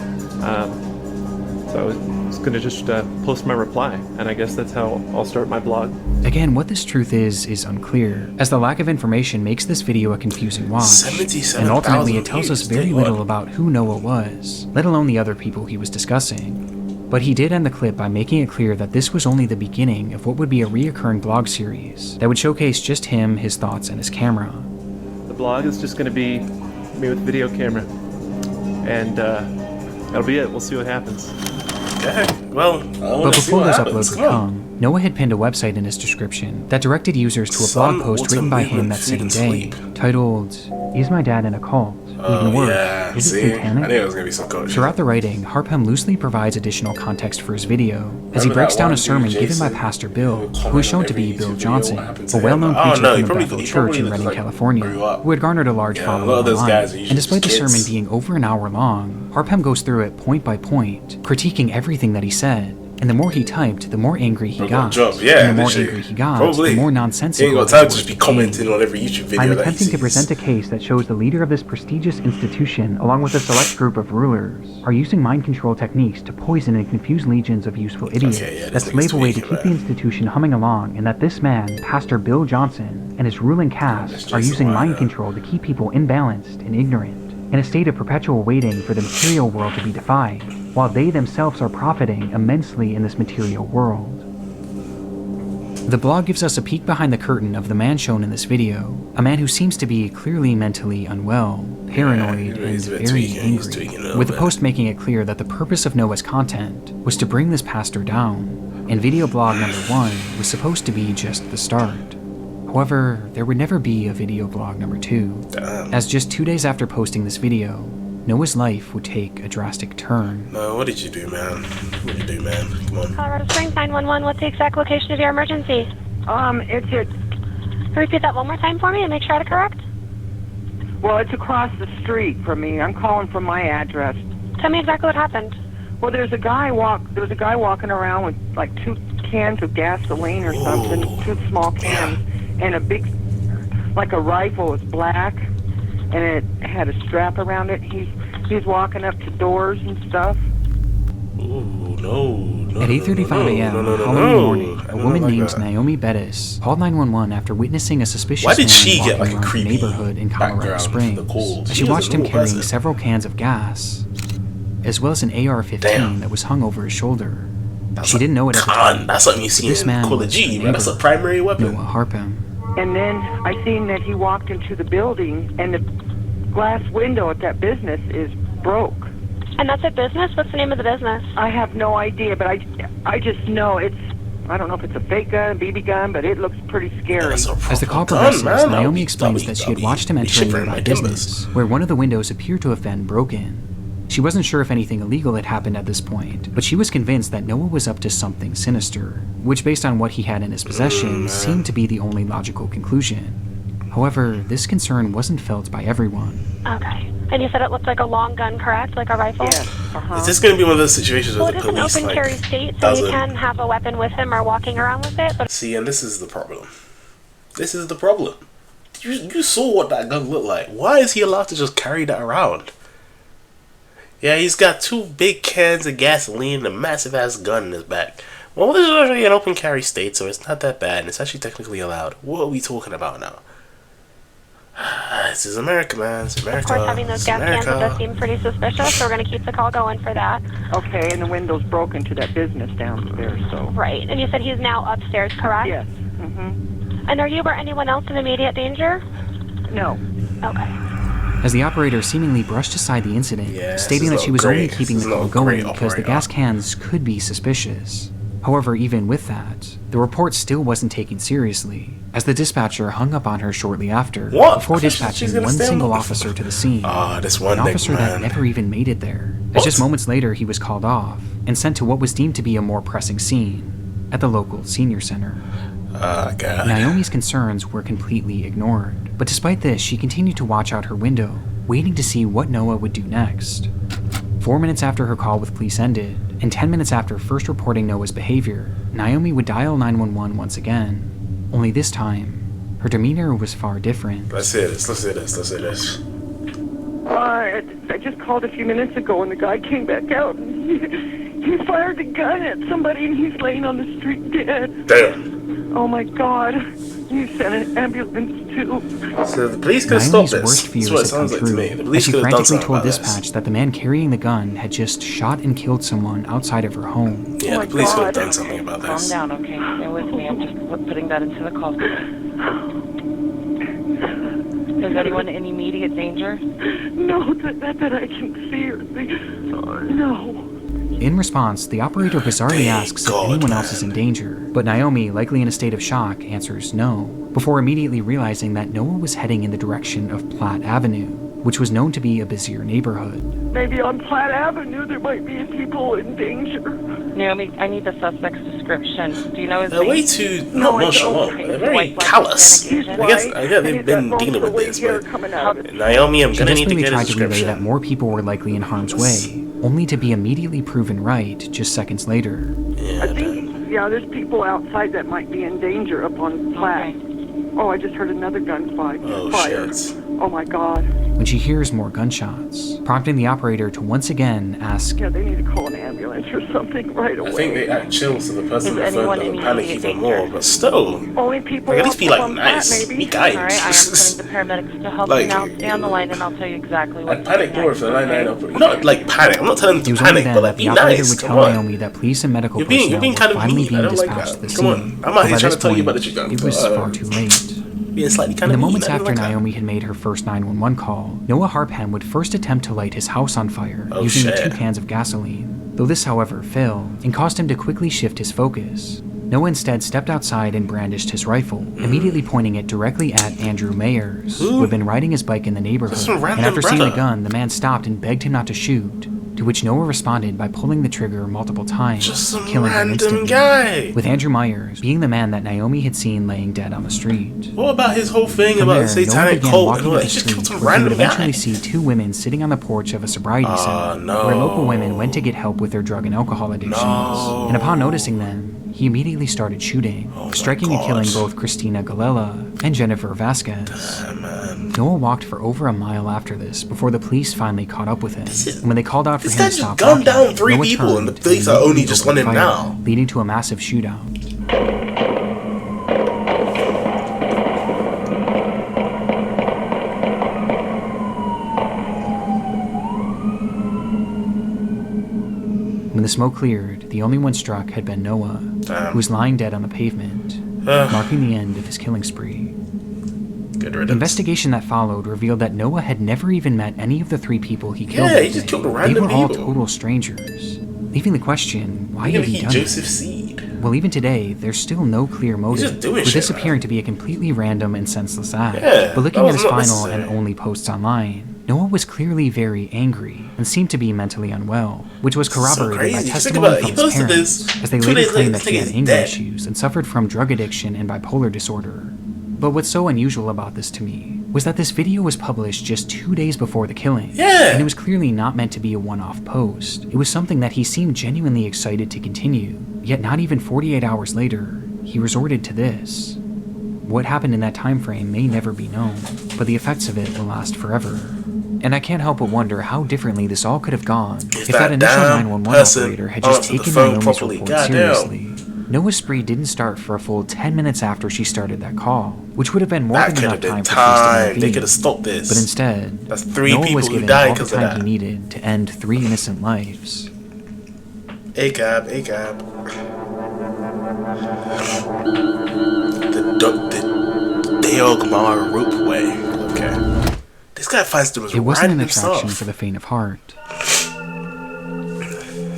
so I was going to just post my reply, and I guess that's how I'll start my blog. Again, what this truth is unclear, as the lack of information makes this video a confusing watch, and ultimately it tells us very little about who Noah was, let alone the other people he was discussing. But he did end the clip by making it clear that this was only the beginning of what would be a reoccurring blog series that would showcase just him, his thoughts, and his camera. The blog is just going to be me with video camera, and that'll be it. We'll see what happens. Okay, well, but before those uploads would come, Noah had pinned a website in his description that directed users to a blog post written by him that same day, titled, "Is My Dad in a Cult?" Even worse, yeah. is See? it satanic? I knew it was gonna be some coach. Throughout the writing, Harpem loosely provides additional context for his video, as he breaks down a sermon given by Pastor Bill, who is shown to be Bill Johnson, a well-known preacher from a Bethel church in Redding, California, who had garnered a large following online. And despite the sermon being over an hour long, Harpem goes through it point by point, critiquing everything that he said. And the more he typed, the more angry he got. Yeah, and the more angry he got, the more nonsensical. He ain't got time to just be commenting on every YouTube video. I'm attempting to present a case that shows the leader of this prestigious institution, along with a select group of rulers, are using mind control techniques to poison and confuse legions of useful idiots that slave away to keep the institution humming along, and that this man, Pastor Bill Johnson, and his ruling caste are using mind control to keep people imbalanced and ignorant, in a state of perpetual waiting for the material world to be defied, while they themselves are profiting immensely in this material world. The blog gives us a peek behind the curtain of the man shown in this video, a man who seems to be clearly mentally unwell, paranoid, and very angry, with the post making it clear that the purpose of Noah's content was to bring this pastor down, and video blog number 1 was supposed to be just the start. However, there would never be a video blog number 2, as just 2 days after posting this video, Noah's life would take a drastic turn. No, what did you do, man? What did you do, man? Come on. Colorado Springs 911, what's the exact location of your emergency? It's at... Can you repeat that one more time for me and make sure I had it correct? Well, it's across the street from me. I'm calling from my address. Tell me exactly what happened. Well, there was a guy walking around with like 2 cans of gasoline or something, 2 small cans, and a big, like a rifle. It was black, and it had a strap around it. He's walking up to doors and stuff. Ooh, no. At 8:35 a.m. on the following morning, a woman named Naomi Bettis called 911 after witnessing a suspicious man walking around her neighborhood in Colorado Springs. She watched him carrying several cans of gas, as well as an AR-15 that was hung over his shoulder. She didn't know it at the time. That's something you see in Call of Duty, man. That's a primary weapon. Noah Harpem. And then I seen that he walked into the building, and the glass window at that business is broke. And that's a business? What's the name of the business? I have no idea, but I just know it's, I don't know if it's a fake gun, BB gun, but it looks pretty scary. As the call progresses, Naomi explains that she had watched him enter a nearby business, where one of the windows appeared to have been broken. She wasn't sure if anything illegal had happened at this point, but she was convinced that Noah was up to something sinister, which based on what he had in his possession seemed to be the only logical conclusion. However, this concern wasn't felt by everyone. Okay. And you said it looked like a long gun, correct? Like a rifle? Is this going to be one of those situations where the police, it's an open carry state, so you can have a weapon with him or walking around with it. But see, and this is the problem. This is the problem. You saw what that gun looked like. Why is he allowed to just carry that around? Yeah, he's got 2 big cans of gasoline and a massive-ass gun in his back. Well, this is actually an open carry state, so it's not that bad, and it's actually technically allowed. What are we talking about now? This is America, man. It's America. Of course, having those gas cans, it does seem pretty suspicious, so we're going to keep the call going for that. Okay, and the window's broken to that business downstairs, so... Right, and you said he's now upstairs, correct? Yes. And are you or anyone else in immediate danger? No. Okay. As the operator seemingly brushed aside the incident, stating that she was only keeping the call going because the gas cans could be suspicious. However, even with that, the report still wasn't taken seriously, as the dispatcher hung up on her shortly after, before dispatching one single officer to the scene, an officer that never even made it there, as just moments later he was called off and sent to what was deemed to be a more pressing scene at the local senior center. Naomi's concerns were completely ignored, but despite this, she continued to watch out her window, waiting to see what Noah would do next. 4 minutes after her call with police ended, and 10 minutes after first reporting Noah's behavior, Naomi would dial 911 once again, only this time, her demeanor was far different. Let's hear this. I just called a few minutes ago, and the guy came back out, and he fired a gun at somebody, and he's laying on the street dead. Damn. Oh my God. You sent an ambulance too. So the police could stop this. Worst fears That's what it sounds like to me. The police she could have done frantically something told about dispatch this. that the man carrying the gun had just shot and killed someone outside of her home. Yeah, the police could have done something about Calm this. down, okay? Stay with me. I'm just putting that into the call. Is anyone in immediate danger? No, that I can see or see. No. In response, the operator bizarrely asks if anyone else is in danger, but Naomi, likely in a state of shock, answers no, before immediately realizing that Noah was heading in the direction of Platt Avenue. which was known to be a busier neighborhood. Maybe on Platt Avenue there might be people in danger. Naomi, I need the suspect's description. Do you know his They're name? way too, not nonchalant, but they're very callous. I guess they've been dealing with this, but Naomi, I'm gonna need to get a tried to relay that description. more people were likely in harm's way, only to be immediately proven right just seconds later. I think, there's people outside that might be in danger up on Platt. Oh, I just heard another gunfire. Fire. Oh my God. When she hears more gunshots, prompting the operator to once again ask, Yeah, they need to call an ambulance or something right away. I think they act chill so the person Is in the phone anyone doesn't panic even more, but still, Only people like, at least be like on Platt, nice, maybe. be kind. Alright, I am putting the paramedics to help Like- you now. Stay on the line and I'll tell you exactly what I'd panic more if the happened, 99 okay? operator. Not like panic. I'm not telling them it to was only panic, then but that like the be operator nice. would Come tell on. Naomi that police and medical You're being personnel kind were of finally mean. I being don't like dispatched to that. the Come on. scene. I'm out But here by trying this to tell you point, about the shit gun. it was far too late. Being slightly kind In the of moments mean. I don't after like that. Naomi had made her first 911 call, Noah Harpham would first attempt to light his house on fire Oh, using the shit. 2 cans of gasoline. Though this, however, failed and caused him to quickly shift his focus. Noah instead stepped outside and brandished his rifle, immediately pointing it directly at Andrew Mayers, who had been riding his bike in the neighborhood. Some And random after seeing the brother. gun, the man stopped and begged him not to shoot, to which Noah responded by pulling the trigger multiple times, Just some killing him random instantly. guy. With Andrew Myers being the man that Naomi had seen laying dead on the street. What about his whole thing From about there, the Noah satanic began cult walking and all up that? the He just street, killed some where he would random eventually guy. see 2 women sitting on the porch of a sobriety center, no. where local women went to get help with their drug and alcohol addictions. No. And upon noticing them, he immediately started shooting, striking and killing both Christina Galella and Jennifer Vasquez. Noah walked for over a mile after this before the police finally caught up with him. And when they called out for This him guy to just stop gunned walking, down 3 Noah people and the turned police and are only immediately just on him opened fire, now. leading to a massive shootout. When the smoke cleared, the only one struck had been Noah, who was lying dead on the pavement, marking the end of his killing spree. Good The riddance. investigation that followed revealed that Noah had never even met any of the 3 people he killed. Yeah, that he just day. killed They random were all people. total strangers, leaving the question, why You're had gonna he eat done Joseph it? Seed. Well, even today, there's still no clear motive, just doing with shit, this man. appearing to be a completely random and senseless act. Yeah, but looking that at was his not final and necessary. only posts online, Noah was clearly very angry and seemed to be mentally unwell, which was corroborated by crazy. Just think testimony about it. from He his posted parents, this as they 2 later days claimed later, that he this had nigga's anger dead. issues and suffered from drug addiction and bipolar disorder. But what's so unusual about this to me was that this video was published just 2 days before the killing. Yeah. And it was clearly not meant to be a one-off post. It was something that he seemed genuinely excited to continue. Yet not even 48 hours later, he resorted to this. What happened in that time frame may never be known, but the effects of it will last forever. And I can't help but wonder how differently this all could have gone if that initial damn 911 person operator had just answered the taken phone Naomi's properly. report Goddamn. seriously. Noah's spree didn't start for a full 10 minutes after she started that call, which would have been more That than could enough have been time for time. police to They intervene. could have stopped this. But instead, That's 3 Noah people was who given died all the because of time that. he needed to end 3 innocent lives. ACAB. The Deogmar Ropeway. Okay. This guy finds the most It wasn't an random attraction stuff. for the faint of heart.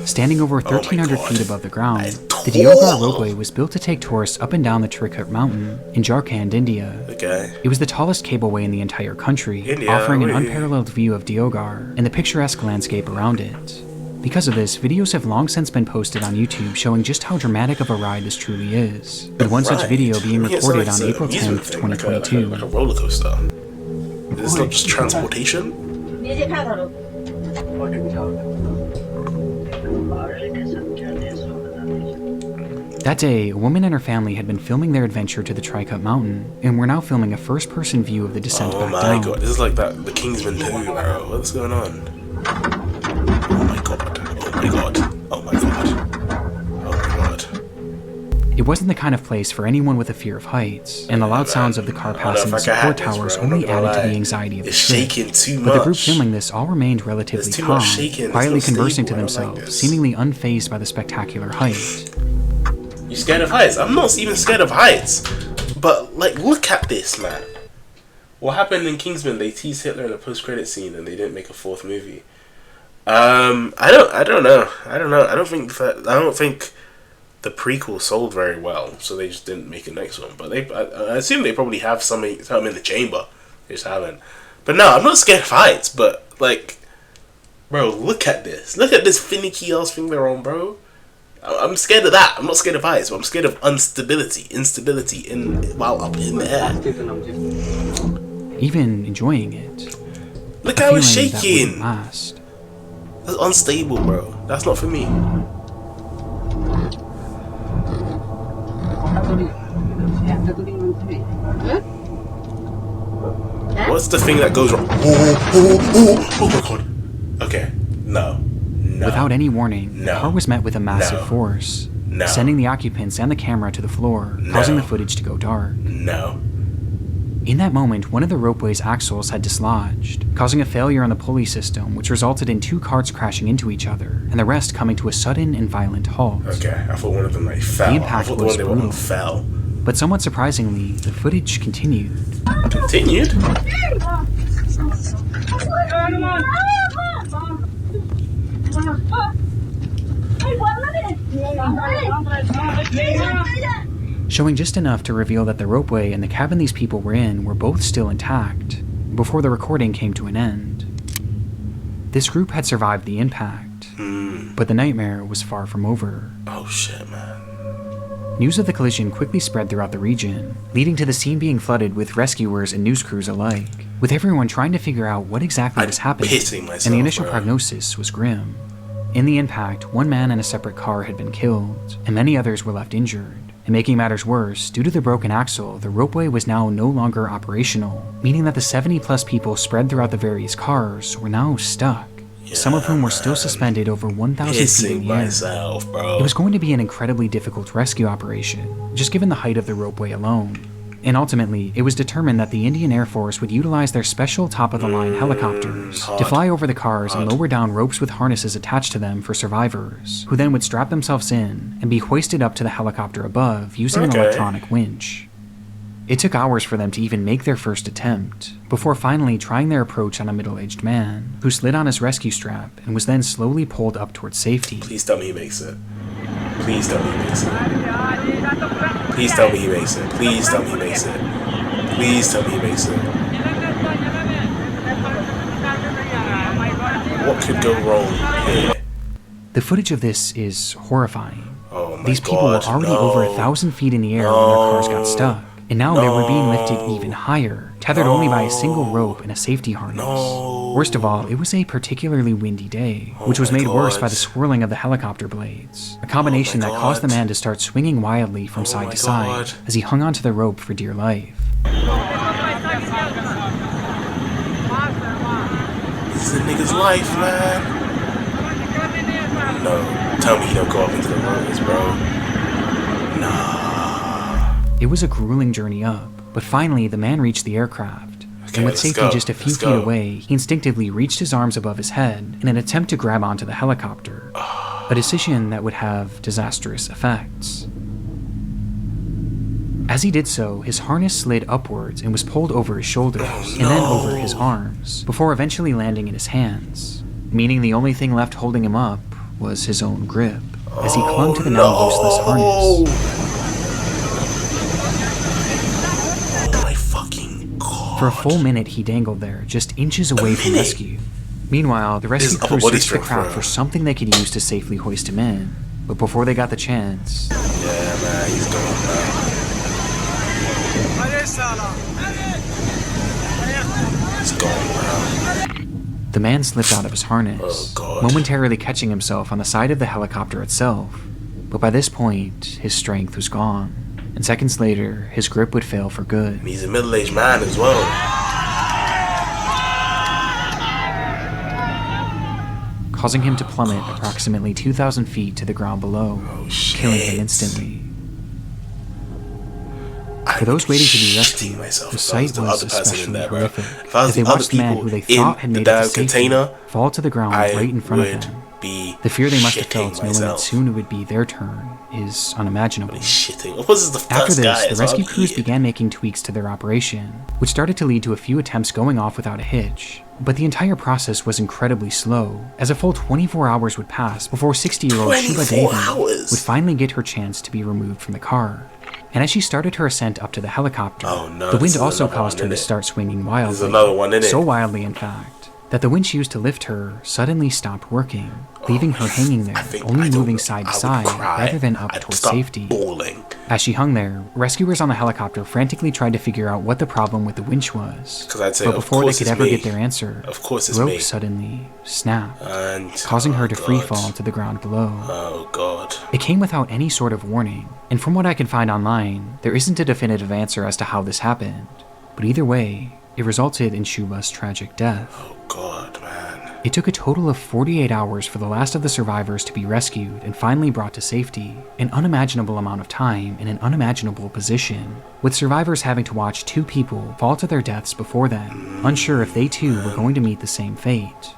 Standing over 1,300 feet above the ground, the Deogar Ropeway was built to take tourists up and down the Trikut Mountain in Jharkhand, India. Okay. It was the tallest cableway in the entire country, India, offering an oui. unparalleled view of Deogar and the picturesque landscape around it. Because of this, videos have long since been posted on YouTube showing just how dramatic of a ride this truly is, with one such video being Yeah, so recorded it's on a April amusement 10th, thing, like 2022. a roller coaster. Is this not just transportation? That day, a woman and her family had been filming their adventure to the Trikut Mountain, and were now filming a first-person view of the descent Oh back my down. god, this is like that the Kingsman 2, bro. What's going on? Oh my god. Oh my god. Oh my god. Oh my god. It wasn't the kind of place for anyone with a fear of heights, and the loud sounds of the car passing the if I can support hack this, towers bro, I'm only not gonna added to lie. the anxiety of the It's trip. shaking too But the group much. filming this all remained relatively There's too calm, much shaking. It's quietly not conversing to stable. I don't like themselves, this. seemingly unfazed by the spectacular height. You scared of heights? I'm not even scared of heights. But like, look at this, man. What happened in Kingsman? They teased Hitler in a post-credit scene, and they didn't make a 4th movie. I don't know. I don't think the prequel sold very well, so they just didn't make a next one. But I assume they probably have some in the chamber. They just haven't. But no, I'm not scared of heights. But like, bro, look at this. Look at this finicky ass thing they're on, bro. I'm scared of that. I'm not scared of heights, but I'm scared of instability while up in the air. Even enjoying it. Look how it's feeling that shaking. wouldn't last. That's unstable, bro. That's not for me. What's the thing that goes wrong? Oh my god. Okay. No. Without any warning, the car was met with a massive force, sending the occupants and the camera to the floor, causing the footage to go dark. No. In that moment, one of the ropeway's axles had dislodged, causing a failure on the pulley system, which resulted in 2 carts crashing into each other, and the rest coming to a sudden and violent halt. Okay, I thought one of them like fell. The impact I thought the was one they were on brutal. fell. But somewhat surprisingly, the footage continued. Continued? Showing just enough to reveal that the ropeway and the cabin these people were in were both still intact, before the recording came to an end. This group had survived the impact, but the nightmare was far from over. Oh shit, man. News of the collision quickly spread throughout the region, leading to the scene being flooded with rescuers and news crews alike, with everyone trying to figure out what exactly was happening, pissing myself, and the initial bro. prognosis was grim. In the impact, 1 man in a separate car had been killed, and many others were left injured. And making matters worse, due to the broken axle, the ropeway was now no longer operational, meaning that the 70+ people spread throughout the various cars were now stuck, some of whom were still suspended over 1,000 feet in the air. Myself, bro. It was going to be an incredibly difficult rescue operation, just given the height of the ropeway alone. And ultimately, it was determined that the Indian Air Force would utilize their special top-of-the-line helicopters to fly over the cars and lower down ropes with harnesses attached to them for survivors, who then would strap themselves in and be hoisted up to the helicopter above using an electronic winch. It took hours for them to even make their first attempt, before finally trying their approach on a middle-aged man, who slid on his rescue strap and was then slowly pulled up towards safety. Please tell me he makes it. Please tell me he makes it. Please tell me he makes it. Please tell me he makes it. Please tell me he makes it. What could go wrong here? The footage of this is horrifying. Oh my These people were already over 1,000 feet in the air when their cars got stuck, and now they were being lifted even higher, tethered only by a single rope and a safety harness. Worst of all, it was a particularly windy day, which was made worse by the swirling of the helicopter blades, a combination that caused the man to start swinging wildly from side to side as he hung onto the rope for dear life. This is a nigga's life, man. No, tell me he don't go up into the rotors, bro. It was a grueling journey up, but finally the man reached the aircraft, and with safety just a few feet away, he instinctively reached his arms above his head in an attempt to grab onto the helicopter, a decision that would have disastrous effects. As he did so, his harness slid upwards and was pulled over his shoulders, and then over his arms, before eventually landing in his hands, meaning the only thing left holding him up was his own grip, as he clung to the now useless harness. For a full minute, he dangled there, just inches away from rescue. Meanwhile, the rescue crew searched the crowd for something they could use to safely hoist him in. But before they got the chance... Yeah, man, he's going He's going The man slipped out of his harness, momentarily catching himself on the side of the helicopter itself. But by this point, his strength was gone. And seconds later, his grip would fail for good. And he's a middle-aged man as well. Causing him to plummet approximately 2,000 feet to the ground below, killing him instantly. For those waiting to be rescued, the sight was especially horrific, as they watched the man who they thought had made it to safety fall to the ground right in front of them. The fear they must have felt knowing that soon it would be their turn is unimaginable. After this, the rescue crews began making tweaks to their operation, which started to lead to a few attempts going off without a hitch. But the entire process was incredibly slow, as a full 24 hours would pass before 60-year-old Shiva Devi would finally get her chance to be removed from the car. And as she started her ascent up to the helicopter, no, the wind also caused her to start swinging wildly. There's another one in it. So wildly, in fact, that the winch used to lift her suddenly stopped working, leaving her hanging there, only moving side to side rather than up towards safety. Bawling. As she hung there, rescuers on the helicopter frantically tried to figure out what the problem with the winch was. But before they could ever get their answer, the rope suddenly snapped, causing her to free fall to the ground below. Oh god. It came without any sort of warning, and from what I can find online, there isn't a definitive answer as to how this happened. But either way, it resulted in Shuba's tragic death. Oh god, man. It took a total of 48 hours for the last of the survivors to be rescued and finally brought to safety, an unimaginable amount of time in an unimaginable position, with survivors having to watch 2 people fall to their deaths before them, unsure if they too were going to meet the same fate.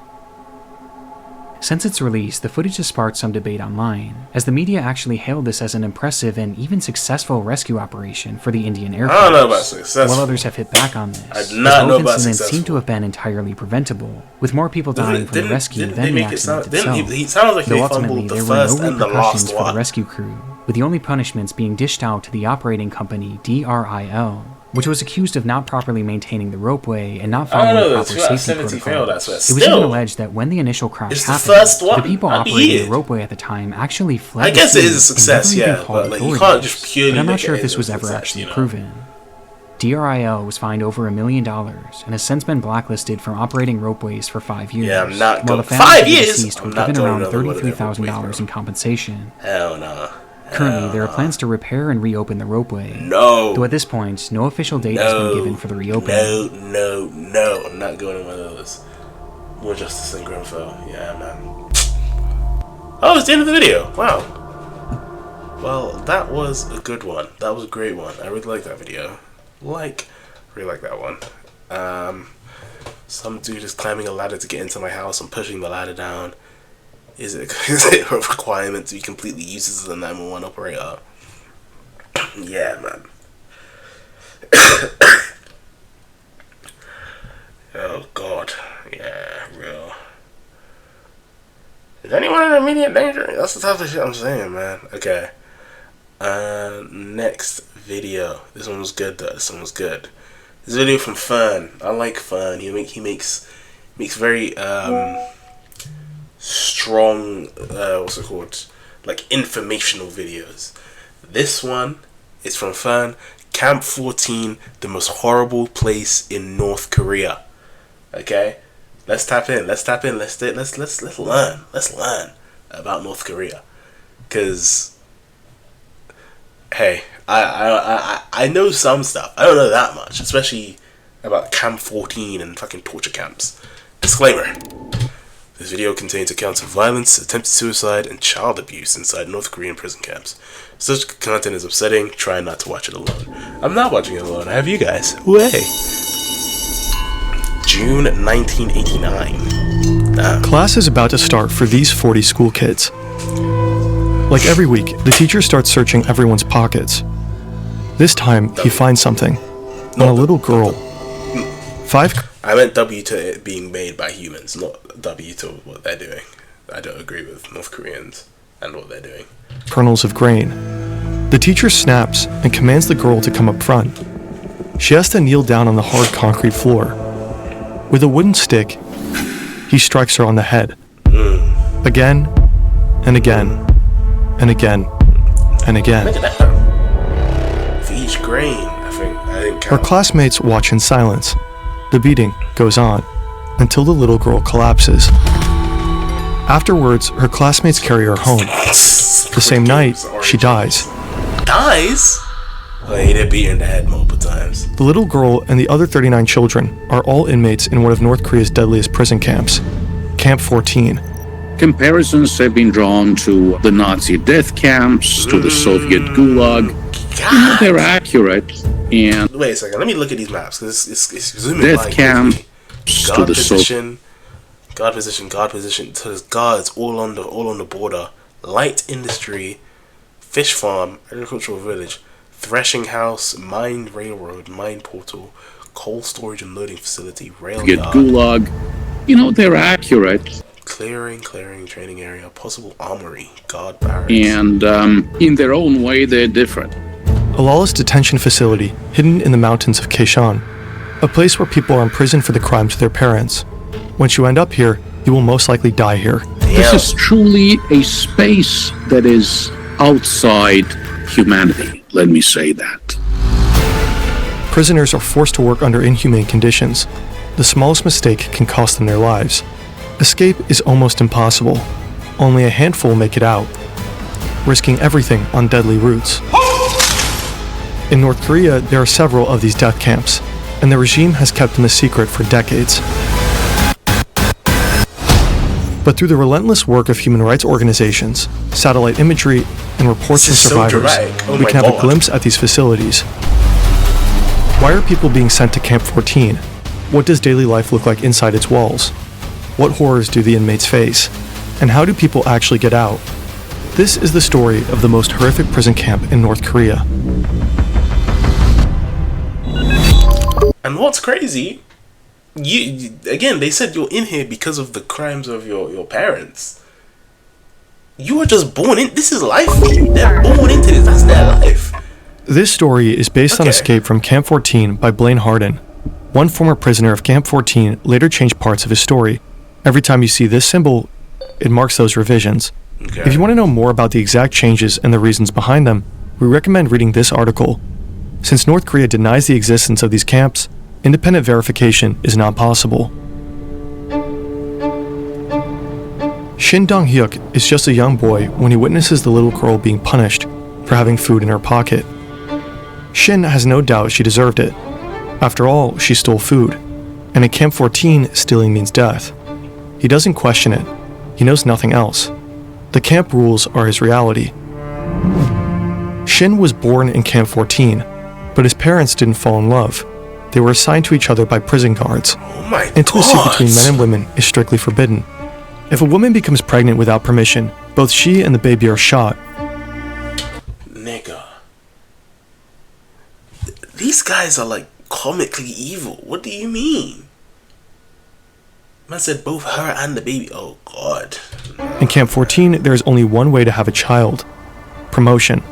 Since its release, the footage has sparked some debate online, as the media actually hailed this as an impressive and even successful rescue operation for the Indian Air Force. I don't know about successful. While others have hit back on this, I do not know about incidents successful. seem to have been entirely preventable, with more people dying from the rescue than the accident itself. He sounds like Though he ultimately fumbled the there were first no and the repercussions last for the one. rescue crew, with the only punishments being dished out to the operating company DRIL, which was accused of not properly maintaining the ropeway and not following proper safety protocols. It was even alleged that when the initial crash happened, the people operating the ropeway at the time actually fled. I guess the it is scene a success, and never even yeah, called but like, you authorities. can't just purely But I'm not look sure at if it this as was a ever success, actually you know? proven. DRIL was fined over $1 million and has since been blacklisted from operating ropeways for 5 years. Yeah, I'm not while going. the families 5 of the years? deceased were I'm not given going around another one of them $33,000 in compensation. Hell no. Currently, there are plans to repair and reopen the ropeway. No. Though at this point, no official date has been given for the reopening. No. I'm not going on one of those. More justice in Grenfell. Yeah, man. Oh, it's the end of the video. Wow. Well, that was a good one. That was a great one. I really like that video. Really like that one. Some dude is climbing a ladder to get into my house. I'm pushing the ladder down. Is it a requirement to be completely useless as a 911 operator? Yeah, man. Oh god. Yeah, real. Is anyone in immediate danger? That's the type of shit I'm saying, man. Okay. Next video. This one was good though. This one was good. This video from Fern. I like Fern. He makes very strong what's it called? Like informational videos. This one is from Fern. Camp 14, the most horrible place in North Korea. Okay? Let's tap in. Let's learn. Let's learn about North Korea. Cause hey, I know some stuff. I don't know that much, especially about Camp 14 and fucking torture camps. Disclaimer. This video contains accounts of violence, attempted suicide, and child abuse inside North Korean prison camps. Such content is upsetting. Try not to watch it alone. I'm not watching it alone. I have you guys. Way. June 1989. Class is about to start for these 40 school kids. Like every week, the teacher starts searching everyone's pockets. This time, he finds something. On a little girl. I meant W to it being made by humans, not W to what they're doing. I don't agree with North Koreans and what they're doing. Kernels of grain. The teacher snaps and commands the girl to come up front. She has to kneel down on the hard concrete floor. With a wooden stick, he strikes her on the head. Again, and again, and again, and again. Look at that. For each grain, I didn't count. Her classmates watch in silence. The beating goes on until the little girl collapses. Afterwards, her classmates carry her home. The same night, she dies. Dies? Oh, he did beat her in the head multiple times. The little girl and the other 39 children are all inmates in one of North Korea's deadliest prison camps, Camp 14. Comparisons have been drawn to the Nazi death camps, to the Soviet Gulag. They're accurate. And wait a second, let me look at these maps because it's zooming death camps to the position, guard position. So there's guards all on the border. Light industry, fish farm, agricultural village, threshing house, mine railroad, mine portal, coal storage and loading facility, rail yard. Gulag. They're accurate. Clearing, training area, possible armory, guard barracks. And in their own way, they're different. a lawless detention facility hidden in the mountains of Kaishan, a place where people are imprisoned for the crimes of their parents. Once you end up here, you will most likely die here. This is truly a space that is outside humanity, let me say that. Prisoners are forced to work under inhumane conditions. The smallest mistake can cost them their lives. Escape is almost impossible. Only a handful make it out, risking everything on deadly routes. In North Korea, there are several of these death camps, and the regime has kept them a secret for decades. But through the relentless work of human rights organizations, satellite imagery, and reports from survivors, we can have a glimpse at these facilities. Why are people being sent to Camp 14? What does daily life look like inside its walls? What horrors do the inmates face? And how do people actually get out? This is the story of the most horrific prison camp in North Korea. And what's crazy, again, they said you're in here because of the crimes of your parents. You were just born in, this is life for you. They're born into this, that's their life. This story is based on Escape from Camp 14 by Blaine Harden. One former prisoner of Camp 14 later changed parts of his story. Every time you see this symbol, it marks those revisions. If you want to know more about the exact changes and the reasons behind them, we recommend reading this article. Since North Korea denies the existence of these camps, independent verification is not possible. Shin Dong-hyuk is just a young boy when he witnesses the little girl being punished for having food in her pocket. Shin has no doubt she deserved it. After all, she stole food, and in Camp 14, stealing means death. He doesn't question it. He knows nothing else. The camp rules are his reality. Shin was born in Camp 14, but his parents didn't fall in love. They were assigned to each other by prison guards. Oh my Intimacy God. between men and women is strictly forbidden. If a woman becomes pregnant without permission, both she and the baby are shot. Nigga. These guys are like comically evil. What do you mean? Man said both her and the baby. Oh God. In Camp 14, there is only one way to have a child: promotion.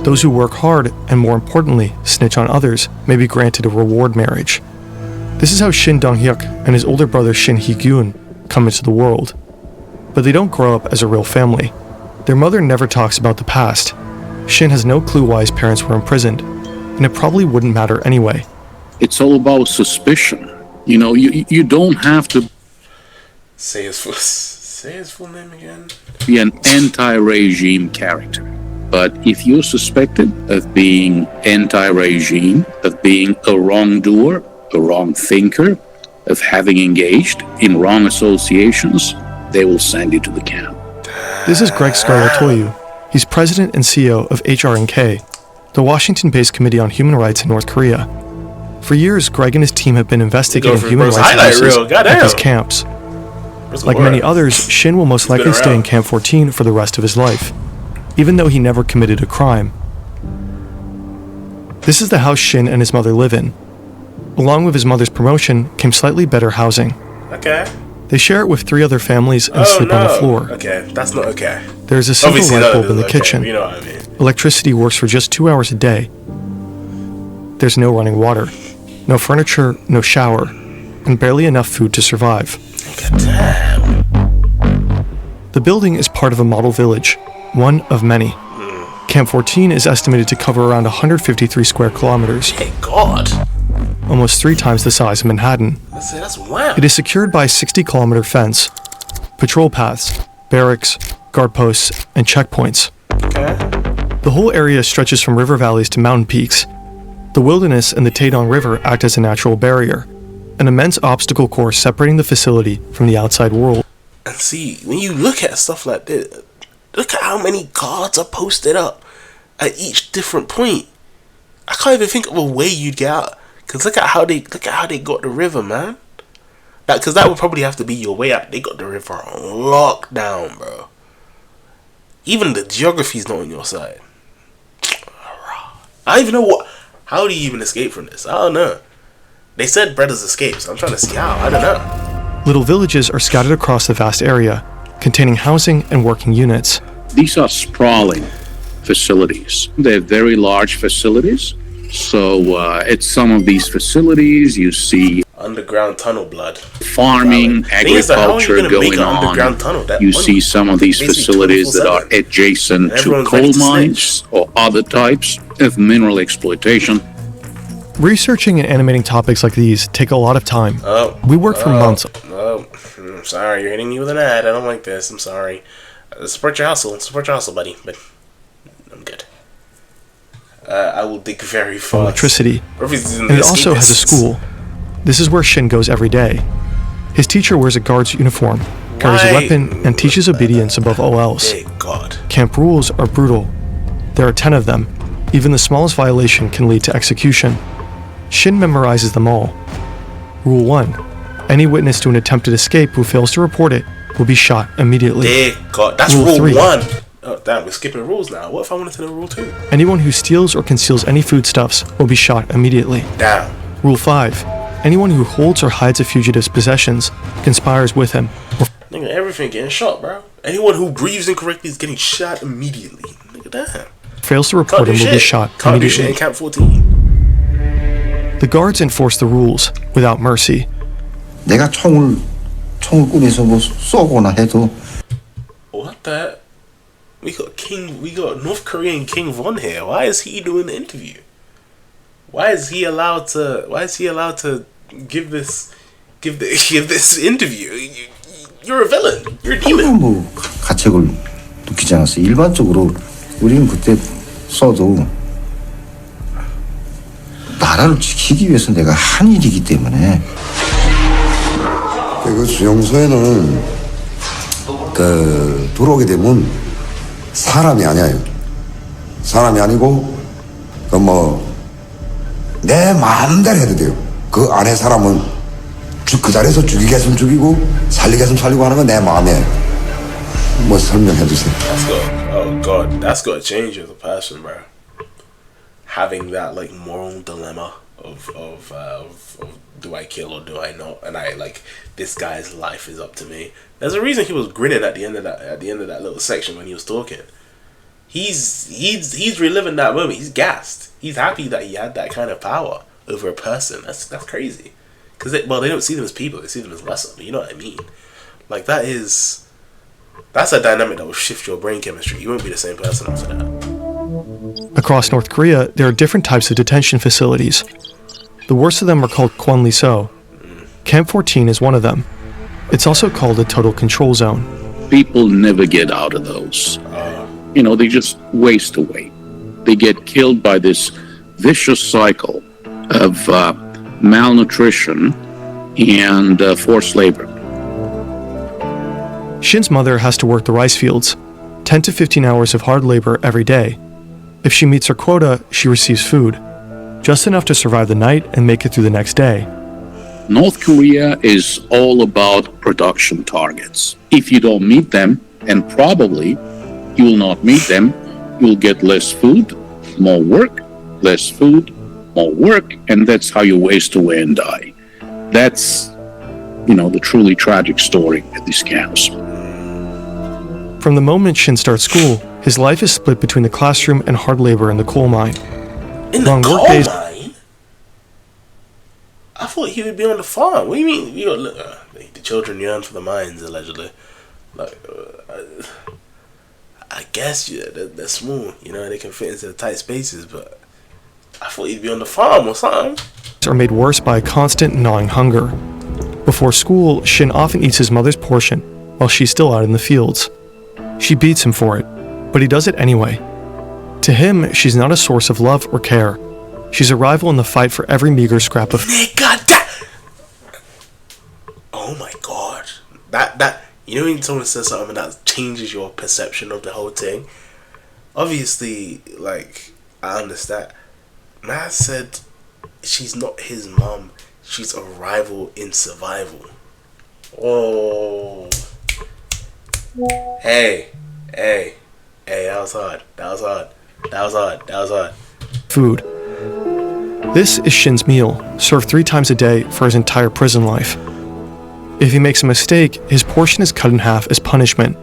Those who work hard, and more importantly, snitch on others, may be granted a reward marriage. This is how Shin Dong-hyuk and his older brother Shin Hee-gyun come into the world. But they don't grow up as a real family. Their mother never talks about the past. Shin has no clue why his parents were imprisoned, and it probably wouldn't matter anyway. It's all about suspicion. You know, you don't have to Say his full name again. be an anti-regime character. But if you're suspected of being anti-regime, of being a wrongdoer, a wrong thinker, of having engaged in wrong associations, they will send you to the camp. This is Greg Scarlatoiu. He's president and CEO of HRNK, the Washington-based Committee on Human Rights in North Korea. For years, Greg and his team have been investigating human rights abuses at these camps. Like many others, Shin will most likely stay in Camp 14 for the rest of his life, even though he never committed a crime. This is the house Shin and his mother live in. Along with his mother's promotion came slightly better housing. Okay. They share it with 3 other families and sleep on the floor. Okay, that's not okay. There's a simple Obviously light none of bulb in the this is okay, kitchen. but you know what I mean. Electricity works for just 2 hours a day. There's no running water, no furniture, no shower, and barely enough food to survive. The building is part of a model village, one of many. Camp 14 is estimated to cover around 153 square kilometers. Hey God. Almost 3 times the size of Manhattan. That's wow. It is secured by a 60-kilometer fence, patrol paths, barracks, guard posts, and checkpoints. The whole area stretches from river valleys to mountain peaks. The wilderness and the Taedong River act as a natural barrier, an immense obstacle course separating the facility from the outside world. And see, when you look at stuff like this, look at how many guards are posted up at each different point. I can't even think of a way you'd get out. Cause look at how they got the river, man. Cause that would probably have to be your way out. They got the river on lockdown, bro. Even the geography's not on your side. I don't even know how do you even escape from this? I don't know. They said brothers escape, so I'm trying to see how. I don't know. Little villages are scattered across the vast area, containing housing and working units. These are sprawling facilities. They're very large facilities. So at some of these facilities, you see underground tunnel blood, farming, agriculture going on. You see some of these facilities that are adjacent to coal mines or other types of mineral exploitation. Researching and animating topics like these take a lot of time. We work for months. I'm sorry, you're hitting me with an ad. I don't like this. I'm sorry. Support your hustle, buddy. But I'm good. I will dig very fast. Electricity. And it also has a school. This is where Shin goes every day. His teacher wears a guard's uniform, carries a weapon, and teaches obedience above all else. Camp rules are brutal. There are 10 of them. Even the smallest violation can lead to execution. Shin memorizes them all. Rule 1. Any witness to an attempted escape who fails to report it will be shot immediately. That's Rule rule 3. 1. Oh, damn, we're skipping rules now. What if I wanted to know rule 2? Anyone who steals or conceals any foodstuffs will be shot immediately. Damn. Rule 5. Anyone who holds or hides a fugitive's possessions conspires with him. Nigga, everything getting shot, bro. Anyone who breathes incorrectly is getting shot immediately. Nigga, damn. Fails to report him will be shot Can't do shit immediately. in Camp 14. The guards enforce the rules without mercy. 내가 총을 꾸려서 뭐 쏘거나 해도 What the? We got North Korean King Von here. Why is he doing the interview? Why is he allowed to give this interview? You're a villain. You're a demon. 뭐 가책을 느끼지 않았어요. 일반적으로 우리는 그때 써도 나라를 지키기 위해서 내가 한 일이기 때문에 그 수용소에는 들어오게 되면 사람이 아니에요. 사람이 아니고 내 마음대로 해도 돼요. 그 안에 사람은 그 자리에서 죽이겠으면 죽이고 살리겠으면 살리고 하는 건 내 마음에 뭐 설명해 주세요. Oh God, that's got to change as a person, bro. Having that like moral dilemma of do I kill or do I not? And this guy's life is up to me. There's a reason he was grinning at the end of that little section when he was talking. He's reliving that moment. He's gassed. He's happy that he had that kind of power over a person. That's crazy. Because they don't see them as people. They see them as lesser. You know what I mean? Like that's a dynamic that will shift your brain chemistry. You won't be the same person after that. Across North Korea, there are different types of detention facilities. The worst of them are called Kwanliso. Camp 14 is one of them. It's also called a total control zone. People never get out of those. They just waste away. They get killed by this vicious cycle of malnutrition and forced labor. Shin's mother has to work the rice fields, 10 to 15 hours of hard labor every day. If she meets her quota, she receives food, just enough to survive the night and make it through the next day. North Korea is all about production targets. If you don't meet them, and probably you will not meet them, you'll get less food, more work, less food, more work, and that's how you waste away and die. That's, the truly tragic story at these camps. From the moment Shin starts school, his life is split between the classroom and hard labor in the coal mine. In the coal mine? I thought he would be on the farm. What do you mean? The children yearn for the mines, allegedly. I guess they're small, they can fit into the tight spaces, but I thought he'd be on the farm or something. Are made worse by a constant gnawing hunger. Before school, Shin often eats his mother's portion while she's still out in the fields. She beats him for it, but he does it anyway. To him, she's not a source of love or care. She's a rival in the fight for every meager scrap of... Oh my God. That when someone says something that changes your perception of the whole thing? Obviously, I understand. Man said she's not his mom. She's a rival in survival. Oh. Hey, that was hard. Food. This is Shin's meal, served 3 times a day for his entire prison life. If he makes a mistake, his portion is cut in half as punishment.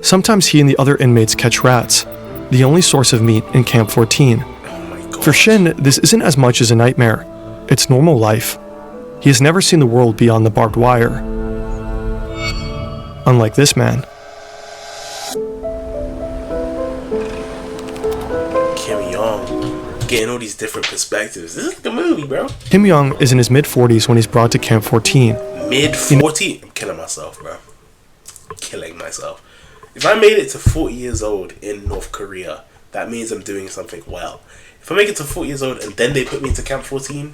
Sometimes he and the other inmates catch rats. the only source of meat in Camp 14. For Shin, this isn't as much as a nightmare. It's normal life. He has never seen the world beyond the barbed wire. Unlike this man. Kim Young, getting all these different perspectives. This is like a movie, bro. Kim Young is in his mid-40s when he's brought to Camp 14. Mid-40? I'm killing myself, bro. Killing myself. If I made it to 40 years old in North Korea, that means I'm doing something well. If I make it to 40 years old and then they put me into Camp 14,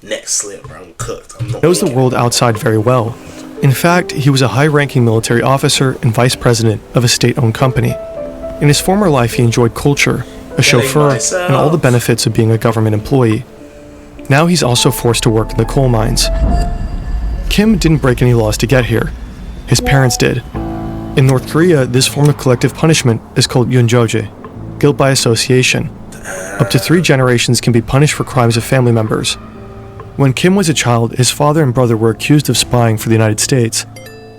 next slip, bro. I'm cooked. I'm not Knows the world outside very well. In fact, he was a high-ranking military officer and vice president of a state-owned company. In his former life, he enjoyed culture, a chauffeur, and all the benefits of being a government employee. Now he's also forced to work in the coal mines. Kim didn't break any laws to get here. His parents did. In North Korea, this form of collective punishment is called yunjoje, guilt by association. Up to 3 generations can be punished for crimes of family members. When Kim was a child, his father and brother were accused of spying for the United States,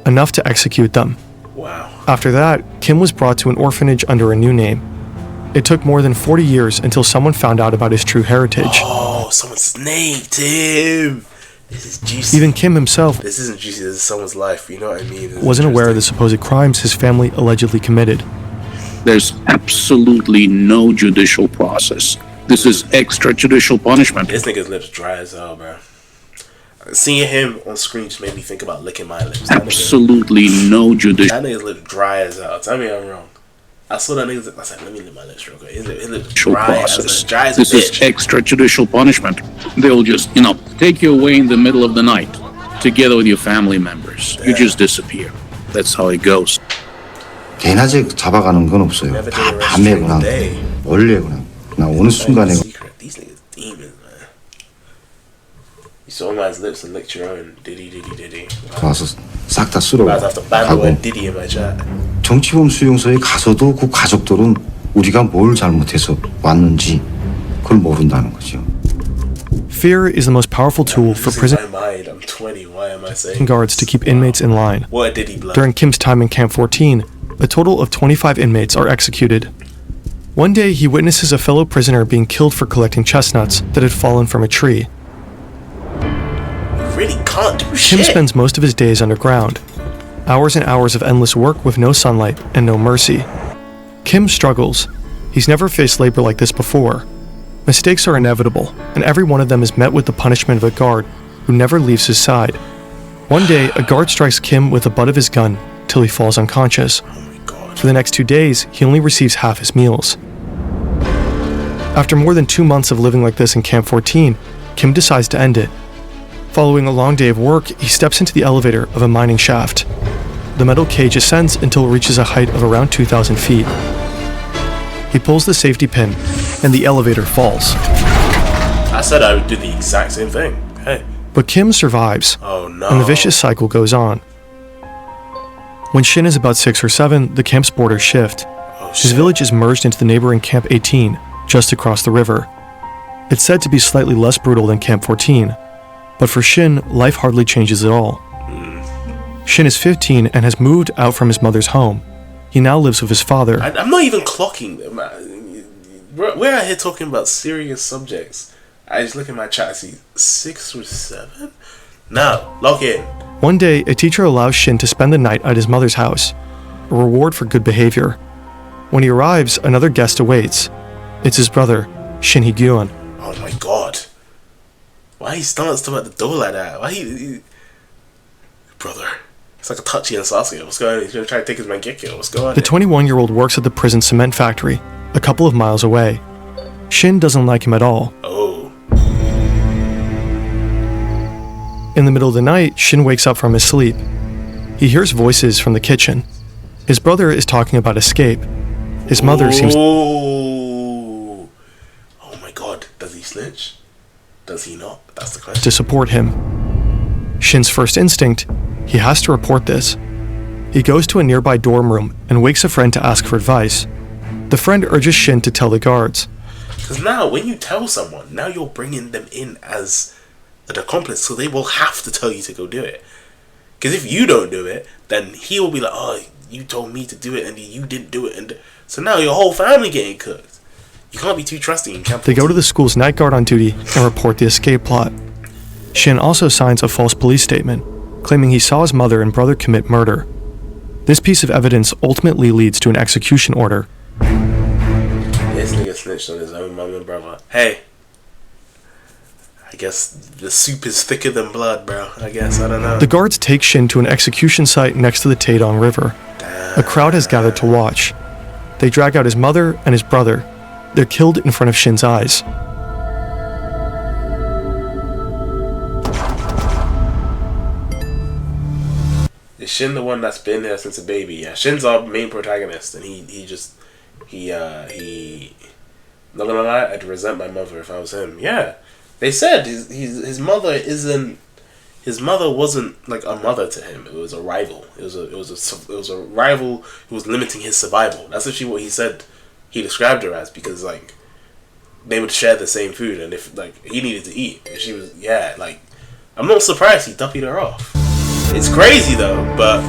enough to execute them. Wow. After that, Kim was brought to an orphanage under a new name. It took more than 40 years until someone found out about his true heritage. Oh, someone snaked him. This is juicy. Even Kim himself This isn't juicy, this is someone's life, you know what I mean? This is wasn't aware of the supposed crimes his family allegedly committed. There's absolutely no judicial process. This is extrajudicial punishment. This nigga's lips dry as hell, bro. Seeing him on screen just made me think about licking my lips. Absolutely no judicial. That nigga's lips dry as hell. Tell me I'm wrong. I saw that nigga's lip. I was like, let me lick my lips real quick. His lips dry process. dry as a This is bitch. extrajudicial punishment. They'll just, take you away in the middle of the night, together with your family members. You just disappear. That's how it goes. 개나제 잡아가는 건 없어요. 다 밤에 그냥 원래 그냥 어느 순간에 These niggas demons, man. You saw man's lips and licked your own. Diddy. 와서 싹 다 쓸어 I have to ban the 가고 word Diddy in my chat. 정치범 수용소에 가서도 그 가족들은 우리가 뭘 잘못해서 왔는지 그걸 모른다는 거죠. Fear is the most powerful tool for prison I'm 20. Why am I saying guards to keep inmates in line. What a Diddy blood. During Kim's time in Camp 14, a total of 25 inmates are executed. One day, he witnesses a fellow prisoner being killed for collecting chestnuts that had fallen from a tree. Really can't do Kim shit. spends most of his days underground. Hours and hours of endless work with no sunlight and no mercy. Kim struggles. He's never faced labor like this before. Mistakes are inevitable, and every one of them is met with the punishment of a guard who never leaves his side. One day, a guard strikes Kim with the butt of his gun till he falls unconscious. For the next 2 days, he only receives half his meals. After more than 2 months of living like this in Camp 14, Kim decides to end it. Following a long day of work, he steps into the elevator of a mining shaft. The metal cage ascends until it reaches a height of around 2,000 feet. He pulls the safety pin, and the elevator falls. I said I would do the exact same thing. Hey. But Kim survives, Oh no. and the vicious cycle goes on. When Shin is about 6 or 7, the camp's borders shift. His village is merged into the neighboring Camp 18, just across the river. It's said to be slightly less brutal than Camp 14, but for Shin, life hardly changes at all. Shin is 15 and has moved out from his mother's home. He now lives with his father. I'm not even clocking them. We're out here talking about serious subjects. I just look at my chat and see 6 or 7? No, log in. One day, a teacher allows Shin to spend the night at his mother's house, a reward for good behavior. When he arrives, another guest awaits. It's his brother, Shin Hee-gyun. Oh my god. Why he danced him at the door like that? Why he... Brother. It's like a Tachi and Sasuke. What's going on? He's gonna try to take his Mangekyo. What's going on? The 21-year-old works at the prison cement factory, a couple of miles away. Shin doesn't like him at all. Oh. In the middle of the night, Shin wakes up from his sleep. He hears voices from the kitchen. His brother is talking about escape. His mother seems Oh my god. Does he snitch? Does he not? That's the question. to support him. Shin's first instinct, he has to report this. He goes to a nearby dorm room and wakes a friend to ask for advice. The friend urges Shin to tell the guards. Because now, when you tell someone, now you're bringing them in as an accomplice, so they will have to tell you to go do it. Because if you don't do it, then he will be like, oh, you told me to do it and you didn't do it. And So now your whole family getting cooked. You can't be too trusting in Camp 14. They go to the school's night guard on duty and report the escape plot. Shin also signs a false police statement, claiming he saw his mother and brother commit murder. This piece of evidence ultimately leads to an execution order. This nigga snitched on his own mom and brother. Hey, I guess the soup is thicker than blood, bro. I guess, I don't know. The guards take Shin to an execution site next to the Taedong River. A crowd has gathered to watch. They drag out his mother and his brother. They're killed in front of Shin's eyes. Is Shin the one that's been there since a baby? Yeah, Shin's our main protagonist, and he not gonna lie, I'd resent my mother if I was him. Yeah, they said his mother wasn't like a mother to him. It was a rival. It was a rival who was limiting his survival. That's actually what he said. He described her as, because like they would share the same food, and if like he needed to eat, and she was I'm not surprised he duppied her off. It's crazy though, but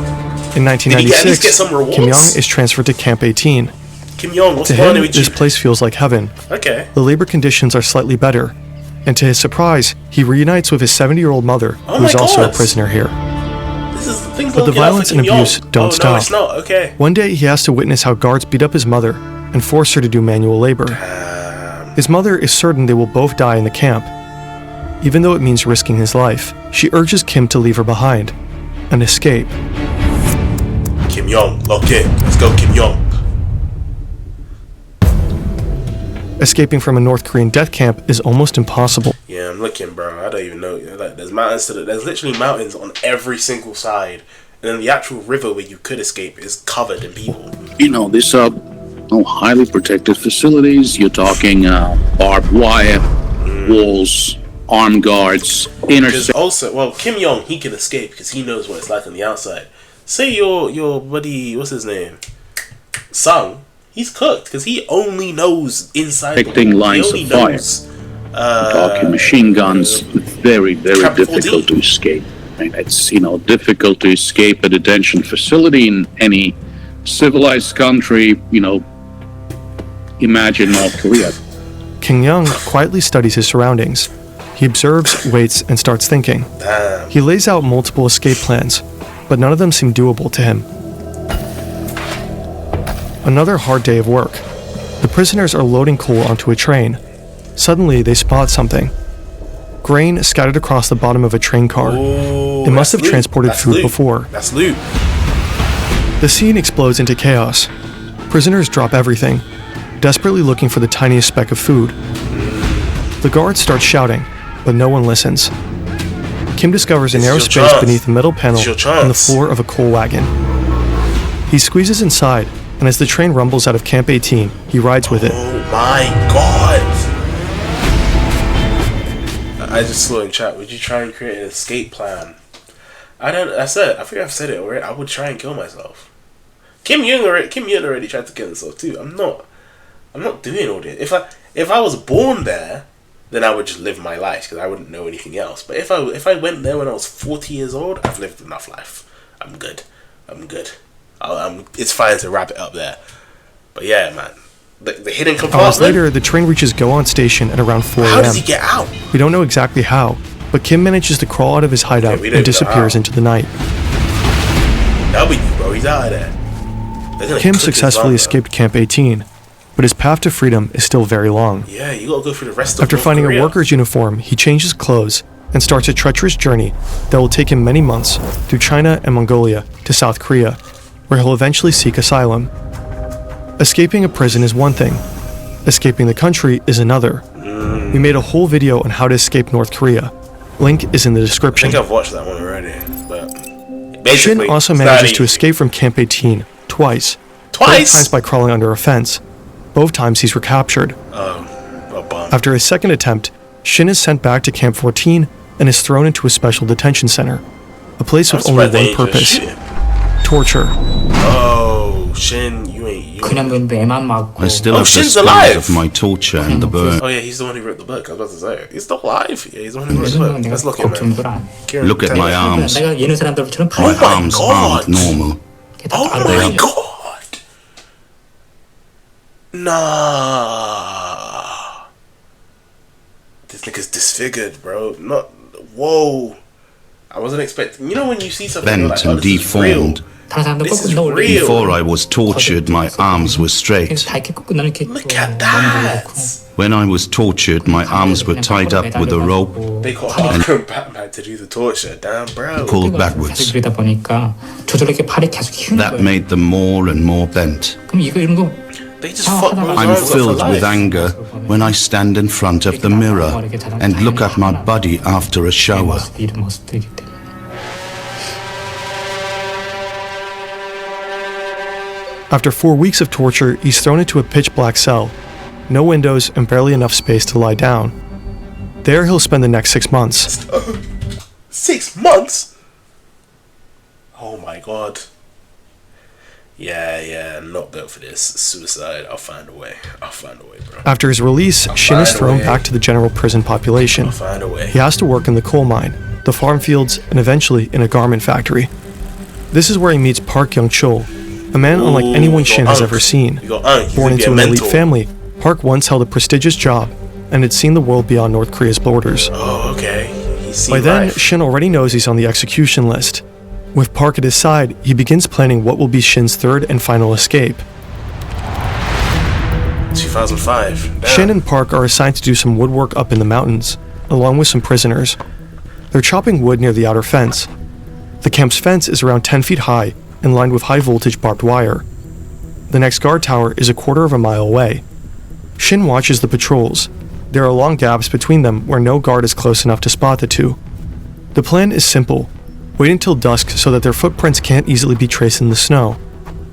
in 1996, some rewards? Kim Young is transferred to Camp 18. Kim Young, what's to going on him, with this you? place feels like heaven. Okay. The labor conditions are slightly better, and to his surprise, he reunites with his 70-year-old mother, who is also a prisoner here. But the violence and abuse don't stop. No, it's not. Okay. One day, he has to witness how guards beat up his mother and force her to do manual labor. His mother is certain they will both die in the camp. Even though it means risking his life, she urges Kim to leave her behind and escape. Kim Young, lock in. Let's go, Kim Young. Escaping from a North Korean death camp is almost impossible. Yeah, I'm looking, bro. I don't even know. Like, there's mountains there's literally mountains on every single side, and then the actual river where you could escape is covered in people. You know, these are highly protected facilities. You're talking barbed wire, walls, armed guards, Because also, well, Kim Young, he can escape because he knows what it's like on the outside. Say your buddy, what's his name, Sung. He's cooked because he only knows inside. Protecting lines of fire. Talking machine guns. Very, very difficult to escape. And it's difficult to escape a detention facility in any civilized country. Imagine North Korea. Kim Young quietly studies his surroundings. He observes, waits, and starts thinking. Damn. He lays out multiple escape plans, but none of them seem doable to him. Another hard day of work. The prisoners are loading coal onto a train. Suddenly, they spot something. Grain scattered across the bottom of a train car. It must have transported food before. That's loot. The scene explodes into chaos. Prisoners drop everything, desperately looking for the tiniest speck of food. The guards start shouting, but no one listens. Kim discovers a narrow space beneath a metal panel on the floor of a coal wagon. He squeezes inside, and as the train rumbles out of Camp 18, he rides with it. Oh my god! I just saw in chat, would you try and create an escape plan? I think I've said it already. I would try and kill myself. Kim Young already tried to kill himself too. I'm not doing all this. If I was born there, then I would just live my life because I wouldn't know anything else. But if I went there when I was 40 years old, I've lived enough life. I'm good. It's fine to wrap it up there. But yeah, man, the hidden compartment. Hours later, the train reaches Go-On station at around 4 a.m. How does he get out? We don't know exactly how, but Kim manages to crawl out of his hideout and disappears into the night. W, bro, he's out of there. Kim successfully escaped Camp 18, but his path to freedom is still very long. Yeah, you gotta go through the rest of After North finding Korea. a worker's uniform, he changes clothes and starts a treacherous journey that will take him many months through China and Mongolia to South Korea, where he'll eventually seek asylum. Escaping a prison is one thing. Escaping the country is another. We made a whole video on how to escape North Korea. Link is in the I description. think I've watched that one already, but Shin also manages to escape from Camp 18 twice. Both times by crawling under a fence. Both times he's recaptured. After his second attempt, Shin is sent back to Camp 14 and is thrown into a special detention center. A place with only one purpose. Torture. Oh, Shin, you ain't. I still have the Shin's scars alive. of my torture and the burn. Oh yeah, he's the one who wrote the book. I was about to say, he's still alive. Yeah, he's the one who wrote the book. Let's look at him. Look at my arms. My arms aren't normal. Oh my god! Nah. This nigga's disfigured, bro. Not. Whoa. I wasn't expecting. You know when you see something Bent you're like, oh, and this is real. deformed. This is real. Before I was tortured, my arms were straight. Look at that. When I was tortured, my arms were tied up with a rope They got Harker and Batman to do the torture. Damn, bro. pulled backwards. That made them more and more bent. They just fucked those I'm arms up for filled with life. anger when I stand in front of the mirror and look at my body after a shower. After 4 weeks of torture, he's thrown into a pitch-black cell. No windows and barely enough space to lie down. There he'll spend the next 6 months. 6 months? Oh my god. Yeah, I'm not built for this. Suicide. I'll find a way, bro. After his release, Shin is thrown back to the general prison population. I'll find a way. He has to work in the coal mine, the farm fields, and eventually in a garment factory. This is where he meets Park Young-chul, a man unlike anyone Shin has ever seen. Born into an elite family, Park once held a prestigious job and had seen the world beyond North Korea's borders. Oh, okay. By then, Shin already knows he's on the execution list. With Park at his side, he begins planning what will be Shin's third and final escape. 2005. Damn. Shin and Park are assigned to do some woodwork up in the mountains, along with some prisoners. They're chopping wood near the outer fence. The camp's fence is around 10 feet high and lined with high-voltage barbed wire. The next guard tower is a quarter of a mile away. Shin watches the patrols. There are long gaps between them where no guard is close enough to spot the two. The plan is simple. Wait until dusk so that their footprints can't easily be traced in the snow.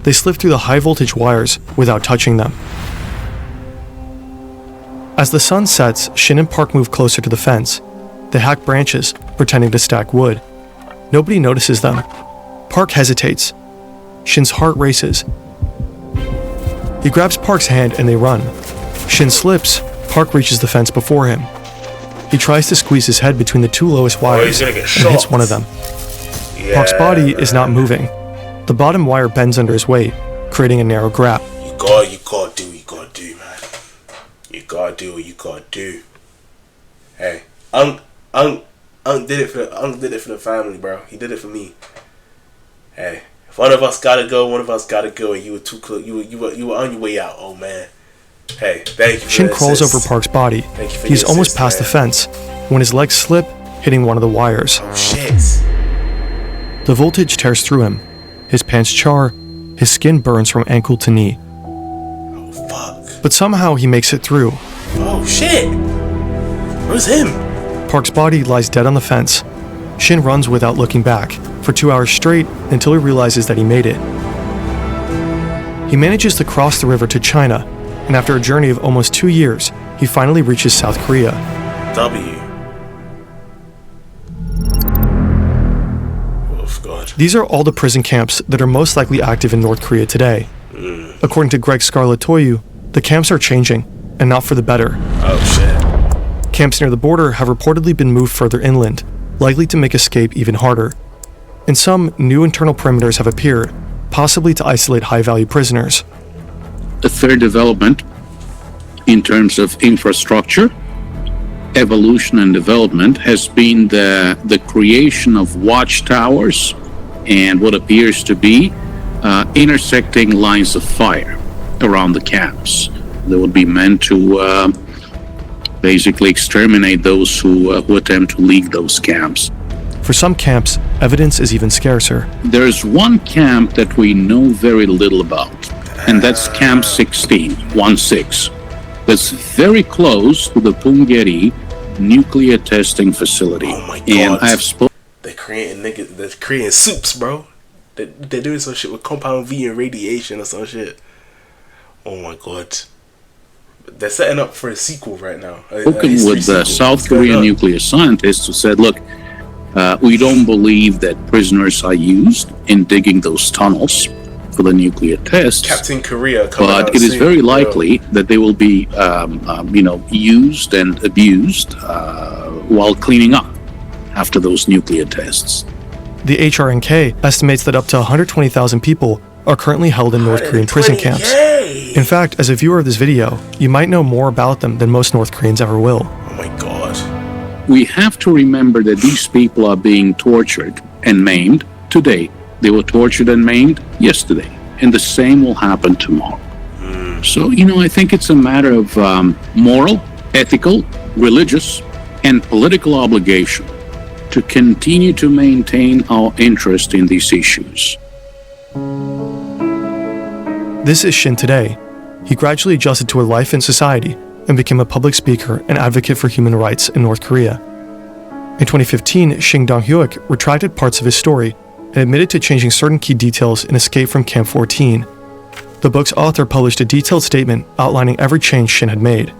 They slip through the high-voltage wires without touching them. As the sun sets, Shin and Park move closer to the fence. They hack branches, pretending to stack wood. Nobody notices them. Park hesitates. Shin's heart races. He grabs Park's hand and they run. Shin slips. Park reaches the fence before him. He tries to squeeze his head between the two lowest wires and hits one of them. Park's body is not moving. The bottom wire bends under his weight, creating a narrow gap. You gotta do what you gotta do, man. You gotta do what you gotta do. Hey, Unc did it for the family, bro. He did it for me. Hey, if one of us gotta go, and you were too close. You were on your way out, oh man. Hey, thank you. Shin crawls over Park's body. He's almost past the fence when his legs slip, hitting one of the wires. Oh shit. The voltage tears through him. His pants char. His skin burns from ankle to knee. Oh fuck. But somehow he makes it through. Oh shit. Where's him? Park's body lies dead on the fence. Shin runs without looking back for 2 hours straight until he realizes that he made it. He manages to cross the river to China, and after a journey of almost 2 years, he finally reaches South Korea. W. Oh god. These are all the prison camps that are most likely active in North Korea today. According to Greg Scarlatoiu, the camps are changing, and not for the better. Oh shit. Camps near the border have reportedly been moved further inland, likely to make escape even harder. And some new internal perimeters have appeared, possibly to isolate high-value prisoners. The third development, in terms of infrastructure, evolution and development, has been the creation of watchtowers and what appears to be intersecting lines of fire around the camps. They would be meant to basically exterminate those who attempt to leave those camps. For some camps, evidence is even scarcer. There's one camp that we know very little about, and that's Camp 16, 1-6. That's very close to the Punggye nuclear testing facility. Oh my god. And I have spoken. They're creating soups, bro. They're doing some shit with compound V and radiation or some shit. Oh my god. They're setting up for a sequel right now. Spoken with South Korean nuclear scientists who said, look, we don't believe that prisoners are used in digging those tunnels for the nuclear tests. Captain Korea coming out but it is soon, very likely that they will be, used and abused while cleaning up after those nuclear tests. The HRNK estimates that up to 120,000 people are currently held in North Korean prison camps. In fact, as a viewer of this video, you might know more about them than most North Koreans ever will. Oh my god. We have to remember that these people are being tortured and maimed today. They were tortured and maimed yesterday. And the same will happen tomorrow. So, I think it's a matter of moral, ethical, religious, and political obligation to continue to maintain our interest in these issues. This is Shin today. He gradually adjusted to a life in society and became a public speaker and advocate for human rights in North Korea. In 2015, Shin Dong-hyuk retracted parts of his story and admitted to changing certain key details in Escape from Camp 14. The book's author published a detailed statement outlining every change Shin had made.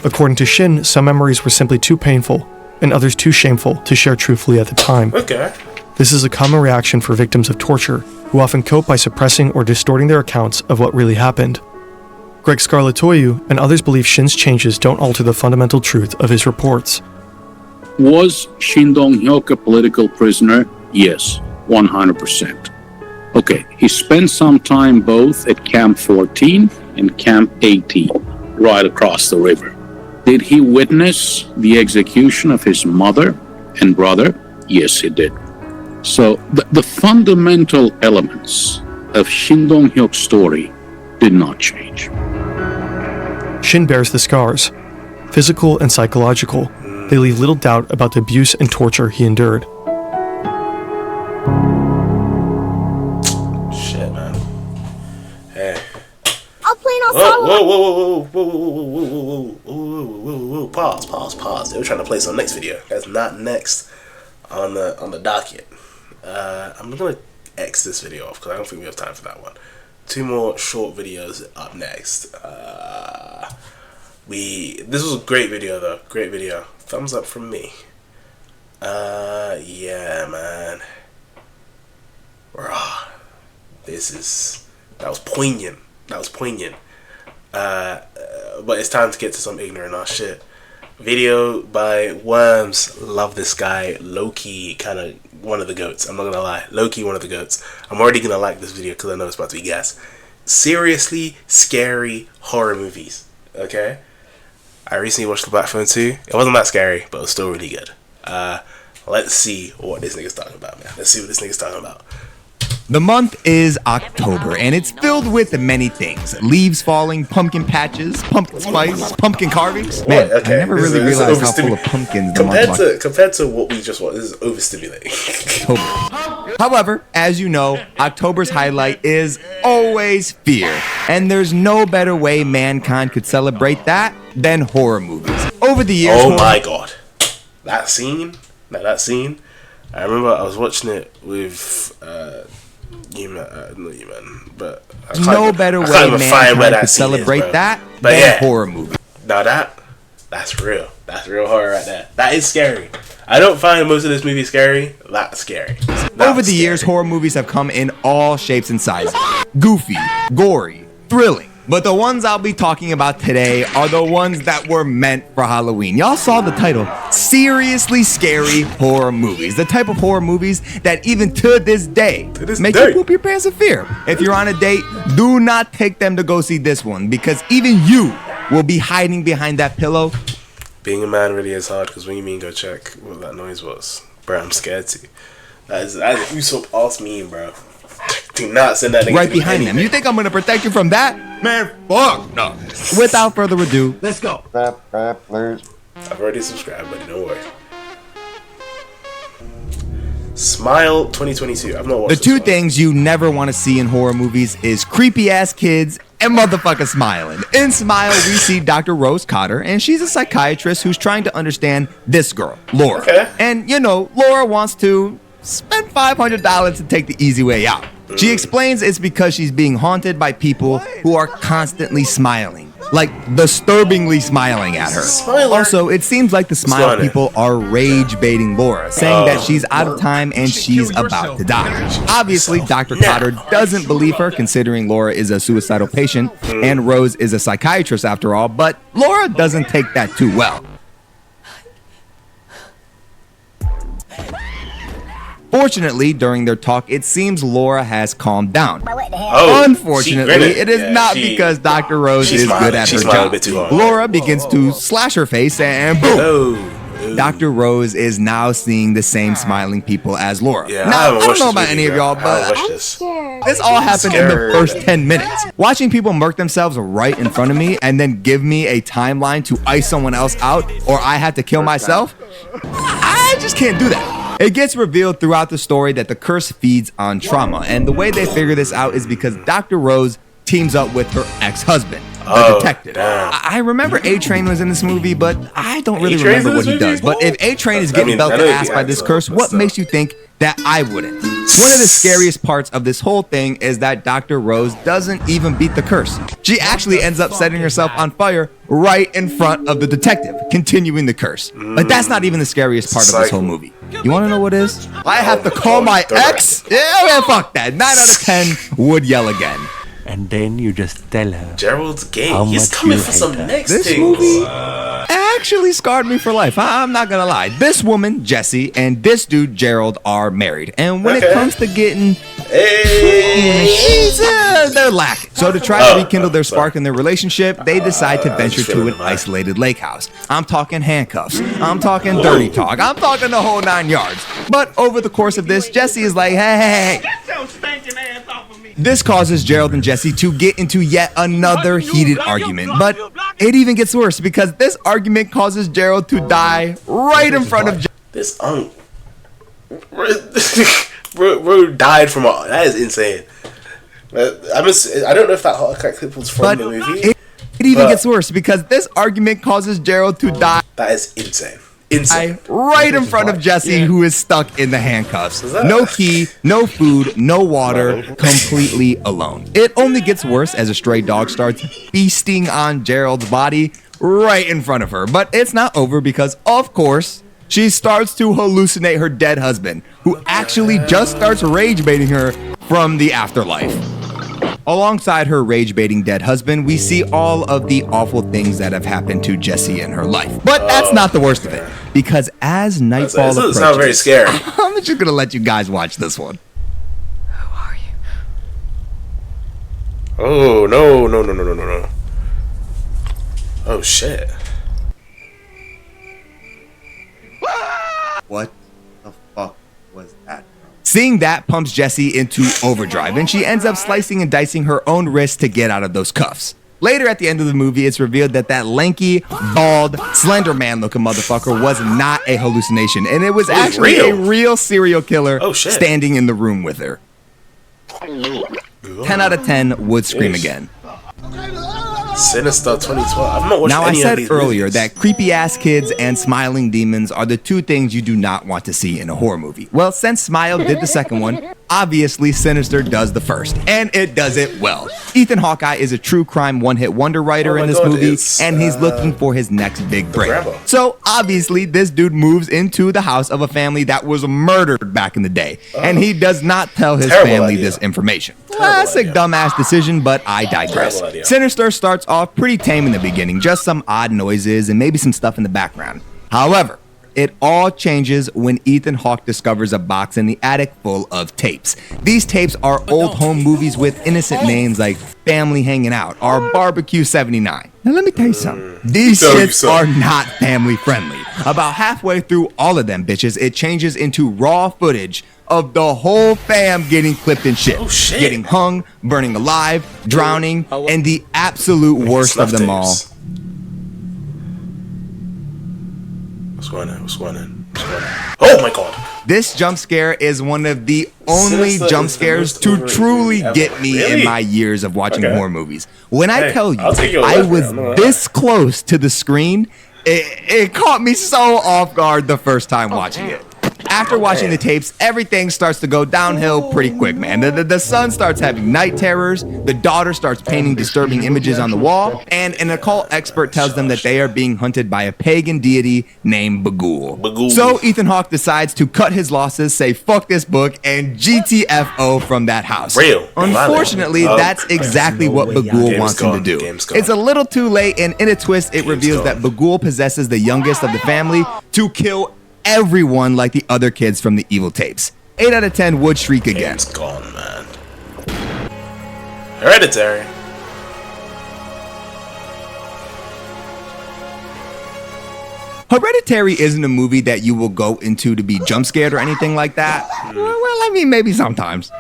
According to Shin, some memories were simply too painful and others too shameful to share truthfully at the time. Okay. This is a common reaction for victims of torture, who often cope by suppressing or distorting their accounts of what really happened. Greg Scarlatoiu and others believe Shin's changes don't alter the fundamental truth of his reports. Was Shin Dong-hyuk a political prisoner? Yes, 100%. Okay, he spent some time both at Camp 14 and Camp 18, right across the river. Did he witness the execution of his mother and brother? Yes, he did. So the fundamental elements of Shin Dong-hyuk's story did not change. Shin bears the scars, physical and psychological. They leave little doubt about the abuse and torture he endured. Shit, man. Hey. I'll play no Whoa, solo. whoa, whoa, whoa, whoa, whoa, whoa, whoa, whoa, whoa, pause. They were trying to play some next video. That's not next on the docket. I'm gonna X this video off because I don't think we have time for that one. 2 more short videos up next. This was a great video though. Great video. Thumbs up from me. Yeah, man. Raw. That was poignant. But it's time to get to some ignorant ass shit. Video by Worms. Love this guy. Low-key, kind of one of the goats. I'm not gonna lie. Low-key, one of the goats. I'm already gonna like this video because I know it's about to be gas. Seriously scary horror movies. Okay? I recently watched The Black Phone 2. It wasn't that scary, but it was still really good. Let's see what this nigga's talking about, man. Let's see what this nigga's talking about. The month is October, and it's filled with many things. Leaves falling, pumpkin patches, pumpkin spice, pumpkin carvings. Man, I never really realized how full of pumpkins the month was. Compared to what we just watched, this is overstimulating. However, as you know, October's highlight is always fear. And there's no better way mankind could celebrate that than horror movies. Over the years... Oh my god. That scene, I remember I was watching it with... but no better way mankind could celebrate that than horror movie. Now that's real. That's real horror right there. That is scary. I don't find most of this movie scary. That's scary. Over the years, horror movies have come in all shapes and sizes. Goofy, gory, thrilling. But the ones I'll be talking about today are the ones that were meant for Halloween. Y'all saw the title, Seriously Scary Horror Movies. The type of horror movies that even to this day make you poop your pants in fear. If you're on a date, do not take them to go see this one because even you will be hiding behind that pillow. Being a man really is hard because when you mean go check what that noise was, bro, I'm scared to. That is Usopp ass mean, bro. Do not send that nigga right behind them. You think I'm gonna protect you from that? Man, fuck no. Without further ado, let's go. I've already subscribed, buddy. Don't worry. Smile 2022. I've not watched the two things you never want to see in horror movies is creepy ass kids and motherfucker smiling. In Smile, we see Dr. Rose Cotter, and she's a psychiatrist who's trying to understand this girl, Laura. Okay. And you know, Laura wants to spend $500 to take the easy way out. She explains it's because she's being haunted by people who are constantly smiling, like disturbingly smiling at her. Also, it seems like the smile people are rage baiting Laura, saying that she's out of time and she's about to die. Obviously, Dr. Cotter doesn't believe her, considering Laura is a suicidal patient and Rose is a psychiatrist after all, but Laura doesn't take that too well. Fortunately, during their talk, it seems Laura has calmed down. Oh, Unfortunately, it is not because Dr. Rose is good at her job. Laura begins to slash her face and boom! Dr. Rose is now seeing the same smiling people as Laura. Now, I don't know about any of y'all, but this all happened in the first 10 minutes. Watching people murk themselves right in front of me and then give me a timeline to ice someone else out or I had to kill myself, I just can't do that. It gets revealed throughout the story that the curse feeds on trauma, and the way they figure this out is because Dr. Rose teams up with her ex-husband, the detective. I remember A-Train was in this movie, but I don't really remember what he does. But if A-Train is getting belted ass by this curse, what makes you think that I wouldn't? One of the scariest parts of this whole thing is that Dr. Rose doesn't even beat the curse. She actually ends up setting herself on fire right in front of the detective, continuing the curse. But that's not even the scariest part of this whole movie. You want to know what is? I have to call my ex? Yeah, man, fuck that. 9 out of 10 would yell again. And then you just tell her Gerald's game. how He's much coming you for hate some her. next This things. movie actually scarred me for life. I'm not gonna lie. This woman, Jessie, and this dude, Gerald, are married. And when it comes to getting they're lacking. So to try to rekindle their spark in their relationship, they decide to venture to an isolated lake house. I'm talking handcuffs. I'm talking dirty talk. I'm talking the whole 9 yards. But over the course of this, Jessie is like, hey. This causes Gerald and Jessie to get into yet another heated argument. But it even gets worse because this argument causes Gerald to die right in front of This bro died from that is insane. I don't know if that clip was from the movie. It even gets worse because this argument causes Gerald to die. That is insane. Insane. Right in front of Jessie, who is stuck in the handcuffs. No key, no food, no water, completely alone. It only gets worse as a stray dog starts feasting on Gerald's body right in front of her. But it's not over because, of course, she starts to hallucinate her dead husband, who actually just starts rage baiting her from the afterlife. Alongside her rage-baiting dead husband, we see all of the awful things that have happened to Jessie in her life. But that's not the worst of it, because as nightfall approaches, sounds very scary. I'm just gonna let you guys watch this one. Oh no. Oh shit. What the fuck was that? Seeing that pumps Jessie into overdrive, and she ends up slicing and dicing her own wrist to get out of those cuffs. Later at the end of the movie, it's revealed that that lanky, bald, slender man-looking motherfucker was not a hallucination, and it was actually a real serial killer standing in the room with her. 10 out of 10 would scream again. Sinister 2012. I've not watched Now, I any of said these earlier movies. that creepy-ass kids and smiling demons are the two things you do not want to see in a horror movie. Well, since Smile did the second one, obviously Sinister does the first, and it does it well. Ethan Hawkeye is a true crime one-hit wonder writer in this movie, and he's looking for his next big break. So, obviously, this dude moves into the house of a family that was murdered back in the day, and he does not tell his family this information. Classic dumbass decision, but I digress. Sinister starts off pretty tame in the beginning, just some odd noises and maybe some stuff in the background. However, it all changes when Ethan Hawke discovers a box in the attic full of tapes. These tapes are old home movies with innocent names like Family Hanging Out or Barbecue 79. Now let me tell you something. These shits are not family friendly. About halfway through all of them bitches, it changes into raw footage of the whole fam getting clipped and shit. Getting hung, burning alive, drowning, and the absolute worst of them all. What's going on? Oh my god. This jump scare is one of the only jump scares to truly get me in my years of watching horror movies. When I tell you I was this close to the screen, it caught me so off guard the first time watching it. After watching the tapes, everything starts to go downhill pretty quick, man. The son starts having night terrors, the daughter starts painting disturbing images on the wall, and an occult expert tells them that they are being hunted by a pagan deity named Bagul. So Ethan Hawke decides to cut his losses, say fuck this book, and GTFO from that house. Unfortunately, that's exactly what Bagul wants him to do. It's a little too late, and in a twist, it reveals that Bagul possesses the youngest of the family to kill everyone like the other kids from the evil tapes. 8 out of 10 would shriek again. It's gone, man. Hereditary. Hereditary isn't a movie that you will go into to be jump scared or anything like that. Well, I mean, maybe sometimes.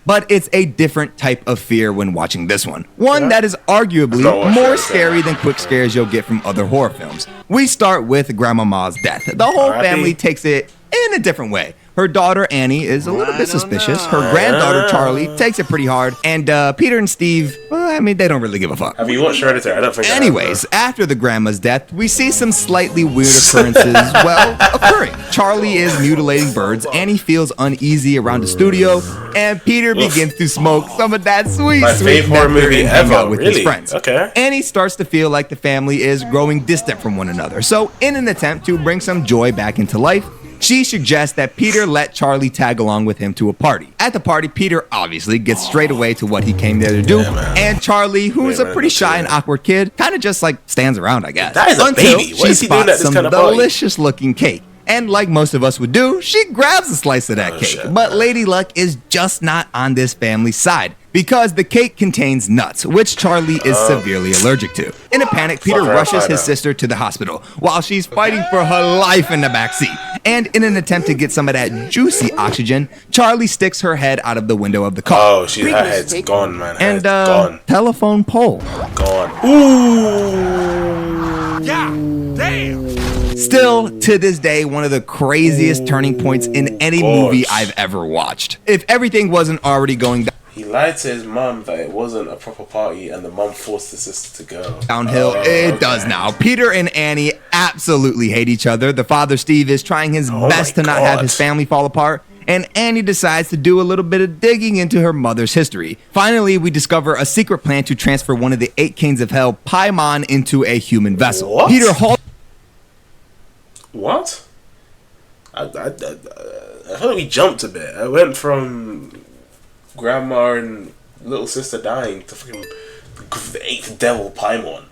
But it's a different type of fear when watching this one. One that is arguably more scary than quick scares you'll get from other horror films. We start with Grandma Ma's death. The whole family takes it in a different way. Her daughter Annie is a little bit suspicious. Her granddaughter Charlie takes it pretty hard. And Peter and Steve, well, I mean, they don't really give a fuck. Have you watched Hereditary? I don't think Anyways, after the grandma's death, we see some slightly weird occurrences, occurring. Charlie is mutilating birds, Annie feels uneasy around the studio, and Peter begins to smoke some of that sweet horror movie ever, with his friends. Okay. Annie starts to feel like the family is growing distant from one another. So, in an attempt to bring some joy back into life, she suggests that Peter let Charlie tag along with him to a party. At the party, Peter obviously gets straight away to what he came there to do, and Charlie, who's a pretty shy and awkward kid, kind of just like stands around, I guess. That is a baby. What is he doing at this kind of party? Delicious looking cake. And like most of us would do, she grabs a slice of that cake. But Lady Luck is just not on this family's side, because the cake contains nuts, which Charlie is severely allergic to. In a panic, Peter rushes his sister to the hospital while she's fighting for her life in the backseat. And in an attempt to get some of that juicy oxygen, Charlie sticks her head out of the window of the car. Oh, her head's gone, man. And gone. Telephone pole. Gone. Ooh. Yeah, damn. Still, to this day, one of the craziest turning points in any movie I've ever watched. If everything wasn't already going down, he lied to his mum that it wasn't a proper party, and the mum forced the sister to go downhill. It does now. Peter and Annie absolutely hate each other. The father, Steve, is trying his best to not have his family fall apart, and Annie decides to do a little bit of digging into her mother's history. Finally, we discover a secret plan to transfer one of the 8 Kings of Hell, Paimon, into a human vessel. What? Peter halts. What? I thought we jumped a bit. I went from grandma and little sister dying to fucking the 8th devil Paimon.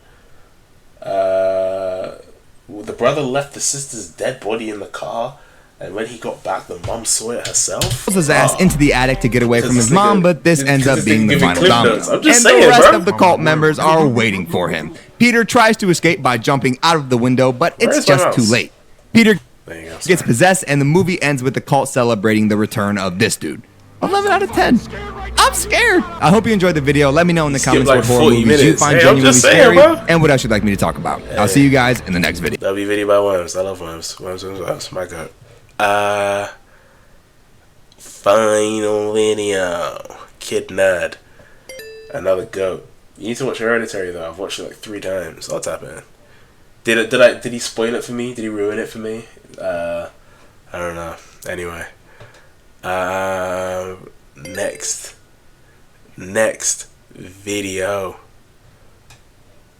The brother left the sister's dead body in the car, and when he got back, the mom saw it herself. His ass into the attic to get away from his mom, but this ends up being the final domino. I'm And just saying, the rest bro. of the cult members are waiting for him. Peter tries to escape by jumping out of the window, but it's Where's my just too mouse? late. Peter There you go, gets possessed, and the movie ends with the cult celebrating the return of this dude. 11 out of 10. I'm scared. I hope you enjoyed the video. Let me know in the comments like what horror 40 movies you minutes. find Hey, I'm genuinely just saying, scary, bro. and what else you'd like me to talk about. I'll see you guys in the next video. WVD by Worms. I love Worms. Worms. My God. Final video. Kid Nerd. Another goat. You need to watch Hereditary though. I've watched it like 3 times. I'll tap in. Did he spoil it for me? Did he ruin it for me? I don't know. Anyway. Next video.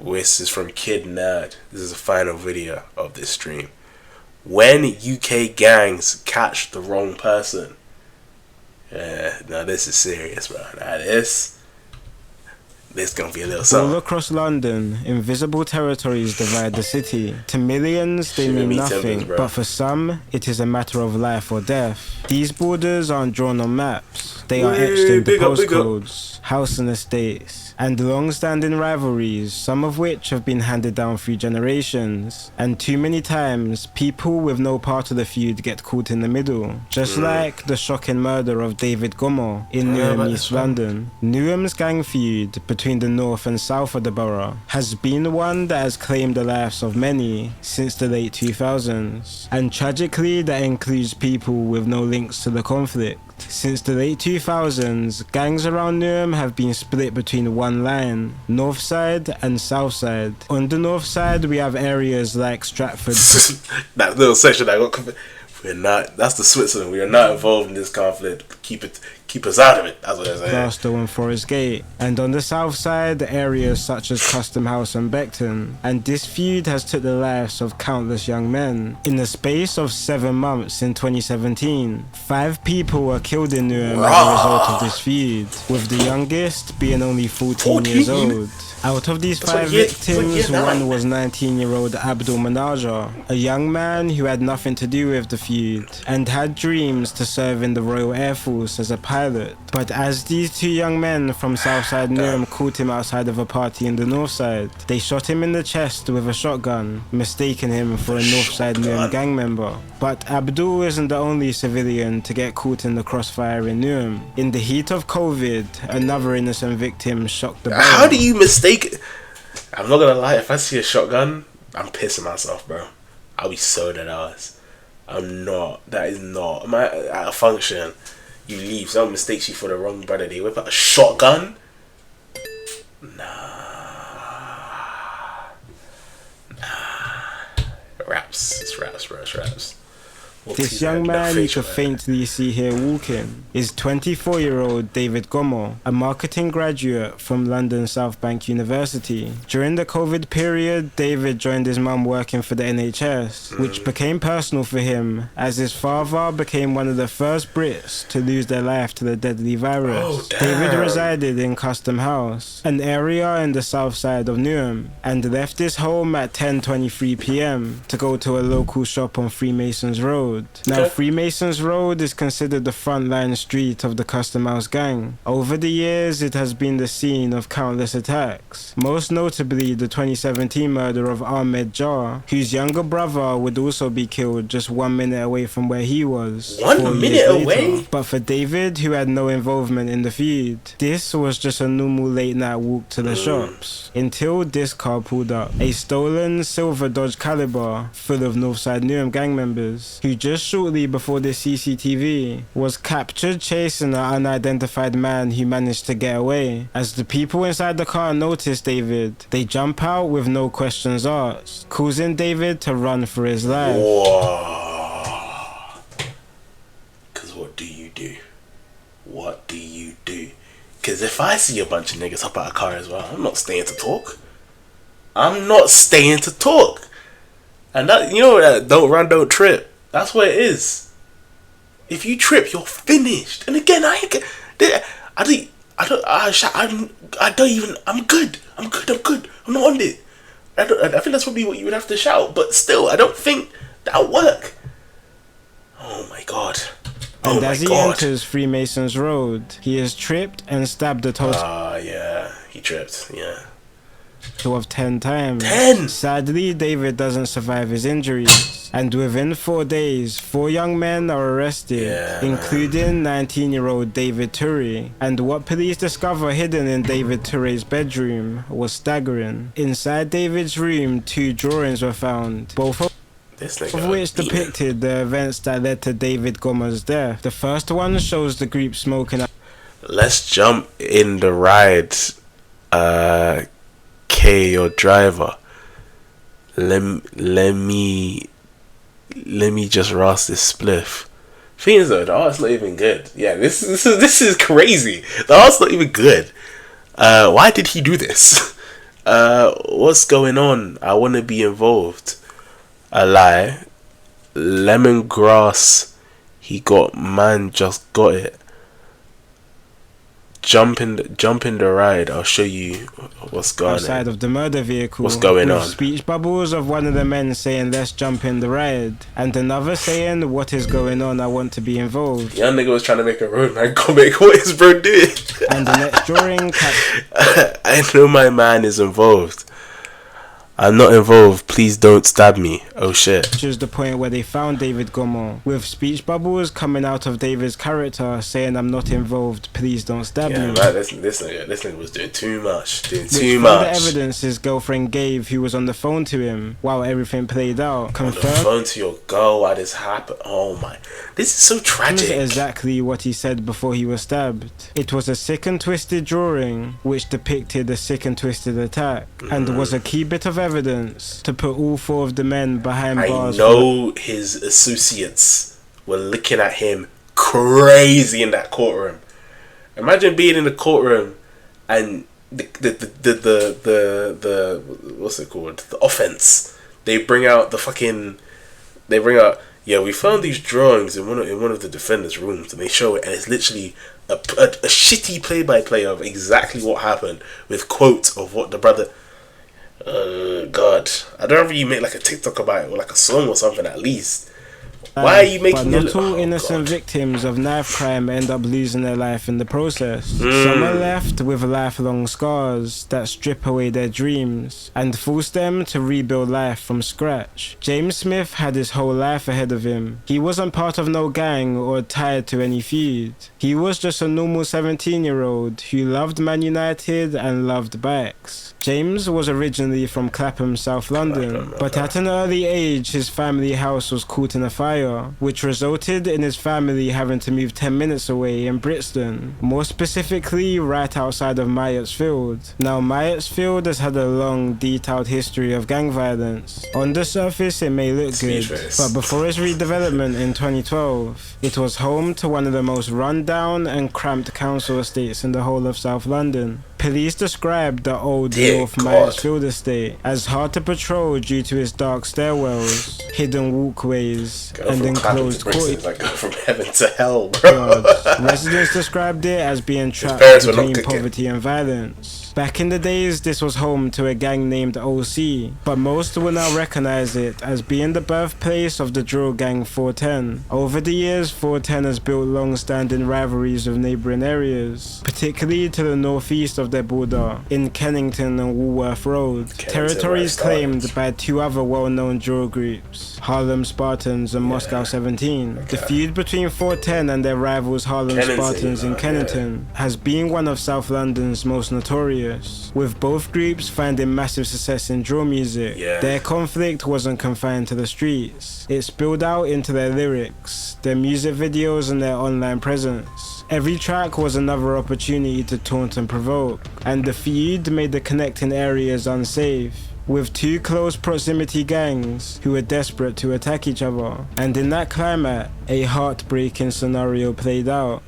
This is from Kid Nerd. This is the final video of this stream. When UK gangs catch the wrong person. Yeah, now this is serious, bro. Now this gonna be a little All something. across London, invisible territories divide the city. To millions, they mean nothing, but for some, it is a matter of life or death. These borders aren't drawn on maps. They are etched into postcodes, house and estates, and long-standing rivalries, some of which have been handed down through generations. And too many times, people with no part of the feud get caught in the middle. Just like the shocking murder of David Gomor in Newham, East London. Newham's gang feud between the north and south of the borough has been one that has claimed the lives of many since the late 2000s. And tragically, that includes people with no links to the conflict. Since the late 2000s, gangs around Newham have been split between one line, north side and south side. On the north side, we have areas like Stratford. That little section I got confused. That's the Switzerland. We are not involved in this conflict. Keep us out of it. That's what they're saying. Glasgow and Forest Gate. And on the south side, areas such as Custom House and Beckton. And this feud has took the lives of countless young men. In the space of 7 months in 2017, 5 people were killed in Newham as a result of this feud, with the youngest being only 14 years old. Out of these 5 victims, one was 19-year-old Abdul Manaja, a young man who had nothing to do with the feud and had dreams to serve in the Royal Air Force as a pilot. But as these 2 young men from Southside Newham caught him outside of a party in the Northside, they shot him in the chest with a shotgun, mistaking him for a Northside Newham gang member. But Abdul isn't the only civilian to get caught in the crossfire in Newham. In the heat of COVID, another innocent victim shocked the barrel. How do you mistake it? I'm not gonna lie, if I see a shotgun, I'm pissing myself, bro. I'll be so dead ass. I'm not. That is not. At a function, you leave, someone mistakes you for the wrong brother, they whip out a shotgun? Raps. It's raps, bro. It's raps. This young man you could faintly see here walking is 24-year-old David Gomo, a marketing graduate from London South Bank University. During the COVID period, David joined his mum working for the NHS, which became personal for him as his father became one of the first Brits to lose their life to the deadly virus. David resided in Custom House, an area in the south side of Newham, and left his home at 10:23 p.m. to go to a local shop on Freemasons Road. Now, Freemasons Road is considered the frontline street of the Custom House gang. Over the years, it has been the scene of countless attacks, most notably the 2017 murder of Ahmed Jar, whose younger brother would also be killed just 1 minute away from where he was. 1 minute away? But for David, who had no involvement in the feud, this was just a normal late night walk to the shops, until this car pulled up. A stolen silver Dodge Caliber full of Northside Newham gang members, who just shortly before the CCTV was captured chasing an unidentified man who managed to get away. As the people inside the car noticed David, they jump out with no questions asked, causing David to run for his life. Whoa. Cause what do you do? What do you do? Cause if I see a bunch of niggas hop out of a car as well, I'm not staying to talk. I'm not staying to talk. And that, you know that don't run, don't trip. That's what it is. If you trip, you're finished. And again, I'm good. I'm not on it. I think that's probably what you would have to shout. But still, I don't think that'll work. Oh my god. And as he enters Freemasons Road, he is tripped and stabbed a total he tripped, of 10 times. 10! Sadly, David doesn't survive his injuries, and within 4 days, 4 young men are arrested, including 19-year-old David Turry. And what police discover hidden in David Turry's bedroom was staggering. Inside David's room, 2 drawings were found, both of which depicted the events that led to David Gomo's death. The first one shows the group smoking. Let's jump in the ride. K, your driver. Let me just roast this spliff. Thing is though, the art's not even good. Yeah, this is crazy. The art's not even good. Why did he do this? What's going on? I want to be involved. A lie. Lemongrass. He got man just got it. Jump in the ride. I'll show you what's going on. Outside of the murder vehicle. What's going on? Speech bubbles of one of the men saying, "Let's jump in the ride," and another saying, "What is going on? I want to be involved." Young nigga was trying to make a roadman comic. What is bro doing? And the next drawing. I know my man is involved. I'm not involved. Please don't stab me. Oh shit. Which is the point where they found David Gomo, with speech bubbles coming out of David's character saying, "I'm not involved. Please don't stab me." Yeah, this nigga was doing too much. The evidence his girlfriend gave, who was on the phone to him while everything played out, confirmed. On the phone to your girl while this happened. Oh my. This is so tragic. Exactly what he said before he was stabbed. It was a sick and twisted drawing which depicted a sick and twisted attack, and was a key bit of evidence to put all 4 of the men behind bars. I know his associates were looking at him crazy in that courtroom. Imagine being in the courtroom and the what's it called? The offense. They bring out Yeah, we found these drawings in one of the defenders' rooms, and they show it, and it's literally a shitty play-by-play of exactly what happened with quotes of what the brother. God, I'd rather you make like a TikTok about it or like a song or something at least. Why are you making? But not all innocent victims of knife crime end up losing their life in the process. Some are left with lifelong scars that strip away their dreams and force them to rebuild life from scratch. James Smith had his whole life ahead of him. He wasn't part of no gang or tied to any feud. He was just a normal 17-year-old who loved Man United and loved bikes. James was originally from Clapham, South London, but at an early age his family house was caught in a fire, which resulted in his family having to move 10 minutes away in Brixton, more specifically right outside of Myattsfield. Now Myattsfield has had a long, detailed history of gang violence. On the surface it may look good, but before its redevelopment in 2012, it was home to one of the most run-down and cramped council estates in the whole of South London. Police described the old North Myattsfield estate as hard to patrol due to its dark stairwells, hidden walkways, and enclosed courtyards. Like from heaven to hell, bro. Residents described it as being trapped between poverty and violence. Back in the days, this was home to a gang named OC, but most will now recognize it as being the birthplace of the drill gang 410. Over the years, 410 has built long-standing rivalries with neighbouring areas, particularly to the northeast of their border, in Kennington and Woolworth Road. Territories claimed by two other well-known drill groups, Harlem Spartans and Moscow 17. The feud between 410 and their rivals Harlem Spartans in Kennington has been one of South London's most notorious, with both groups finding massive success in drill music. Their conflict wasn't confined to the streets. It spilled out into their lyrics, their music videos and their online presence. Every track was another opportunity to taunt and provoke, and the feud made the connecting areas unsafe, with two close proximity gangs who were desperate to attack each other. And in that climate, a heartbreaking scenario played out.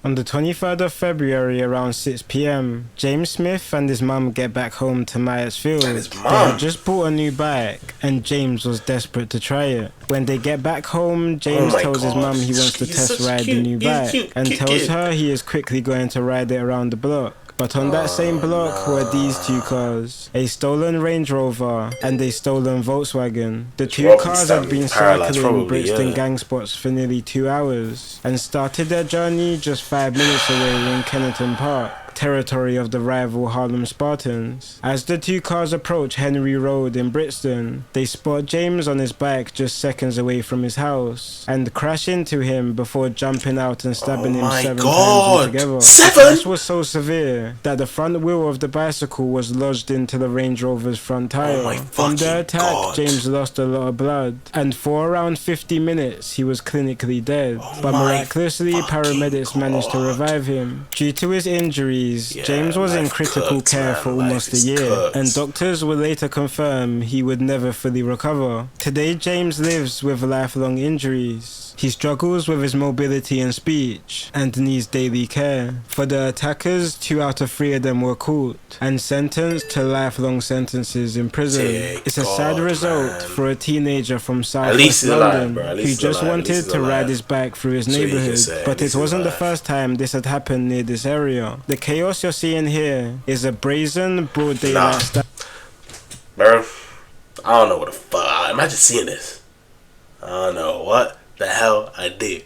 On the 23rd of February around 6 PM, James Smith and his mum get back home to Myattsfield. They had just bought a new bike and James was desperate to try it. When they get back home, James tells his mum he wants to test ride the new bike and tells her he is quickly going to ride it around the block. But on that same block were these two cars, a stolen Range Rover and a stolen Volkswagen. The two cars had been circling Brixton gang spots for nearly 2 hours and started their journey just 5 minutes away in Kennington Park, territory of the rival Harlem Spartans. As the two cars approach Henry Road in Brixton, they spot James on his bike just seconds away from his house and crash into him before jumping out and stabbing him 7 times altogether. The crash was so severe that the front wheel of the bicycle was lodged into the Range Rover's front tire. From the attack, James lost a lot of blood, and for around 50 minutes he was clinically dead, but miraculously paramedics managed to revive him. Due to his injuries, James was in critical care for almost a year, and doctors would later confirm he would never fully recover. Today, James lives with lifelong injuries. He struggles with his mobility and speech, and needs daily care. For the attackers, 2 out of 3 of them were caught, and sentenced to lifelong sentences in prison. It's a sad result for a teenager from South West London who just wanted to ride his bike through his neighbourhood, but it wasn't the first time this had happened near this area. The chaos you're seeing here is a brazen, broad daylight style. Bro, I don't know what the fuck. Imagine seeing this. I don't know what the hell I did.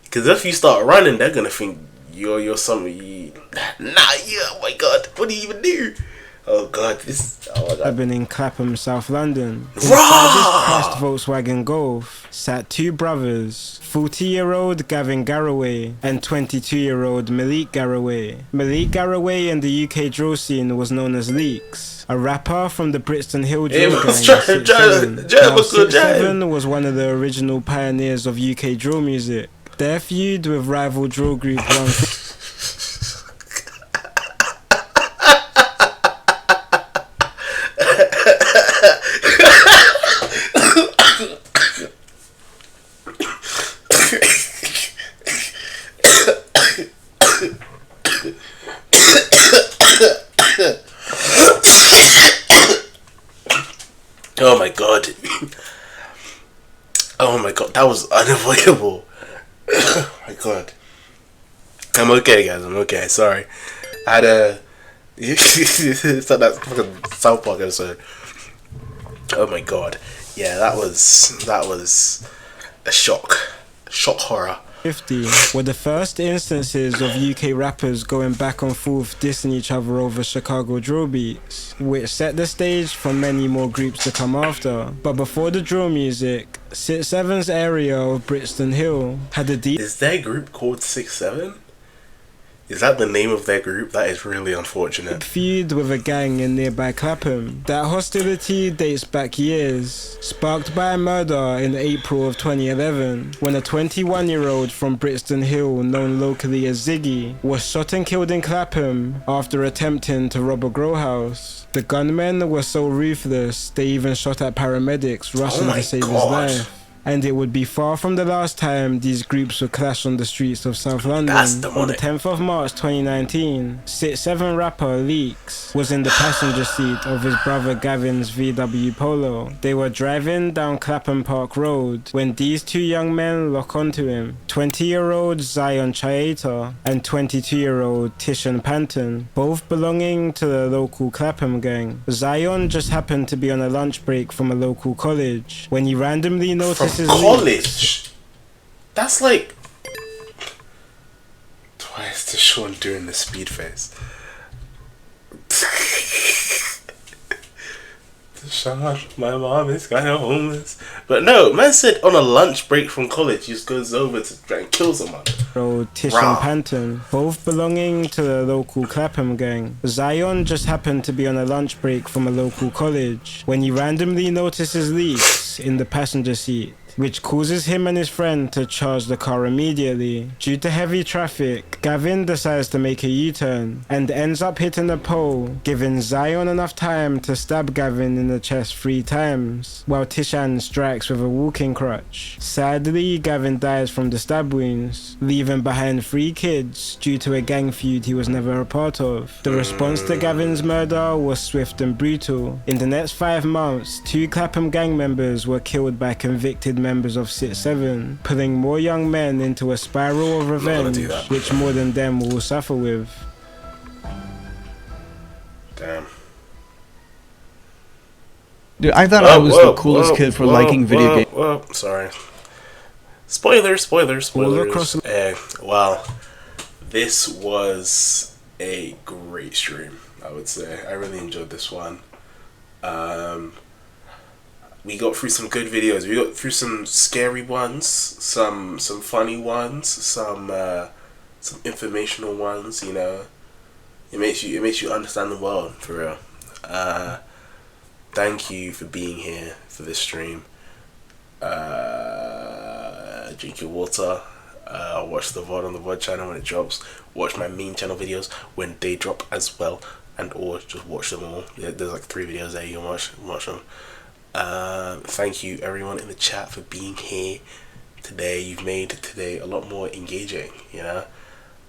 Because if you start running, they're gonna think you're somebody. Oh my god, what do you even do? Oh god, I've been in Clapham, South London. Inside this crashed Volkswagen Golf sat two brothers, 40-year-old Gavin Garraway and 22-year-old Malik Garraway. Malik Garraway in the UK drill scene was known as Leaks, a rapper from the Brixton Hill drill gang. 6-7 was one of the original pioneers of UK drill music. Their feud with rival drill group 1. Oh my god. Oh my god, that was unavoidable. Oh my god. I'm okay, guys. I'm okay. Sorry. I had a... It's like that fucking South Park episode. Oh my god. Yeah, that was a shock. Shock horror. 50 were the first instances of UK rappers going back and forth dissing each other over Chicago drill beats, which set the stage for many more groups to come after. But before the drill music, 6-7's area of Brixton Hill had a deep... Is their group called 6-7? Is that the name of their group? That is really unfortunate. Feud with a gang in nearby Clapham. That hostility dates back years, sparked by a murder in April of 2011, when a 21-year-old from Brixton Hill, known locally as Ziggy, was shot and killed in Clapham after attempting to rob a grow house. The gunmen were so ruthless, they even shot at paramedics rushing to save his life. And it would be far from the last time these groups would clash on the streets of South London. On the 10th of March 2019, 6-7 rapper Leaks was in the passenger seat of his brother Gavin's VW Polo. They were driving down Clapham Park Road when these two young men lock onto him. 20-year-old Zion Chaeta and 22-year-old Tishan Panton, both belonging to the local Clapham gang. Zion just happened to be on a lunch break from a local college when he randomly noticed college. That's like... Why is Deshaun doing the speed face? Deshaun, my mom is kind of homeless. But no, man said on a lunch break from college, he just goes over to try and kill someone. Tish and Panton, both belonging to the local Clapham gang. Zion just happened to be on a lunch break from a local college when he randomly notices Leaks in the passenger seat, which causes him and his friend to charge the car immediately. Due to heavy traffic, Gavin decides to make a U-turn and ends up hitting a pole, giving Zion enough time to stab Gavin in the chest 3 times, while Tishan strikes with a walking crutch. Sadly, Gavin dies from the stab wounds, leaving behind 3 kids due to a gang feud he was never a part of. The response to Gavin's murder was swift and brutal. In the next 5 months, 2 Clapham gang members were killed by convicted members of 6-7, pulling more young men into a spiral of revenge, which more than them will suffer with. Damn. Dude, I thought I was the coolest kid for liking video games. Whoa, sorry. Spoilers. Wow. This was a great stream, I would say. I really enjoyed this one. We got through some good videos. We got through some scary ones, some funny ones, some informational ones. You know, it makes you understand the world for real. Thank you for being here for this stream. Drink your water. Watch the VOD on the VOD channel when it drops. Watch my main channel videos when they drop as well, and or just watch them all. There's like 3 videos there you can watch them. Thank you everyone in the chat for being here today. You've made today a lot more engaging, you know.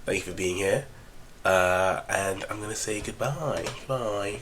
Thank you for being here. And I'm gonna say goodbye. Bye.